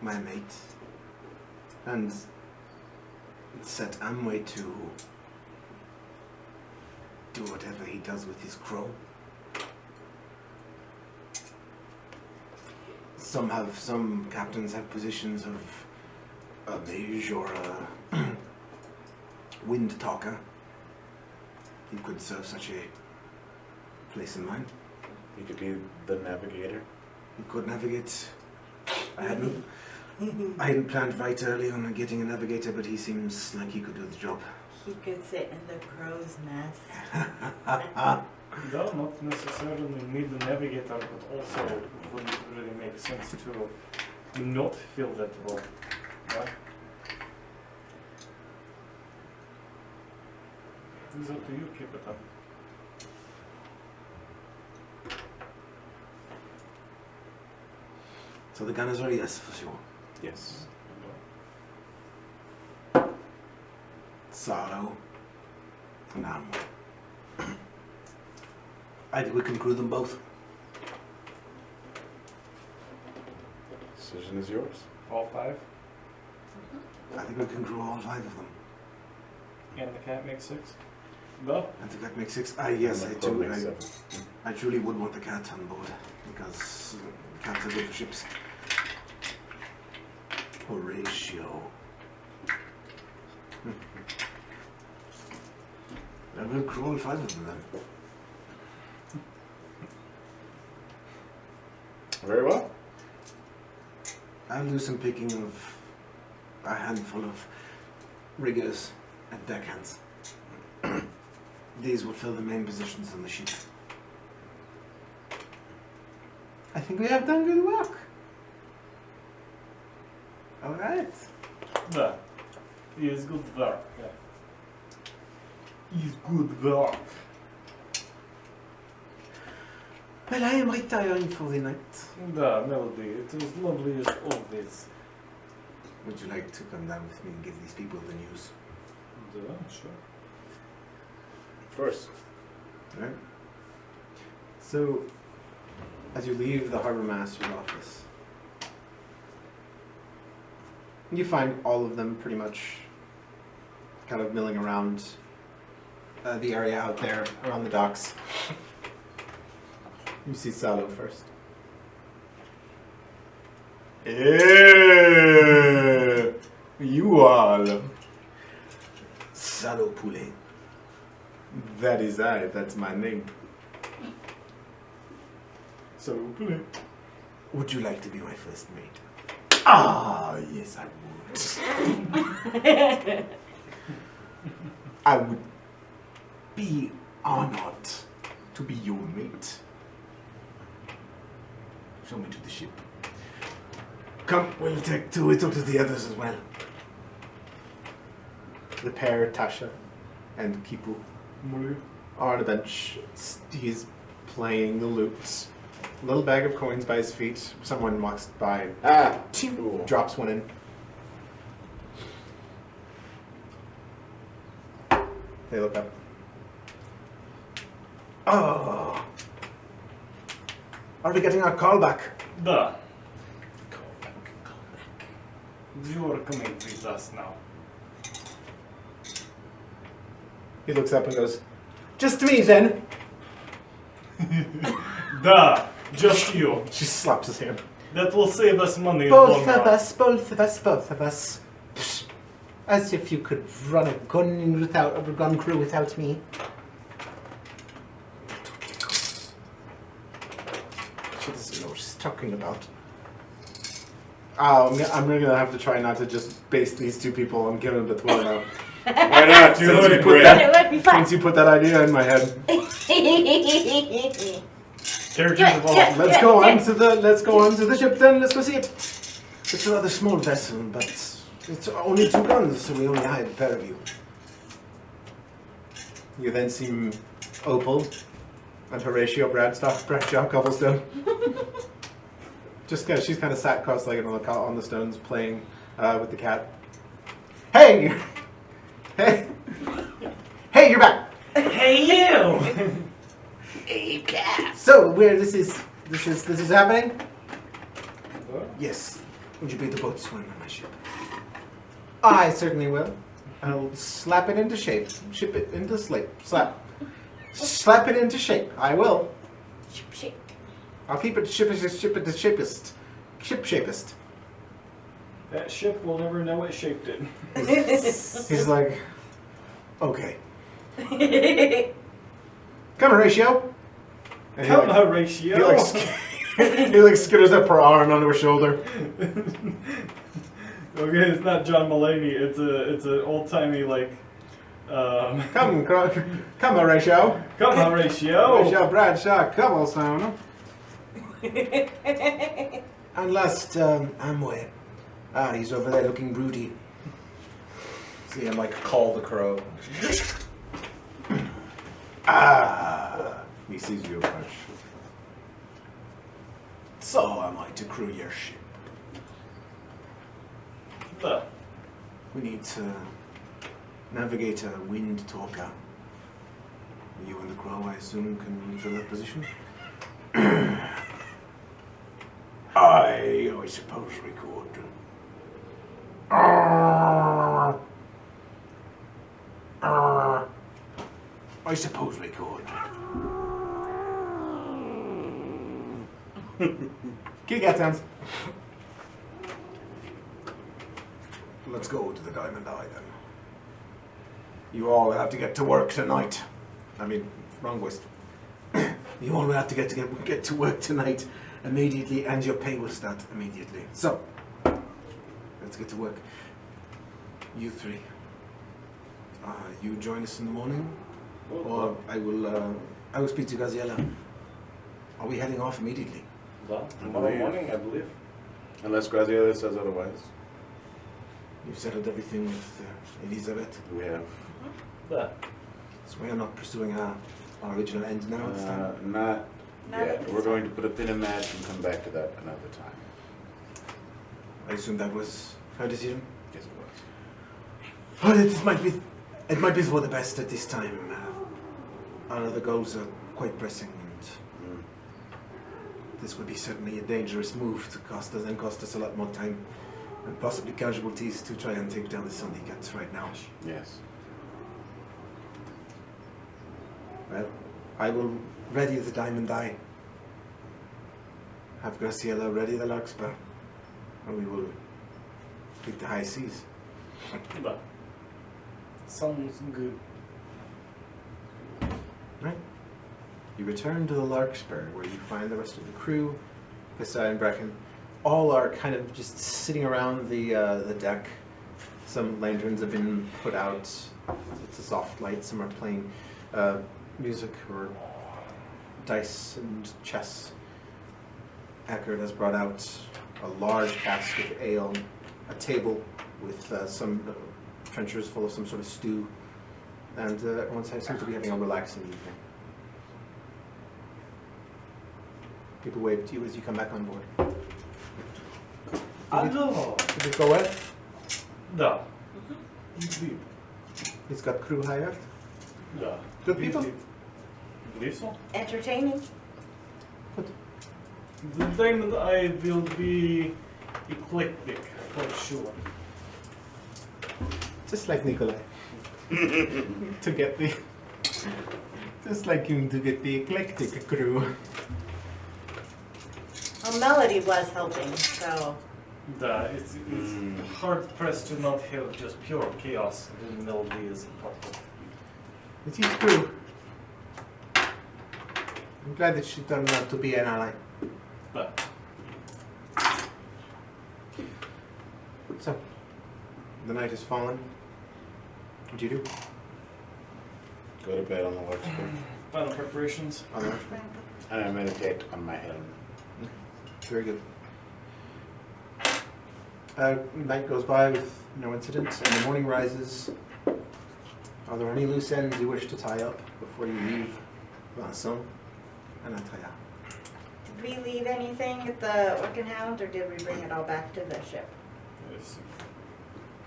my mate and set Amway to do whatever he does with his crow. Some captains have positions of a mage or a wind talker. You could serve such a place in mind. He could be the navigator. He could navigate. I hadn't planned right early on getting a navigator, but he seems like he could do the job. He could sit in the crow's nest. No, not necessarily need the navigator, but also wouldn't really make sense to not fill that role. Right? It's up to you, keep it up. So the gunners are a yes for sure. Yes. Sorrow. And Ammo. I think we can crew them both. Decision is yours. All 5? I think we can crew all 5 of them. And the cat makes 6? No? I think that makes 6. Yes, And I the crow do. makes 7. I truly would want the cat on board because cats are good for ships. Horatio. I will crew all 5 of them then. Very well. I'll do some picking of a handful of riggers and deckhands. These will fill the main positions on the ship. I think we have done good work. All right. Да. Is good work. Yeah. Is good work. Well, I am retiring for the night. Да, Melody, it was lovely as always. Would you like to come down with me and give these people the news? Да, sure. Of course. Alright. So, as you leave the harbor master's office, you find all of them pretty much kind of milling around the area out there around the docks. You see Salo first. You all. Salo Poulet. That is I, that's my name. Salo Poulet. Would you like to be my first mate? Ah, yes, I would. I would be honored to be your mate. Show me to the ship. Come, we'll take to it, talk to the others as well. The pair, Tasha and Kipu, are on a bench. He's playing the lute. Little bag of coins by his feet. Someone walks by. Ah! Ching, drops one in. They look up. Oh! Are we getting our call back? Да. You are coming with us now. He looks up and goes, "Just me then." Да, just you. She slaps his hand. That will save us money in the long Both of run. us, both of us, both of us. Psh, as if you could run a gun crew without me. She doesn't know what she's talking about. Oh, I'm really gonna have to try not to just base these two people on killing the 12 now. Why not? Since Do you it, put Rick. that- It would be fun. Since you put that idea in my head. Characters of all. Let's go on to the ship then. Let's go see it. It's a rather small vessel, but it's only 2 guns, so we only hide a pair of you. You then see Opal and Horatio Bradshaw Cobblestone. She's kind of sat cross-legged on the stones, playing with the cat. Hey, hey, hey! You're back. Hey you! Hey, cat. So, where this is happening? Yes. Would you be the boatswain on my ship? I certainly will. I'll slap it into shape. Ship it into shape. Slap it into shape. I will. Ship. I'll keep it shapest. Ship shapest. That ship will never know what shaped it. He's like, okay. Come, Horatio. And Come on, Ratio. he like skitters up her arm onto her shoulder. Okay, it's not John Mulaney. It's an old timey like. Come, Horatio. Come on, Ratio. Horatio Bradshaw, Cobblestone. Unless Amway. Ah, he's over there looking broody. See him like call the crow. Ah, he sees you approach. So am I to crew your ship? We need to navigate a wind talker. You and the crow, I assume, can fill that position. I suppose we could. I suppose we could. Kitty cat sounds. Let's go to the Diamond Eye then. You all have to get to work tonight. I mean, wrong voice. You all have to get to work tonight immediately, and your pay will start immediately. So, let's get to work. You three. You join us in the morning, or I will speak to Gaziella. Are we heading off immediately? Tomorrow morning, I believe. Unless Graziella says otherwise. You've settled everything with Elizabeth, We have. Yeah. so we are not pursuing our original end now. This time. Not Not yet. at this We're going to time. put a pin in that and come back to that another time. I assume that was her decision. Yes, it was. Well, it might be for the best at this time. Our other goals are quite pressing, and this would be certainly a dangerous move to cost us a lot more time and possibly casualties to try and take down the Syndicate right now. Yes. Well, I will ready the Diamond Eye. Have Graciela ready the Larkspur, and we will take the high seas. But sounds good. Right. You return to the Larkspur, where you find the rest of the crew, Kassa and Brecken. All are kind of just sitting around the deck. Some lanterns have been put out. It's a soft light. Some are playing music or dice and chess. Eckert has brought out a large cask of ale, a table with some trenchers full of some sort of stew, and everyone seems to be having a relaxing evening. People wave to you as you come back on board. Hello. Did it go well? Да. It's got crew hired. Да. Good people. Believe so. Entertaining. The Diamond Eye will be eclectic for sure. Just like Nikolai. To get the... Just like him to get the eclectic crew. Well, Melody was helping, so Da, it's hard pressed to not have just pure chaos when Melody is part of. It is true. I'm glad that she turned out to be an ally. But So, the night has fallen. What do you do? Go to bed on the Larkspur. final preparations. On the Larkspur? And I meditate on my helm. Very good. Night goes by with no incident, and the morning rises. Are there any loose ends you wish to tie up before you leave Vincent and Antaya? did we leave anything at the Orkin Hound, or did we bring it all back to the ship? Yes.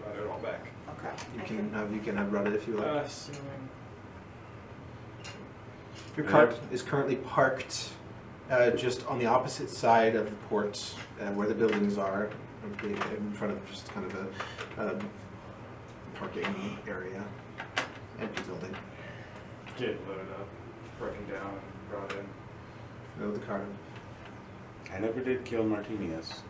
Got it all back. Okay. You can have brought it if you like. Assuming. Your cart is currently parked just on the opposite side of the port, where the buildings are, in front of just kind of a parking area, empty building. Get loaded up, broken down, and brought in. Load the cart. I never did kill Martinez.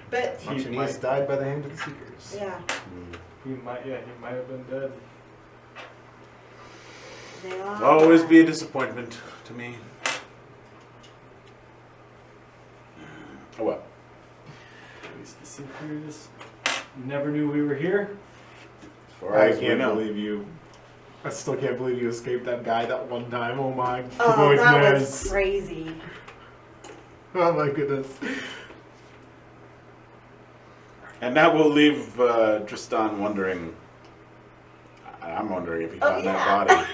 But He Martinez might- died by the hand of the Seekers. yeah, He might have been dead. They are. Always be a disappointment to me. Oh well. At least the Seekers never knew we were here. As far I as we can't know. believe you. I still can't believe you escaped that guy that one time. Oh my Oh, that was goodness. crazy. Oh my goodness. And that will leave Tristan wondering. I'm wondering if he Oh, found yeah. that body.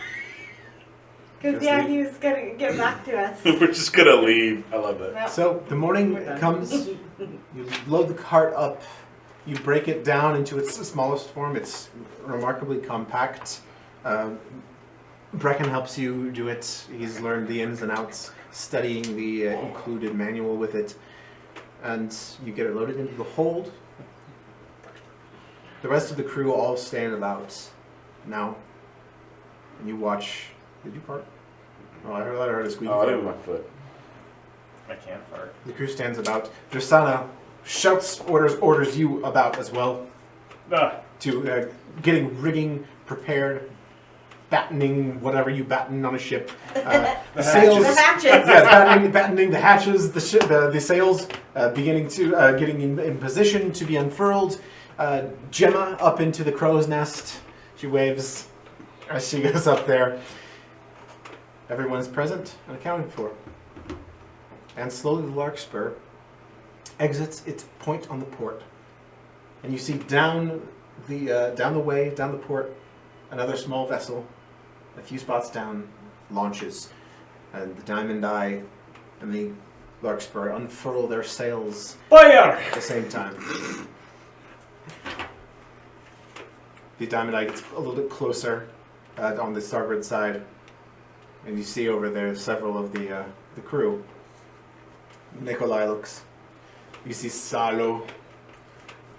Because, Yes, yeah, he was going to get back to us. We're just gonna leave. I love it. No. So the morning We're done. comes, you load the cart up, you break it down into its smallest form. It's remarkably compact. Brecken helps you do it. He's learned the ins and outs, studying the included manual with it. And you get it loaded into the hold. The rest of the crew all stand about now. And you watch. Did you fart? Oh, I heard a squeak. Oh, I did with my foot. I can't fart. The crew stands about. Drasana shouts, orders you about as well Ah, to getting rigging prepared, battening whatever you batten on a ship. The sails, The hatches. yeah, battening the hatches, the sails, beginning to getting in position to be unfurled. Gemma up into the crow's nest. She waves as she goes up there. Everyone's present and accounted for. And slowly the Larkspur exits its point on the port. And you see down the port, another small vessel, a few spots down, launches. And the Diamond Eye and the Larkspur unfurl their sails fire! at the same time. The Diamond Eye gets a little bit closer on the starboard side. And you see over there several of the crew. Nikolai looks. You see Salo,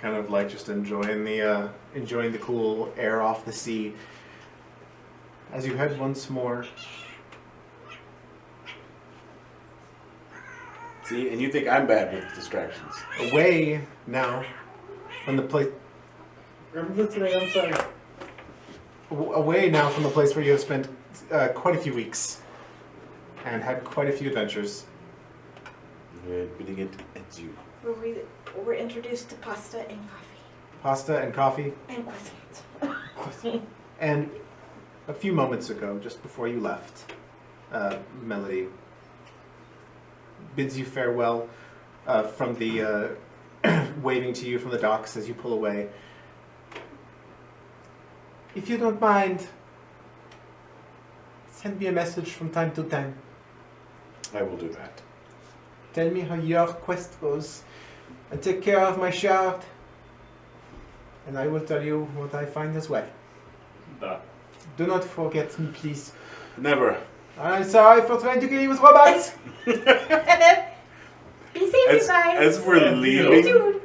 kind of like just enjoying the cool air off the sea. As you head once more. See, and you think I'm bad with distractions. Away now from the place. I'm listening, I'm sorry. Away now from the place where you have spent quite a few weeks and had quite a few adventures. We're bidding it at you. We're introduced to pasta and coffee. Pasta and coffee. And croissants. And a few moments ago, just before you left, Melody bids you farewell from the waving to you from the docks as you pull away. If you don't mind, send me a message from time to time. I will do that. Tell me how your quest goes, and take care of my shard. And I will tell you what I find as well. Da. Do not forget me, please. Never. I'm sorry for trying to kill you with robots. Be safe, you guys. As we're Yeah, leaving, Dude.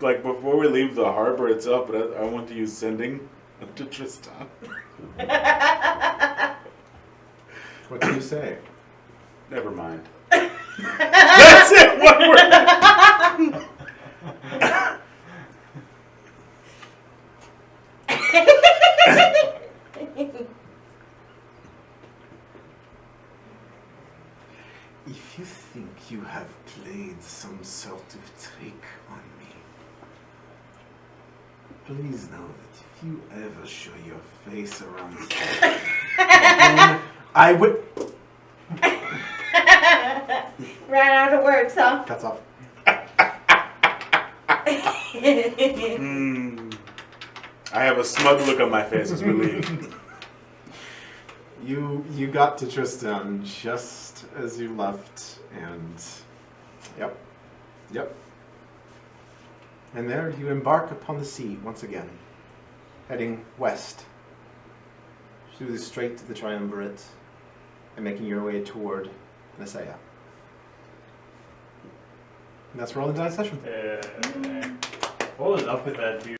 like before we leave the harbor itself, but I want to use sending to Tristan. What do you say? Never mind. That's it. One word. If you think you have played some sort of trick on me, please know that if you ever show your face around here, again, I would. Ran out of words, huh? Cuts off. I have a smug look on my face as we leave. You got to Tristan just as you left, and yep. And there you embark upon the sea once again, heading west through the strait to the Triumvirate, and making your way toward Nisea. And that's where we'll end tonight's session. What was up with that dude?